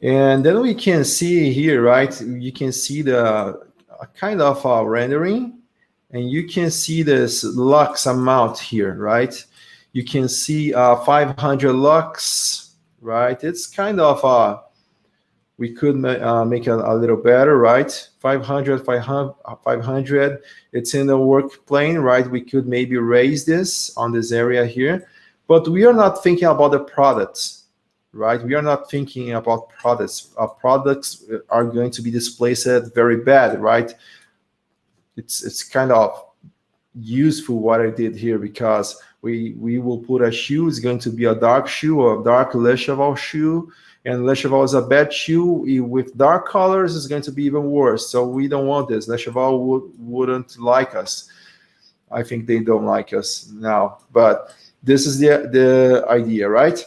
And then we can see here, right? You can see the kind of rendering, and you can see this lux amount here, right? You can see 500 lux, right? It's kind of we could make it a little better, right? 500. It's in the work plane, right? We could maybe raise this on this area here, but we are not thinking about the products, right? We are not thinking about products. Our products are going to be displaced very bad, right? It's kind of useful what I did here, because we will put a shoe. It's going to be a dark shoe or a dark Le Cheval shoe. And Le Cheval is a bad shoe. With dark colors, it's going to be even worse. So we don't want this. Le Cheval wouldn't like us. I think they don't like us now. But this is the idea, right?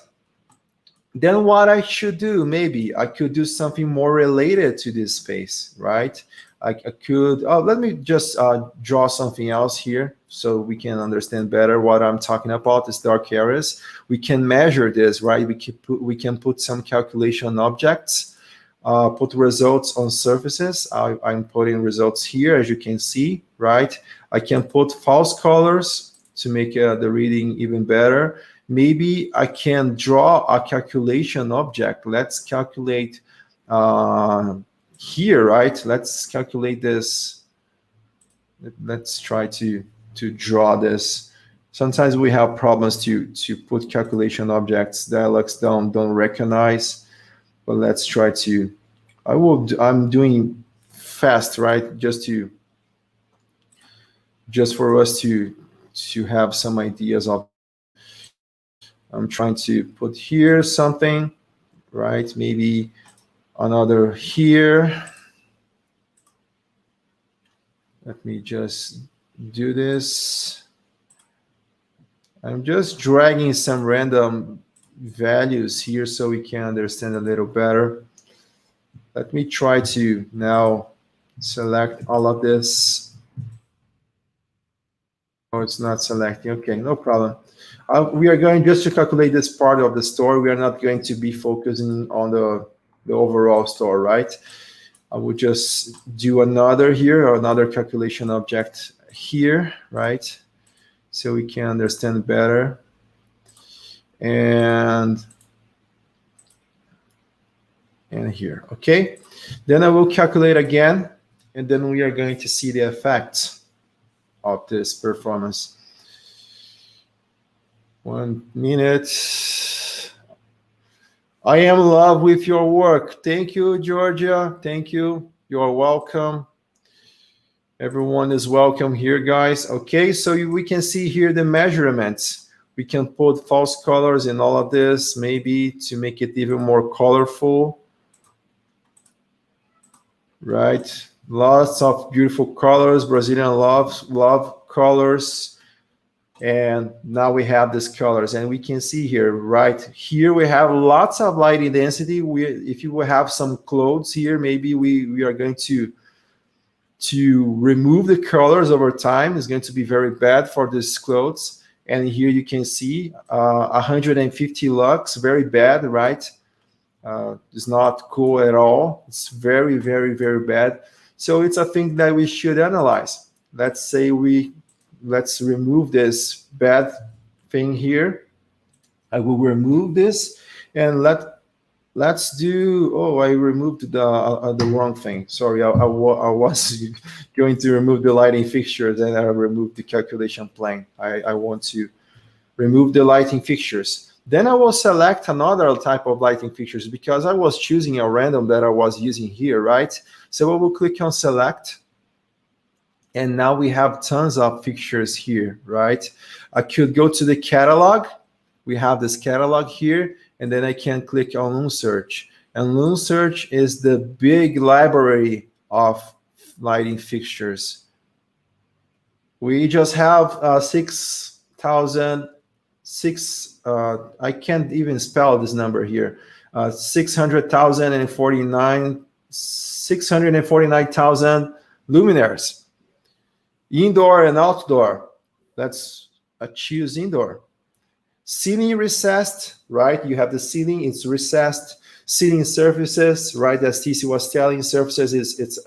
Then what I should do, maybe I could do something more related to this space, right? I could, let me just draw something else here so we can understand better what I'm talking about, these dark areas. We can measure this, right? We can put some calculation objects, put results on surfaces. I'm putting results here, as you can see, right? I can put false colors to make the reading even better. Maybe I can draw a calculation object. Let's calculate here, right? Let's calculate this. Let's try to draw this. Sometimes we have problems to put calculation objects. Dialogs don't recognize, but let's try to. I'm doing fast, right? Just for us to have some ideas of. I'm trying to put here something, right? Maybe another here. Let me just do this. I'm just dragging some random values here so we can understand a little better. Let me try to now select all of this. Oh, it's not selecting. Okay, no problem. We are going just to calculate this part of the store. We are not going to be focusing on the overall store, right? I will just do another here, or another calculation object here, right? So we can understand better. And here, okay? Then I will calculate again, and then we are going to see the effects of this performance. 1 minute. I am in love with your work. Thank you, Georgia. Thank you. You're welcome. Everyone is welcome here, guys. Okay, so we can see here the measurements. We can put false colors in all of this, maybe to make it even more colorful. Right? Lots of beautiful colors. Brazilian love colors. And now we have these colors, and we can see here, right here, we have lots of lighting density. If you will have some clothes here, maybe we are going to remove the colors over time. It's going to be very bad for these clothes. And here you can see 150 lux, very bad, right? It's not cool at all. It's very, very, very bad. So it's a thing that we should analyze. Let's say let's remove this bad thing here. I will remove this, and let's do. Oh, I removed the wrong thing. Sorry, I was going to remove the lighting fixtures, and I removed the calculation plane. I want to remove the lighting fixtures. Then I will select another type of lighting fixtures, because I was choosing a random that I was using here, right? So I will click on select. And now we have tons of fixtures here, right? I could go to the catalog. We have this catalog here, and then I can click on Loom Search. And Loom Search is the big library of lighting fixtures. We just have 6,006. I can't even spell this number here. 649,000 luminaires, indoor and outdoor. Let's choose indoor. Ceiling recessed, right? You have the ceiling, it's recessed. Ceiling surfaces, right? As TC was telling, surfaces it's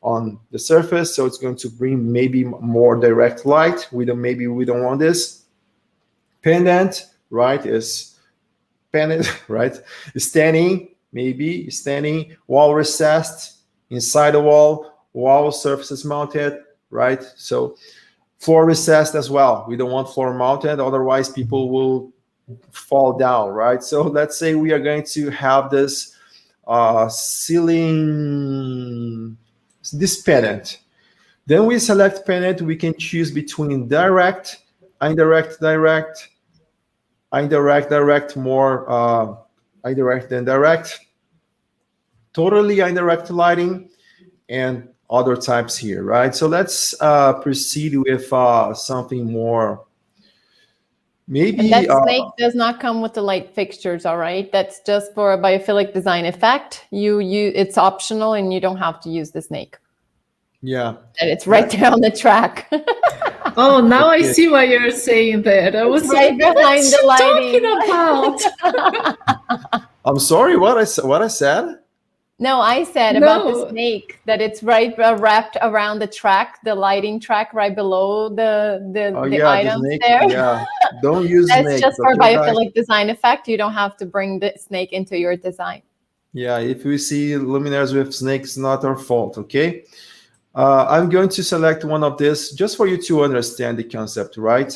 on the surface, so it's going to bring maybe more direct light. We don't want this. Pendant, right? Is pendant, right? Standing, maybe standing. Wall recessed, inside the wall surfaces mounted, right? So floor recessed as well. We don't want floor mounted, otherwise people will fall down, right? So let's say we are going to have this ceiling, this pendant. Then we select pendant. We can choose between direct, indirect, direct, indirect, direct, more indirect than direct, totally indirect lighting, and other types here, right? So let's proceed with something more. Maybe and that snake does not come with the light fixtures, all right? That's just for a biophilic design effect. It's optional, and you don't have to use the snake. Yeah, and it's right there on the track. Oh, now I see what you're saying there. I was right like, behind the lighting. Talking about? I'm sorry, what I said? No, I said about the snake, that it's right wrapped around the track, the lighting track right below the items snake, there. Yeah, don't use That's snake. just for biophilic design effect. You don't have to bring the snake into your design. Yeah, if we see luminaires with snakes, not our fault, okay? I'm going to select one of this just for you to understand the concept, right?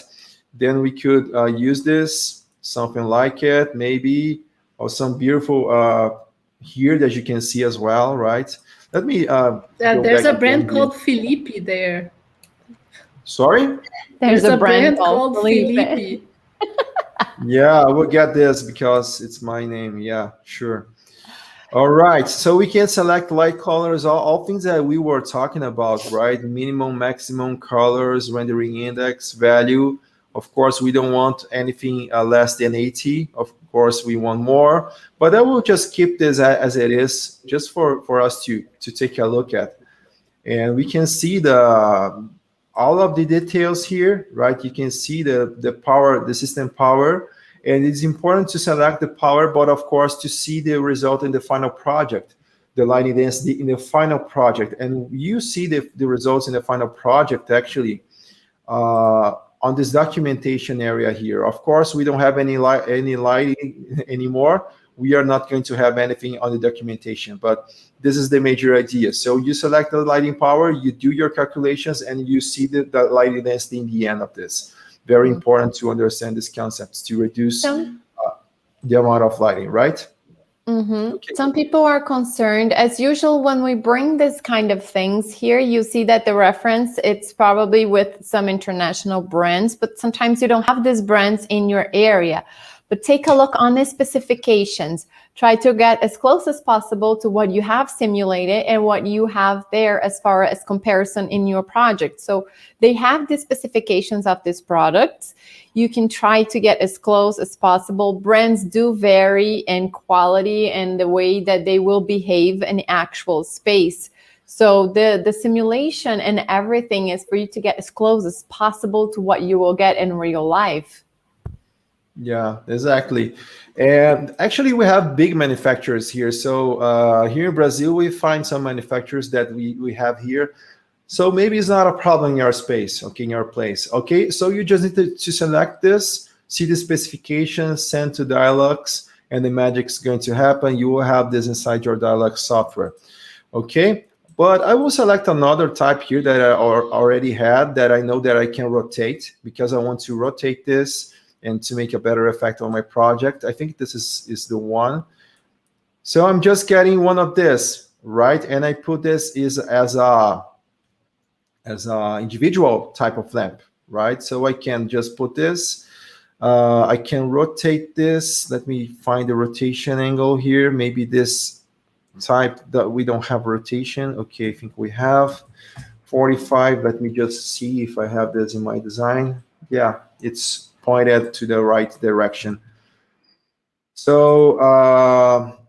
Then we could use this, something like it, maybe, or some beautiful here that you can see as well, right? Let me there's a brand called Felipe there. Sorry? There's a brand called Felipe. Yeah, I will get this because it's my name. Yeah, sure. All right, so we can select light colors, all things that we were talking about, right? Minimum, maximum colors, rendering index, value. Of course, we don't want anything less than 80. Of course, we want more, but I will just keep this as it is, just for us to take a look at. And we can see all of the details here, right? You can see the power, the system power, and it's important to select the power, but of course, to see the result in the final project, the lighting density in the final project. And you see the results in the final project actually on this documentation area here. Of course, we don't have any lighting anymore. We are not going to have anything on the documentation, but this is the major idea. So you select the lighting power, you do your calculations, and you see the lighting density in the end of this. Very important to understand these concepts to reduce the amount of lighting, right? Mm-hmm. Okay. Some people are concerned. As usual, when we bring this kind of things here, you see that the reference, it's probably with some international brands, but sometimes you don't have these brands in your area. But take a look on the specifications. Try to get as close as possible to what you have simulated and what you have there as far as comparison in your project. So they have the specifications of these products. You can try to get as close as possible. Brands do vary in quality and the way that they will behave in actual space. So the simulation and everything is for you to get as close as possible to what you will get in real life. Yeah, exactly. And actually, we have big manufacturers here. So here in Brazil, we find some manufacturers that we have here. So maybe it's not a problem in your space, okay, in your place. Okay, so you just need to select this, see the specifications, send to Dialux, and the magic's going to happen. You will have this inside your Dialux software. Okay, but I will select another type here that I already had that I know that I can rotate because I want to rotate this and to make a better effect on my project. I think this is the one. So I'm just getting one of this, right? And I put this as a individual type of lamp, right? So I can just put this. I can rotate this. Let me find the rotation angle here. Maybe this type that we don't have rotation. Okay, I think we have 45. Let me just see if I have this in my design. Yeah, it's pointed to the right direction. So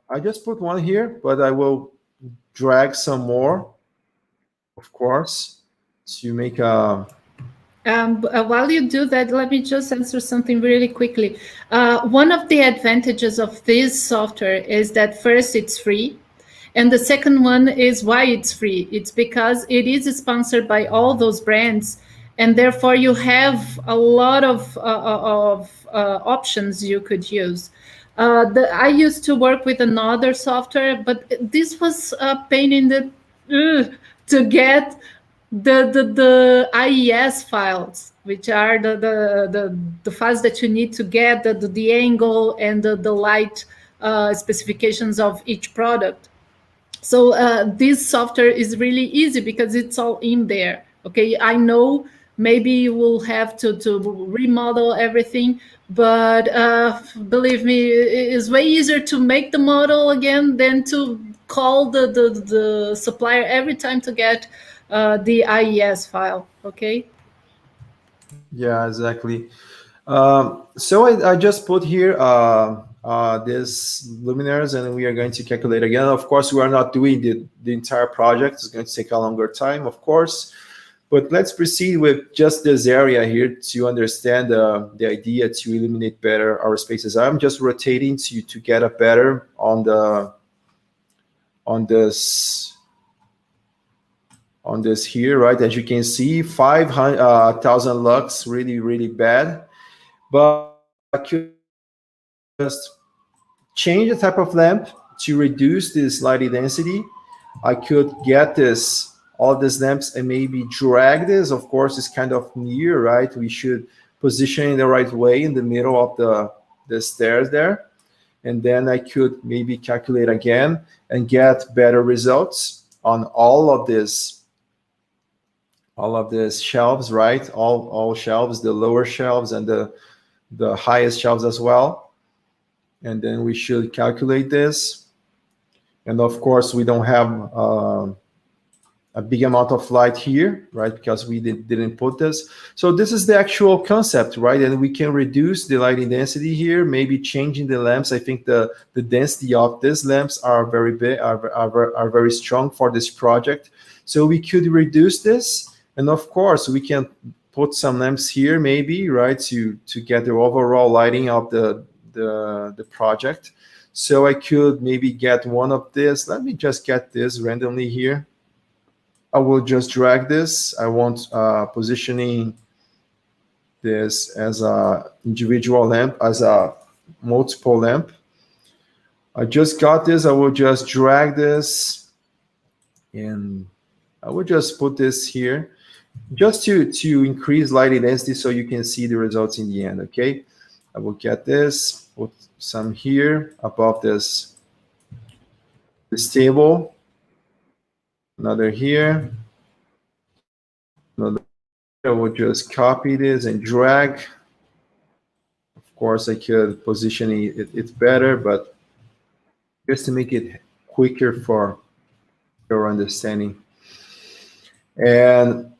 I just put one here, but I will drag some more, of course, to make a... While you do that, let me just answer something really quickly. One of the advantages of this software is that first, it's free. And the second one is why it's free. It's because it is sponsored by all those brands. And therefore, you have a lot of options you could use. I used to work with another software, but this was a pain in the... to get the IES files, which are the files that you need to get the angle and the light specifications of each product. So this software is really easy because it's all in there. Okay, I know maybe you will have to remodel everything, but believe me, it's way easier to make the model again than to call the supplier every time to get the IES file. Okay. Yeah, exactly. So I just put here this luminaires, and we are going to calculate again. Of course, we are not doing the entire project. It's going to take a longer time, of course. But let's proceed with just this area here to understand the idea to illuminate better our spaces. I'm just rotating to get a better on this here, right? As you can see, 5,000 lux, really bad. But I could just change the type of lamp to reduce this lighting density. I could get all these lamps and maybe drag this. Of course, it's kind of near, right? We should position in the right way in the middle of the stairs there. And then I could maybe calculate again and get better results on all of these shelves, right? All shelves, the lower shelves and the highest shelves as well. And then we should calculate this. And of course, we don't have a big amount of light here, right? Because we didn't put this. So this is the actual concept, right? And we can reduce the lighting density here, maybe changing the lamps. I think the density of these lamps are very big, are very strong for this project. So we could reduce this. And of course, we can put some lamps here, maybe, right, to get the overall lighting of the project. So I could maybe get one of this. Let me just get this randomly here. I will just drag this. I want positioning this as a individual lamp, as a multiple lamp. I just got this. I will just drag this, and I will just put this here, just to increase lighting density so you can see the results in the end. Okay, I will get this, put some here above this table. Another here. Another. I will just copy this and drag. Of course, I could position it better, but just to make it quicker for your understanding. And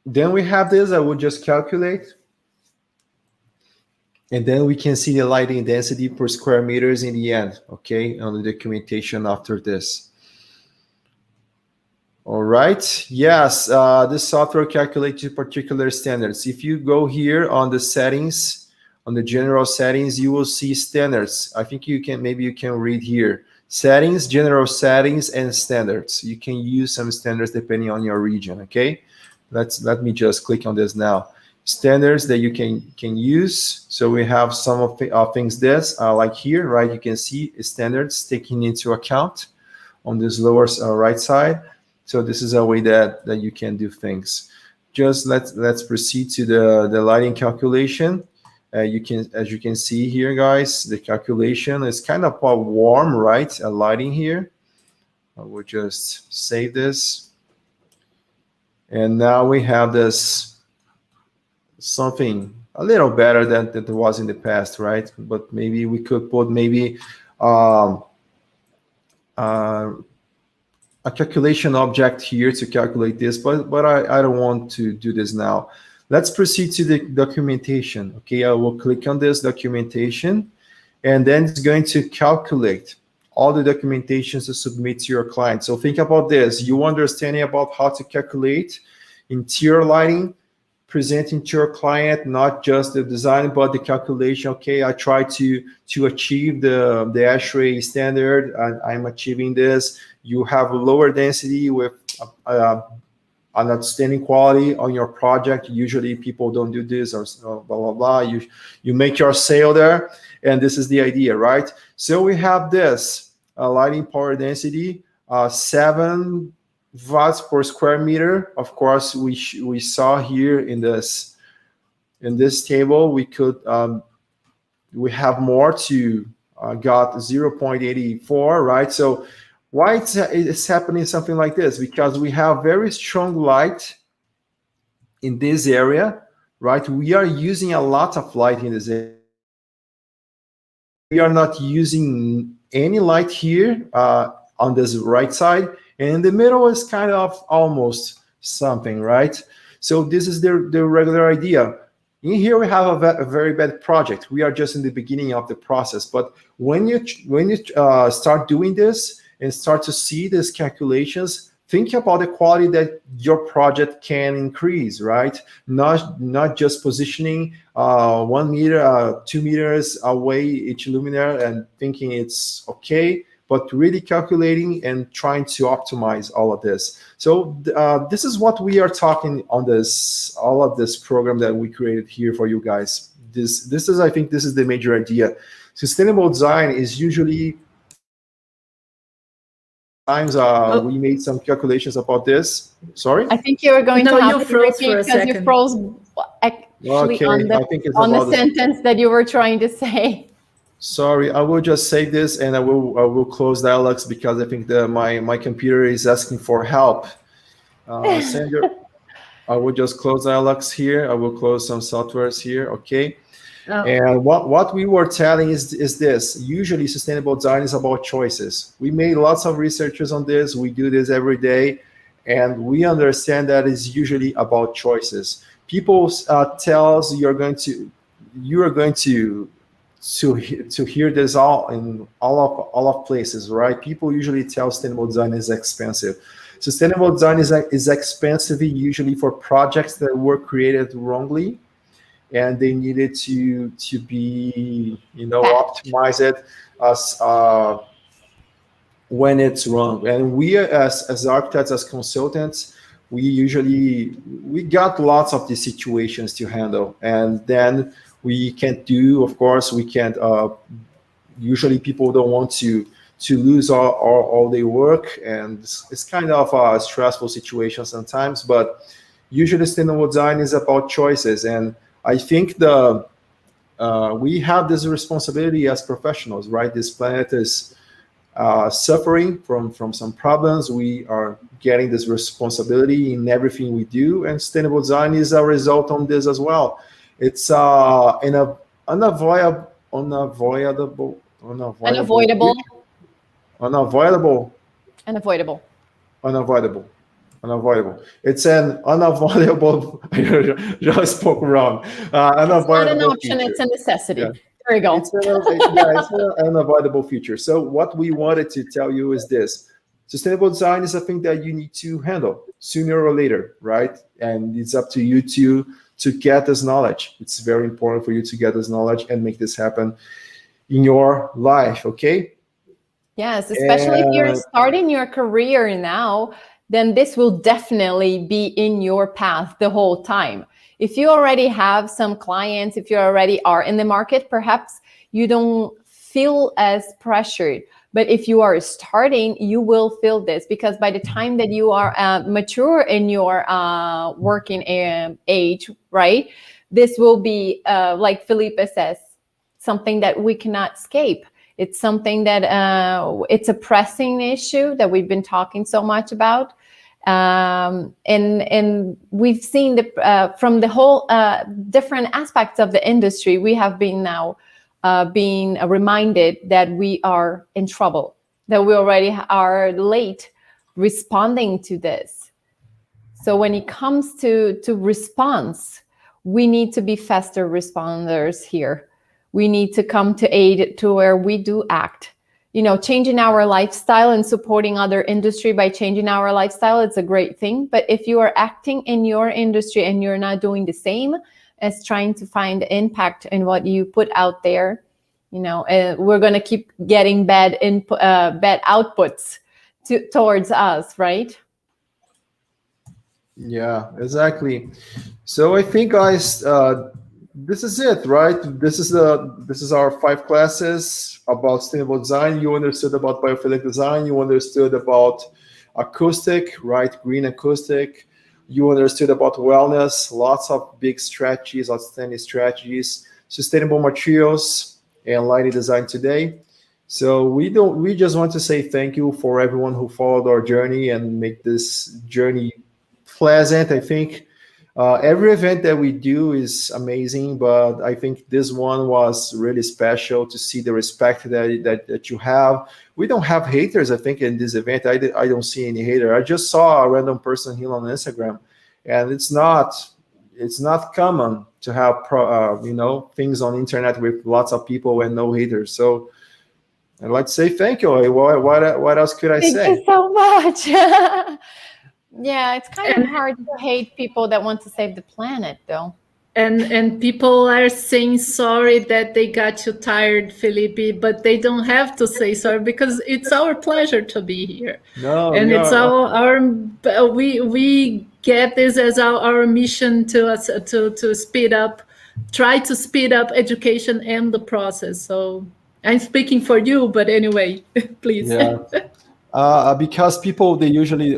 then we have this. I will just calculate. And then we can see the lighting density per square meters in the end, okay, on the documentation after this. All right. Yes, this software calculates particular standards. If you go here on the settings, on the general settings, you will see standards. I think maybe you can read here. Settings, general settings, and standards. You can use some standards depending on your region, okay? Let me just click on this now. Standards that you can use. So we have some of things like here, right? You can see standards taking into account on this lower right side. So this is a way that you can do things. Just let's proceed to the lighting calculation. As you can see here, guys, the calculation is kind of a warm, right? A lighting here. I will just save this. And now we have this something a little better than it was in the past, right? But maybe we could put maybe a calculation object here to calculate this, but I don't want to do this now. Let's proceed to the documentation. Okay, I will click on this documentation, and then it's going to calculate all the documentations to submit to your client. So think about this. You understanding about how to calculate interior lighting, presenting to your client, not just the design, but the calculation. Okay, I try to achieve the ASHRAE standard, and I'm achieving this. You have a lower density with an outstanding quality on your project. Usually people don't do this, or blah, blah, blah. You make your sale there, and this is the idea, right? So we have this lighting power density, 7 watts per square meter. Of course, we saw here in this table, we could we have more to got 0.84, right? So why it's happening something like this? Because we have very strong light in this area, right? We are using a lot of light in this area. We are not using any light here on this right side, and in the middle is kind of almost something, right? So this is the regular idea. In here we have a very bad project. We are just in the beginning of the process, but when you start doing this and start to see these calculations, think about the quality that your project can increase, right? Not just positioning 1 meter, 2 meters away each luminaire and thinking it's okay, but really calculating and trying to optimize all of this. So this is what we are talking on all of this program that we created here for you guys. This is, I think, this is the major idea. Sustainable design is usually times we made some calculations about this. Sorry? I think you were going to have you froze to for a repeat because you second. froze actually Okay, on I think it's the about the- sentence that you were trying to say. Sorry, I will just say this, and I will close Dialogues because I think my computer is asking for help. Sandra, I will just close Dialogues here. I will close some softwares here. Okay. Oh. And what we were telling is this. Usually sustainable design is about choices. We made lots of researches on this. We do this every day, and we understand that it's usually about choices. People tell us you are going to hear this all in all of places, right? People usually tell sustainable design is expensive. Sustainable design is expensive usually for projects that were created wrongly, and they needed to be, optimized when it's wrong. And we as architects, as consultants, we got lots of these situations to handle, and then we can't do, of course, we can't, usually people don't want to lose all their work, and it's kind of a stressful situation sometimes, but usually sustainable design is about choices. And I think we have this responsibility as professionals, right? This planet is suffering from some problems. We are getting this responsibility in everything we do, and sustainable design is a result on this as well. It's unavoidable. It's an unavoidable. I spoke wrong. It's not an option; feature. it's a necessity. Yeah. There you go. It's an unavoidable feature. So what we wanted to tell you is this: sustainable design is a thing that you need to handle sooner or later, right? And it's up to you to get this knowledge. It's very important for you to get this knowledge and make this happen in your life. Okay. Yes, especially if you're starting your career now, then this will definitely be in your path the whole time. If you already have some clients, if you already are in the market, perhaps you don't feel as pressured. But if you are starting, you will feel this, because by the time that you are mature in your working age, right, this will be, like Felipe says, something that we cannot escape. It's something that it's a pressing issue that we've been talking so much about. And we've seen from the whole different aspects of the industry, we have been now being reminded that we are in trouble. that we already are late responding to this. So when it comes to response, we need to be faster responders here. We need to come to aid to where we do act. You know, changing our lifestyle and supporting other industry by changing our lifestyle, it's a great thing. But if you are acting in your industry and you're not doing the same as trying to find impact in what you put out there, you know, we're going to keep getting bad outputs towards us, right? Yeah, exactly. So I think, guys, this is it, right? This is our 5 classes about sustainable design. You understood about biophilic design. You understood about acoustic, right? Green acoustic. You understood about wellness. Lots of big strategies, outstanding strategies. Sustainable materials and lighting design today. So we just want to say thank you for everyone who followed our journey and make this journey pleasant. I think every event that we do is amazing, but I think this one was really special to see the respect that you have. We don't have haters, I think, in this event. I don't see any hater. I just saw a random person here on Instagram, and it's not common to have things on internet with lots of people and no haters. So I'd like to say thank you. What else could I say? Thank you so much. Yeah, it's kind of hard to hate people that want to save the planet, though. And people are saying sorry that they got you tired, Felipe, but they don't have to say sorry because it's our pleasure to be here. It's we get this as our mission to speed up, try to speed up education and the process. So I'm speaking for you, but anyway, please. Yeah. Because people, they usually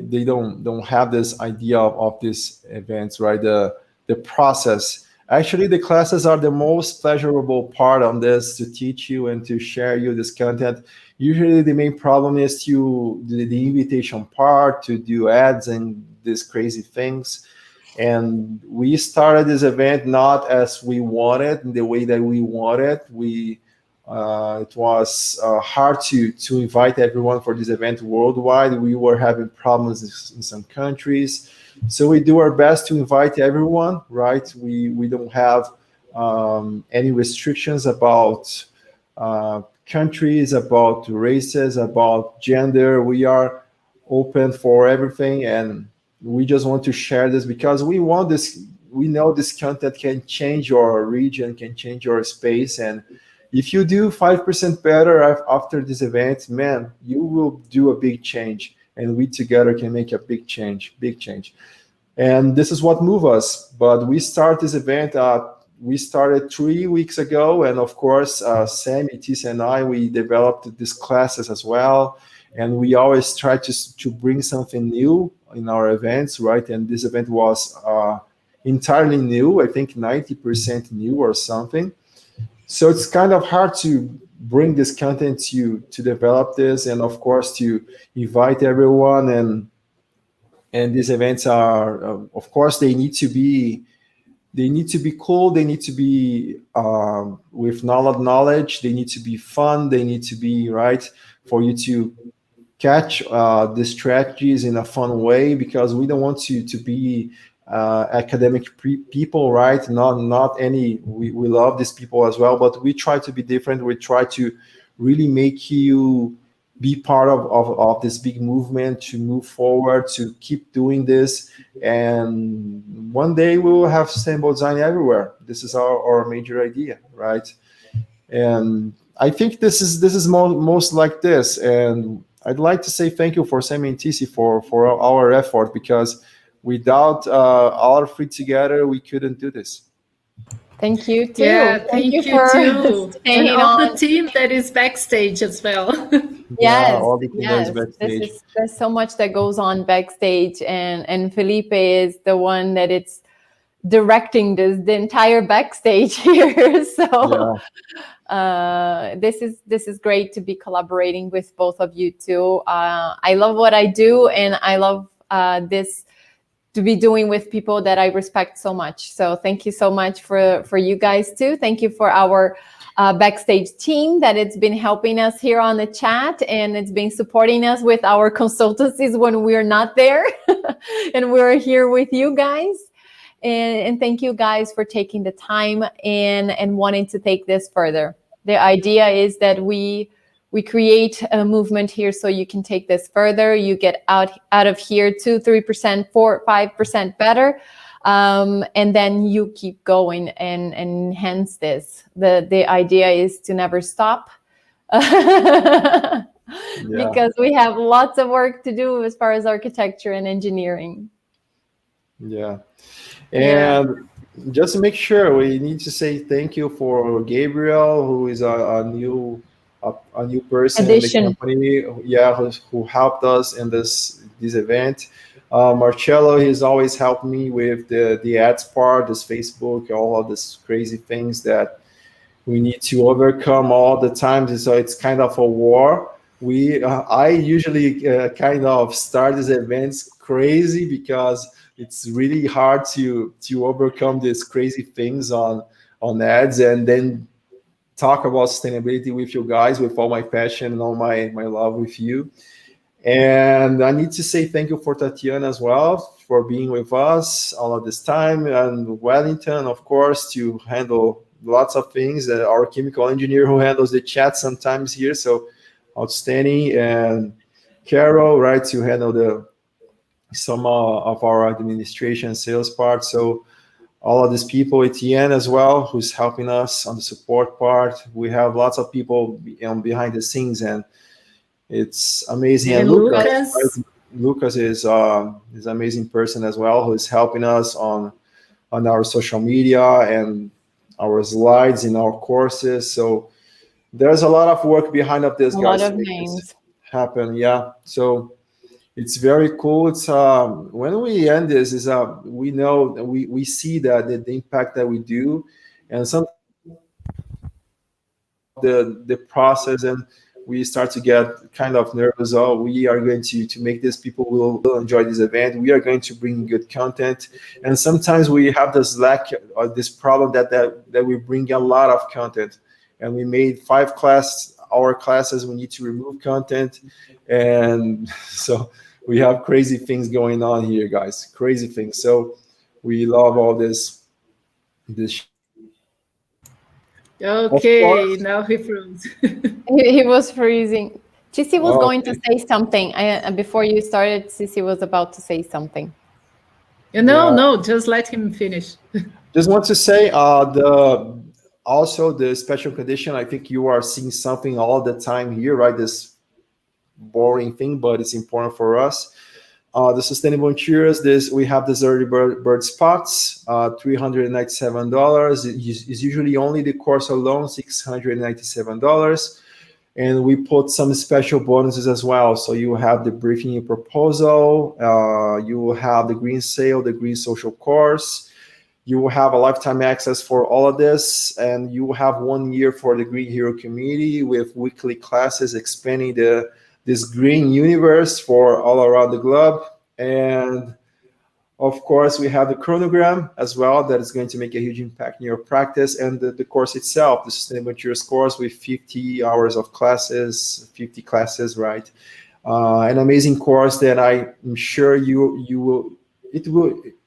they don't have this idea of these events, right? The process. Actually, the classes are the most pleasurable part on this, to teach you and to share you this content. Usually the main problem is the invitation part, to do ads and these crazy things. And we started this event not as we wanted, in the way that we wanted. It was hard to invite everyone for this event worldwide. We were having problems in some countries. So we do our best to invite everyone, right? We don't have any restrictions about countries, about races, about gender. We are open for everything, and we just want to share this because we want this. We know this content can change your region, can change your space, and if you do 5% better after this event, man, you will do a big change, and we together can make a big change. And this is what moves us. But we start this event. We started 3 weeks ago, and of course, Sammy, Tisa, and I, we developed these classes as well. And we always try to bring something new in our events, right? And this event was entirely new. I think 90% new or something. So it's kind of hard to bring this content to develop this, and of course to invite everyone. And these events are, of course, they need to be cool. They need to be with knowledge. They need to be fun. They need to be right for you to catch the strategies in a fun way, because we don't want you to be academic people, right? Not any. We love these people as well, but we try to be different. We try to really make you be part of this big movement, to move forward, to keep doing this, and one day we will have sustainable design everywhere. This is our major idea, right? And I think this is most like this. And I'd like to say thank you for Sammy and TC for our effort, because without our feet together, we couldn't do this. Thank you too. Yeah, thank you for too. staying and all on. the team that is backstage as well. Yes, all the team yes. is backstage. There's so much that goes on backstage, and Felipe is the one that it's directing the entire backstage here. So this is great to be collaborating with both of you too. I love what I do, and I love this be doing with people that I respect so much. So thank you so much for you guys too. Thank you for our backstage team that it's been helping us here on the chat, and it's been supporting us with our consultancies when we're not there and we're here with you guys. And thank you guys for taking the time and wanting to take this further. The idea is that we create a movement here so you can take this further. You get out of here 2%, 3%, 4%, 5% better. And then you keep going and enhance this. The idea is to never stop because we have lots of work to do as far as architecture and engineering. Yeah. And just to make sure, we need to say thank you for Gabriel, who is a new person Addition. in the company. Who helped us in this event. Marcello, he's always helped me with the ads part, this Facebook, all of these crazy things that we need to overcome all the time. So it's kind of a war. I usually kind of start these events crazy because it's really hard to overcome these crazy things on ads and then talk about sustainability with you guys, with all my passion and all my love with you. And I need to say thank you for Tatiana as well for being with us all of this time, and Wellington, of course, to handle lots of things. Our chemical engineer who handles the chat sometimes here, so outstanding. And Carol, right, to handle some of our administration sales part. So all of these people, Etienne as well, who's helping us on the support part. We have lots of people behind the scenes, and it's amazing. And Lucas is an amazing person as well, who is helping us on our social media and our slides in our courses. So there's a lot of work behind of this, guys. A lot of names happen. Yeah. So it's very cool. It's when we end this, we know we see that the impact that we do, and some the process, and we start to get kind of nervous. Oh, we are going to make this, people will enjoy this event. We are going to bring good content, and sometimes we have this lack or this problem that we bring a lot of content, and we made 5 hour classes. We need to remove content, and so we have crazy things going on here, guys. Crazy things. So we love all this. Okay, now he froze. he was freezing. Cici was going to say something. Before you started, Cici was about to say something. No, just let him finish. Just want to say also the special condition. I think you are seeing something all the time here, right? This boring thing, but it's important for us. The sustainable interiors, we have this early bird spots, $397. It's usually only the course alone, $697. And we put some special bonuses as well. So you have the briefing proposal, you will have the green sale, the green social course, you will have a lifetime access for all of this, and you will have 1 year for the Green Hero community with weekly classes expanding this green universe for all around the globe. And of course, we have the chronogram as well that is going to make a huge impact in your practice, and the course itself, the Sustainable Materials course with 50 hours of classes, 50 classes, right? An amazing course that I'm sure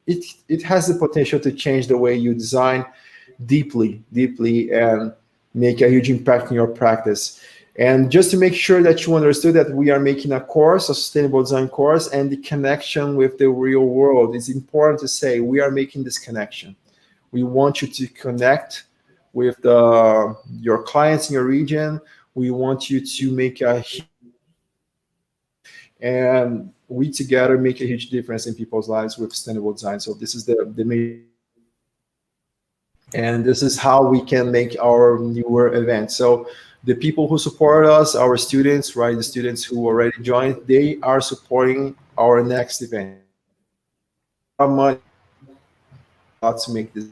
it has the potential to change the way you design deeply, and make a huge impact in your practice. And just to make sure that you understood that we are making a course, a sustainable design course, and the connection with the real world, it's important to say we are making this connection. We want you to connect with your clients in your region. We want you to make and we together make a huge difference in people's lives with sustainable design. So this is the main, and this is how we can make our newer events. So the people who support us, our students, right, the students who already joined, they are supporting our next event. Not to make this.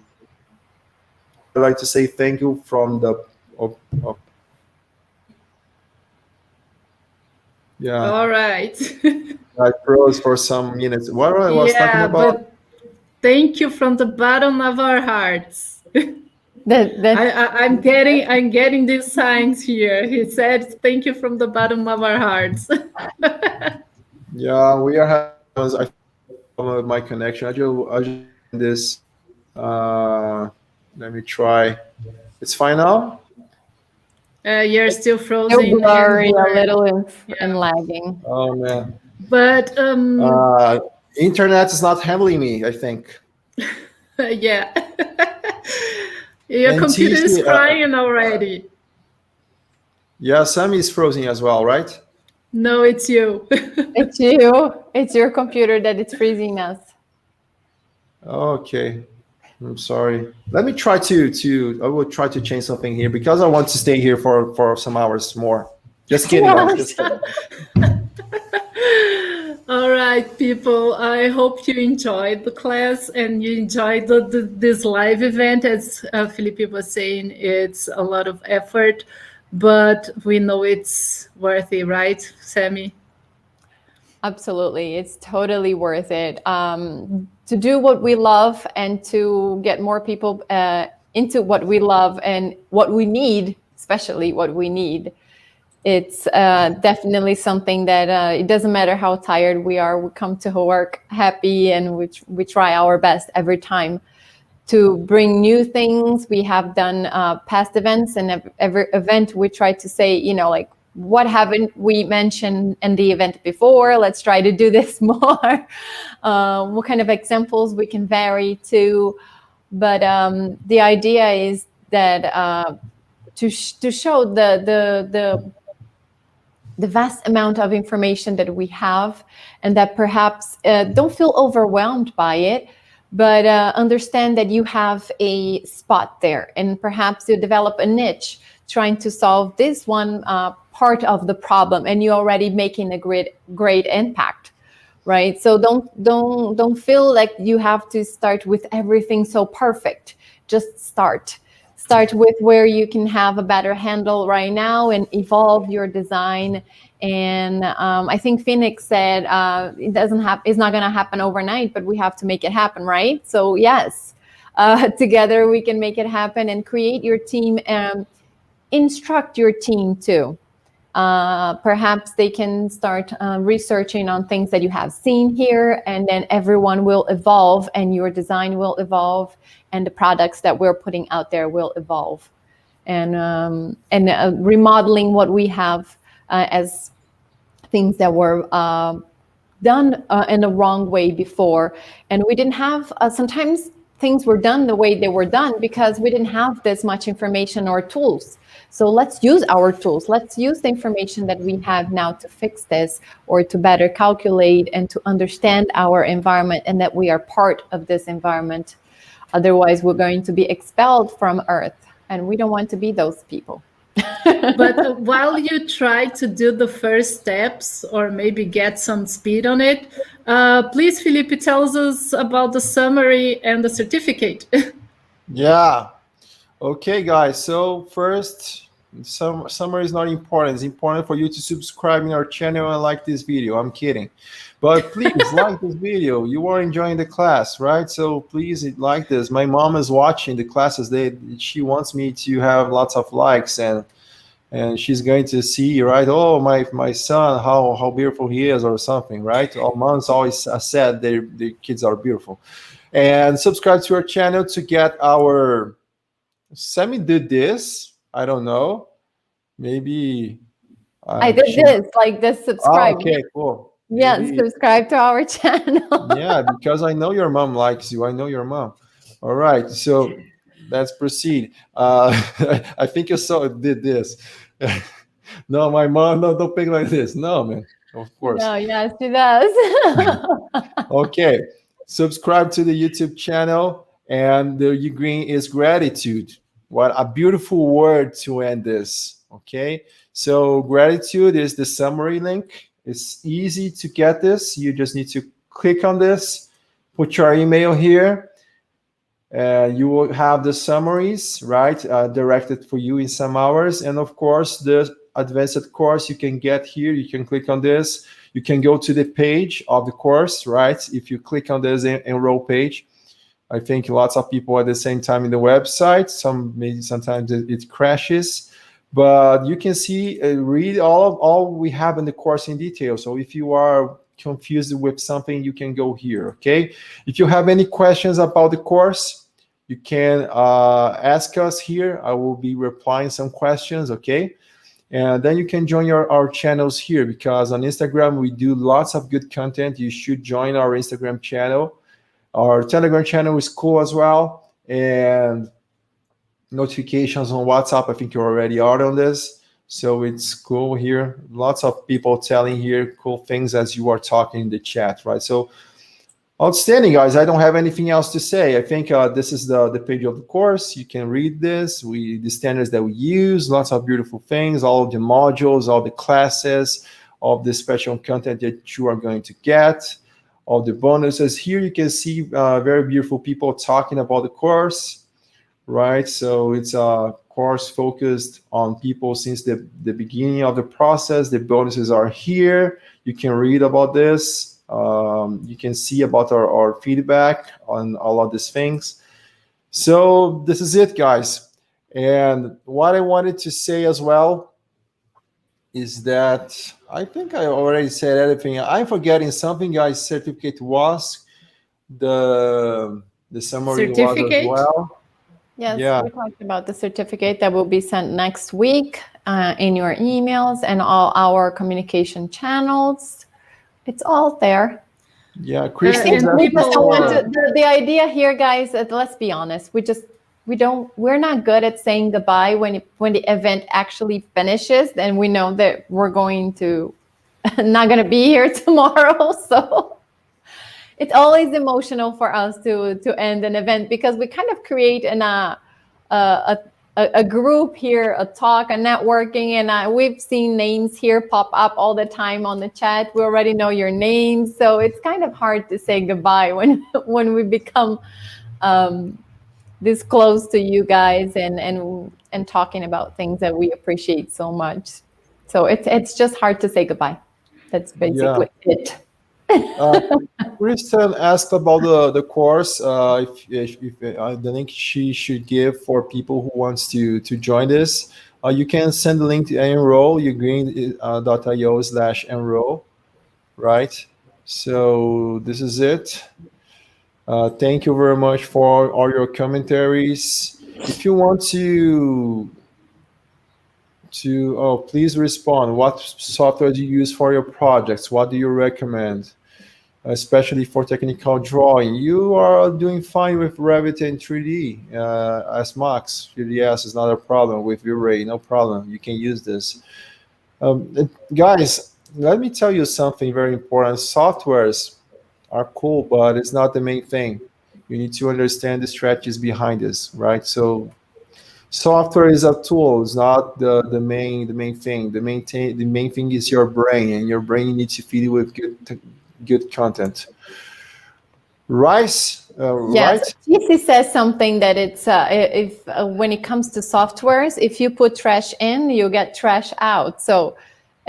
I'd like to say thank you from All right. I froze for some minutes. What I was talking about? But thank you from the bottom of our hearts. I'm getting these signs here. He said, "Thank you from the bottom of our hearts." Yeah, we are having I with my connection. I just this. Let me try. It's fine now. You're still frozen. Still blurry, a little and lagging. Oh man. But internet is not handling me, I think. Yeah. Your And computer is TC, crying already. Yeah, Sammy is frozen as well, right? No, it's you. It's you. It's your computer that it's freezing us. Okay. I'm sorry. Let me try I will try to change something here because I want to stay here for some hours more. Just kidding. Just kidding. All right, people. I hope you enjoyed the class and you enjoyed this live event. As Felipe was saying, it's a lot of effort, but we know it's worth it, right, Sammy? Absolutely. It's totally worth it. To do what we love and to get more people into what we love and what we need, especially what we need. It's definitely something that it doesn't matter how tired we are, we come to work happy and we try our best every time to bring new things. We have done past events, and every event we try to say, like, what haven't we mentioned in the event before? Let's try to do this more. What kind of examples we can vary to. But the idea is that to show the vast amount of information that we have, and that perhaps don't feel overwhelmed by it, but understand that you have a spot there, and perhaps you develop a niche trying to solve this one part of the problem, and you're already making a great impact, right? So don't feel like you have to start with everything so perfect. Just start with where you can have a better handle right now and evolve your design. And I think Phoenix said it's not going to happen overnight, but we have to make it happen, right? So yes, together we can make it happen and create your team and instruct your team too. Perhaps they can start researching on things that you have seen here, and then everyone will evolve and your design will evolve and the products that we're putting out there will evolve. And remodeling what we have as things that were done in the wrong way before. And we didn't have, sometimes things were done the way they were done because we didn't have this much information or tools. So let's use our tools. Let's use the information that we have now to fix this, or to better calculate and to understand our environment and that we are part of this environment. Otherwise, we're going to be expelled from Earth, and we don't want to be those people. But while you try to do the first steps or maybe get some speed on it, please, Felipe, tells us about the summary and the certificate. Yeah. Okay, guys. So first, summary is not important. It's important for you to subscribe in our channel and like this video. I'm kidding. But please like this video. You are enjoying the class, right? So please like this. My mom is watching the classes. She wants me to have lots of likes, and she's going to see, right? Oh, my son, how beautiful he is, or something, right? Our moms always said the kids are beautiful. And subscribe to our channel to get our. Sammy did this. I don't know. Maybe I did this, like this. Subscribe. Oh, okay, cool. Yeah, subscribe to our channel. Yeah, because I know your mom likes you. I know your mom. All right, so let's proceed. I think your son did this. No, my mom, no, don't pick like this. No, man, of course. No, yes, she does. Okay, subscribe to the YouTube channel, and the green is gratitude. What a beautiful word to end this. Okay, so gratitude is the summary link. It's easy to get this. You just need to click on this, put your email here, and you will have the summaries, right, directed for you in some hours. And of course, the advanced course you can get here. You can click on this. you can go to the page of the course, right? If you click on this enroll page, I think lots of people at the same time in the website. Maybe sometimes it crashes, but you can see, read all we have in the course in detail. So if you are confused with something, you can go here, okay? If you have any questions about the course, you can ask us here. I will be replying some questions, okay? And then you can join our channels here, because on Instagram, we do lots of good content. You should join our Instagram channel. Our Telegram channel is cool as well. And notifications on WhatsApp, I think you already are on this. So it's cool here. Lots of people telling here cool things as you are talking in the chat, right? So outstanding, guys. I don't have anything else to say. I think this is the page of the course. You can read this. The standards that we use, lots of beautiful things, all of the modules, all the classes, all the special content that you are going to get, all the bonuses. Here you can see very beautiful people talking about the course, right? So it's a course focused on people since the beginning of the process. The bonuses are here. You can read about this. You can see about our feedback on all of these things. So this is it, guys. And what I wanted to say as well is that I think I already said everything. I'm forgetting something, guys. Certificate was the summary was as well. Yes, Yeah. we talked about the certificate that will be sent next week in your emails and all our communication channels. It's all there. Yeah, Kristen. The idea here, guys, let's be honest. We're not good at saying goodbye when the event actually finishes, and we know that we're going to not going to be here tomorrow. So it's always emotional for us to end an event, because we kind of create a group here, a talk, a networking, and we've seen names here pop up all the time on the chat. We already know your names, so it's kind of hard to say goodbye when we become this close to you guys and talking about things that we appreciate so much. So it's just hard to say goodbye. That's basically it. Kristen asked about the course. If the link she should give for people who wants to join this. You can send the link to enroll, ugreen.io/enroll, right? So this is it. Thank you very much for all your commentaries. If you want to please respond. What software do you use for your projects? What do you recommend, especially for technical drawing? You are doing fine with Revit and 3D. As Max, 3ds is not a problem. With V-Ray, no problem. You can use this. Guys, let me tell you something very important. Softwares are cool, but it's not the main thing. You need to understand the strategies behind this, right? So software is a tool. It's not the main thing. The main thing is your brain, and your brain needs to feed it with good content. Rice, yes, right? TC says something that it's when it comes to softwares, if you put trash in, you get trash out. So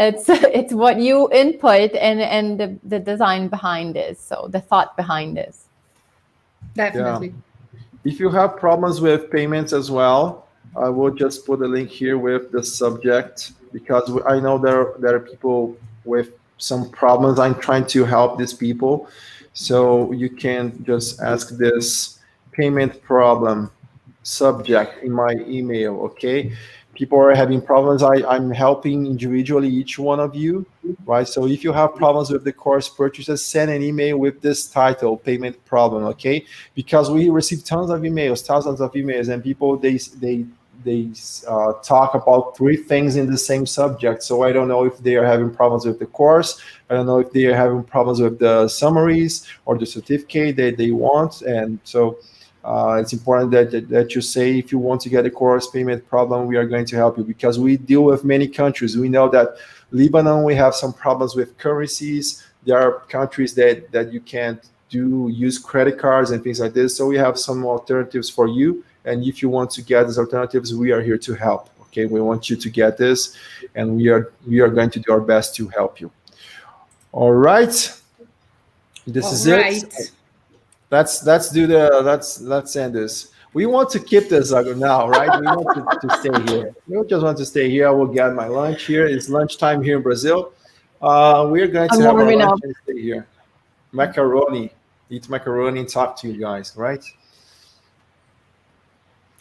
it's what you input and the design behind this. So the thought behind this. Definitely. Yeah. If you have problems with payments as well, I will just put a link here with the subject, because I know there are people with some problems. I'm trying to help these people. So you can just ask this payment problem subject in my email, okay? People are having problems. I'm helping individually each one of you, right? So if you have problems with the course purchases, send an email with this title, payment problem, okay? Because we receive thousands of emails, and people, they talk about 3 things in the same subject. So I don't know if they are having problems with the course. I don't know if they are having problems with the summaries or the certificate that they want. And so it's important that you say, if you want to get a course payment problem, we are going to help you, because we deal with many countries. We know that Lebanon, we have some problems with currencies. There are countries that you can't use credit cards and things like this. So we have some alternatives for you. And if you want to get these alternatives, we are here to help. Okay, we want you to get this, and we are going to do our best to help you. All right. This is it. Let's end this. We want to keep this now, right? We want to stay here. We just want to stay here. I will get my lunch here. It's lunchtime here in Brazil. We're going to have our lunch and stay here. Macaroni. Eat macaroni and talk to you guys, right?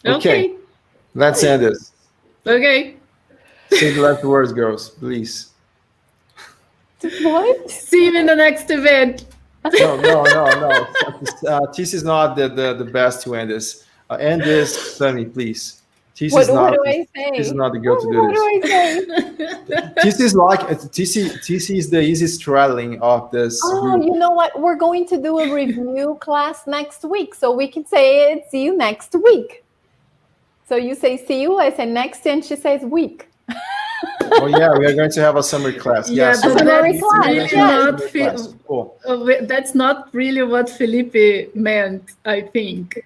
Okay. Let's end this. Okay. Say the last words, girls, please. What? See you in the next event. No. This is not the best to end this. End this, Sammy, please. What do I say? This is not the girl to do this. What do I say? This is like TC is the easiest straddling of this. Oh, you know what? We're going to do a review class next week, so we can say it. See you next week. So you say see you, I say next, and she says week. Oh yeah, we are going to have a summer class. Yeah, Yes, but summer that's class. really not cool. that's not really what Felipe meant, I think.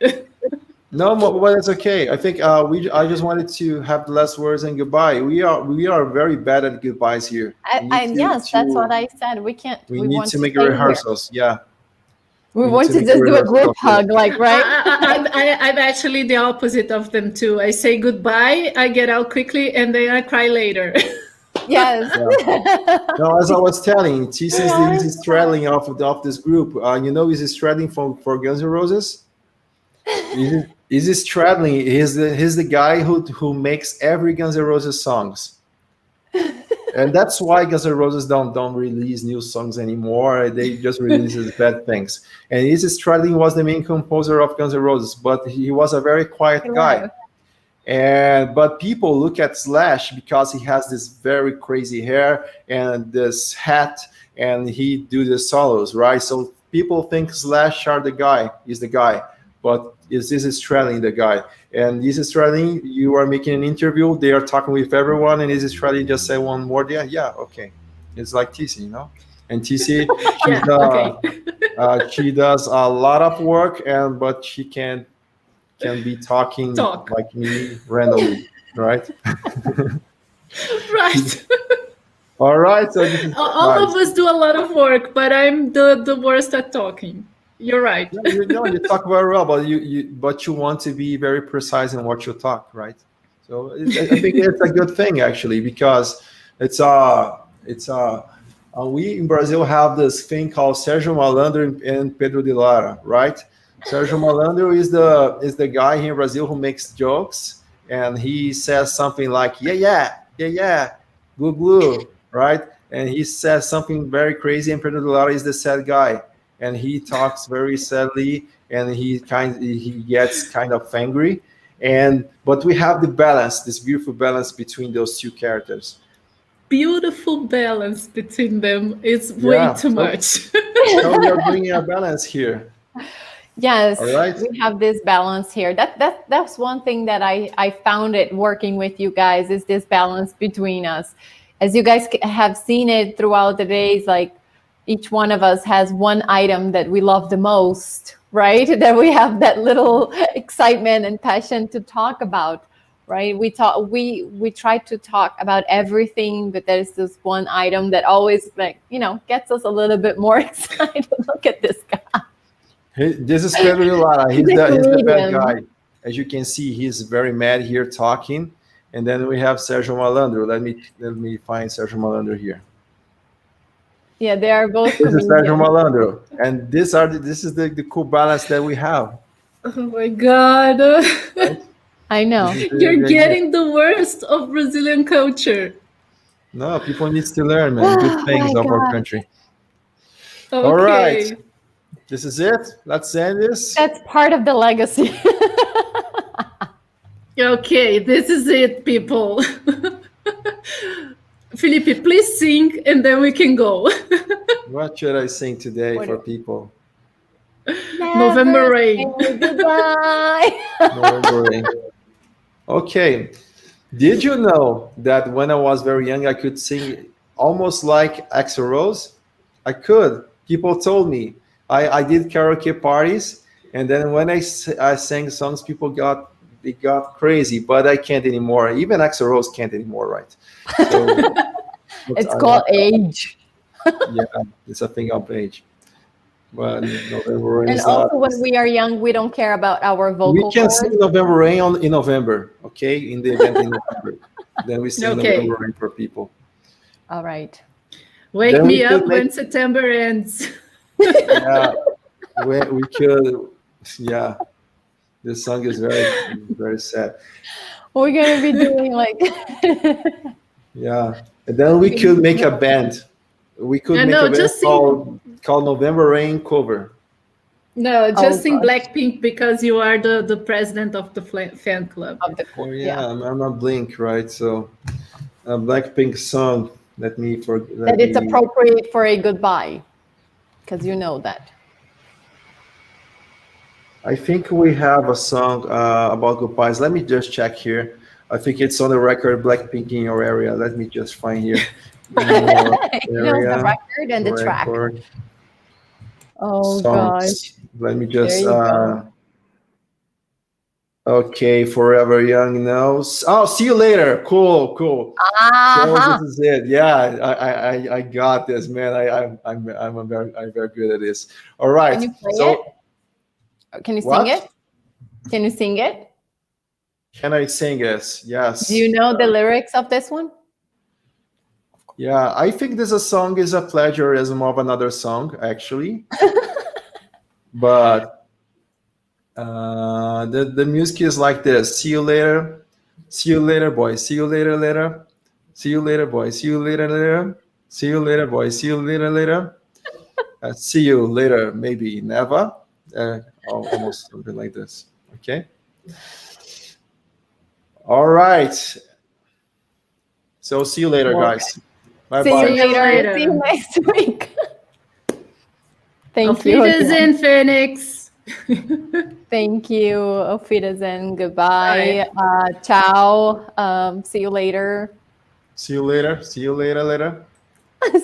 No, but it's okay. I think I just wanted to have the last words and goodbye. We are very bad at goodbyes here. Yes, that's what I said. We can't. We need to make rehearsals. Yeah. We want to just do a group hug, like, right? I'm actually the opposite of them too. I say goodbye, I get out quickly, and then I cry later. Yes. Yeah. No, as I was telling, TC is the easy straddling of this group. Easy straddling for Guns N' Roses. Easy straddling. He's the guy who makes every Guns N' Roses songs. And that's why Guns N' Roses don't release new songs anymore. They just release bad things. And Izzy Stradlin was the main composer of Guns N' Roses, but he was a very quiet guy. But people look at Slash because he has this very crazy hair and this hat, and he do the solos, right? So people think Slash is the guy, but is Izzy Stradlin the guy? And Izzy Stradlin, you are making an interview, they are talking with everyone, and Izzy Stradlin just say one word, yeah, okay. It's like TC, And TC, she does a lot of work, but she can be talking like me randomly, right? Right. All right. So this is all of us do a lot of work, but I'm the worst at talking. You're right. You talk very well, but you want to be very precise in what you talk, right? So I think it's a good thing actually, because we in Brazil have this thing called Sérgio Malandro and Pedro de Lara, right? Sérgio Malandro is the guy here in Brazil who makes jokes, and he says something like yeah, glue glue, right? And he says something very crazy, and Pedro de Lara is the sad guy. And he talks very sadly, and he gets kind of angry, but we have the balance, this beautiful balance between those two characters. Beautiful balance between them. It's way too much. So we are bringing a balance here. Yes, right. We have this balance here. That's one thing that I found it working with you guys, is this balance between us. As you guys have seen it throughout the days, like, each one of us has one item that we love the most, right? That we have that little excitement and passion to talk about, right? We try to talk about everything, but there's this one item that always, gets us a little bit more excited. Look at this guy. This is Pedro de Lara. He's the bad guy. As you can see, he's very mad here talking. And then we have Sérgio Malandro. Let me find Sérgio Malandro here. Yeah, they are both. This is Sérgio Malandro, and this is the cool balance that we have. Oh my God! I know you're getting the worst of Brazilian culture. No, people need to learn, man, good things of our country. Okay. All right, this is it. Let's end this. That's part of the legacy. Okay, this is it, people. Felipe, please sing, and then we can go. What should I sing today for people? November Rain. November Rain. Okay. Did you know that when I was very young, I could sing almost like Axl Rose? I could. People told me. I did karaoke parties, and then when I sang songs, people got crazy, but I can't anymore. Even Axl Rose can't anymore, right? So, it's called age. Yeah, it's a thing of age. But November Rain And is also, not. when we are young, we don't care about our vocal We can cords. sing November Rain in November, okay? In the event in November. Then we sing Okay. November Rain for people. All right. Wake Then we me could up make- when September ends. Yeah, we could. Yeah, this song is very, very sad. We're gonna be doing like Yeah, and then we could make a band. We could No, make no, a band just sing- called November Rain Cover. No, just Oh, sing gosh. Blackpink because you are the president of the fan club. of the Oh yeah, I'm not Blink, right? So a Blackpink song. Let me forget. that it's appropriate for a goodbye, because you know that. I think we have a song about goodbyes. Let me just check here. I think it's on the record, Blackpink in Your Area. Let me just find here. In You know the record and the track. record, Oh songs. gosh. Let me just. There you go. Okay, Forever Young knows. Oh, see you later. Cool. So Uh-huh. this is it. Yeah, I got this, man. I'm very good at this. All right. Can you play so it? Can you What? sing it? Can you sing it? can I sing this? Yes. Do you know the lyrics of this one? Yeah, I think this song is a plagiarism of another song, actually. But the music is like this. See you later. See you later, boy. See you later, later. See you later, boy. See you later, later. See you later, boy. See you later, later. See you later, maybe never. Almost something like this. Okay. All right. So see you later, guys. Bye See bye. you later. later. See you next week. Thank Auf you. Wiedersehen, Phoenix. Thank you. Auf Wiedersehen. Goodbye. Ciao. See you later. See you later. See you later, later.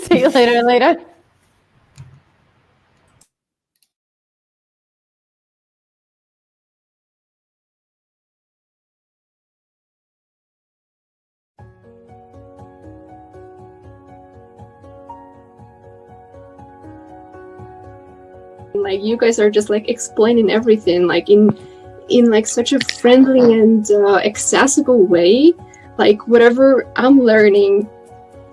See you later. Like you guys are just like explaining everything like in like such a friendly and accessible way. Like whatever I'm learning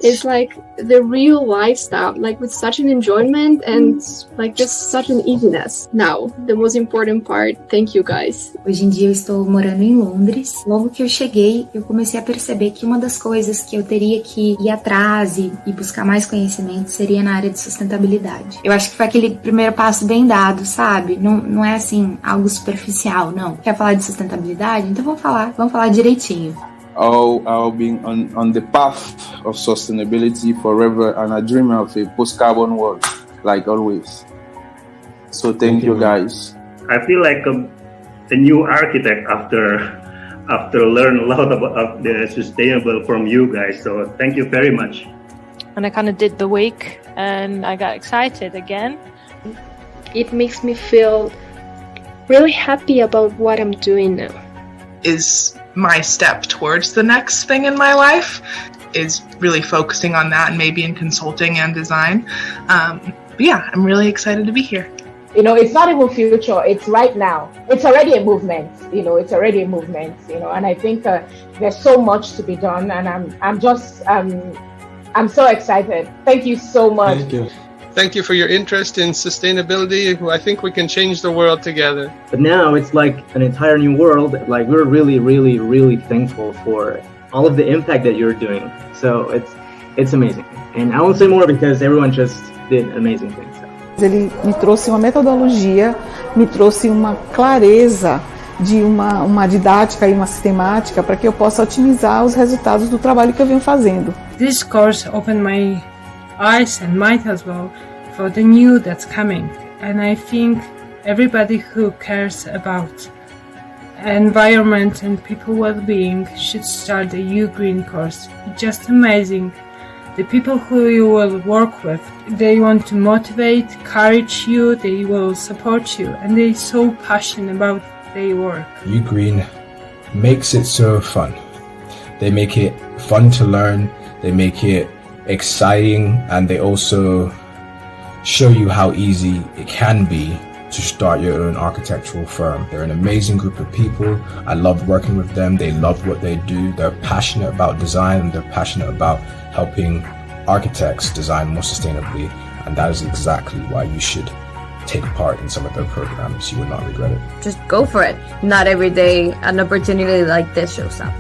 is like the real lifestyle, like with such an enjoyment and like just such an easiness. Now, the most important part, thank you guys. Hoje em dia eu estou morando em Londres. Logo que eu cheguei, eu comecei a perceber que uma das coisas que eu teria que ir atrás e buscar mais conhecimento seria na área de sustentabilidade. Eu acho que foi aquele primeiro passo bem dado, sabe? Não é assim, algo superficial, não. Quer falar de sustentabilidade? Então vamos falar direitinho. I'll be on the path of sustainability forever, and I dream of a post-carbon world, like always. So thank you guys. I feel like a new architect after learn a lot about the sustainable from you guys. So thank you very much. And I kind of did the wake and I got excited again. It makes me feel really happy about what I'm doing now. Is my step towards the next thing in my life, is really focusing on that and maybe in consulting and design. But yeah, I'm really excited to be here. You know, it's not even future, it's right now. It's already a movement, it's already a movement, and I think there's so much to be done, and I'm so excited. Thank you so much. Thank you. Thank you for your interest in sustainability. I think we can change the world together. But now it's like an entire new world. Like we're really, really, really thankful for all of the impact that you're doing. So it's amazing. And I won't say more because everyone just did amazing things. Ele me trouxe uma metodologia, me trouxe uma clareza de uma didática e uma sistemática para que eu possa otimizar os resultados do trabalho que eu venho fazendo. This course opened my eyes and mind as well for the new that's coming, and I think everybody who cares about environment and people well-being should start the U-Green course. It's just amazing. The people who you will work with, they want to motivate, encourage you, they will support you, and they're so passionate about their work. U-Green makes it so fun. They make it fun to learn. They make it exciting, and they also show you how easy it can be to start your own architectural firm. They're an amazing group of people. I love working with them. They love what they do. They're passionate about design, and they're passionate about helping architects design more sustainably. And that is exactly why you should take part in some of their programs. You will not regret it. Just go for it. Not every day an opportunity like this shows up.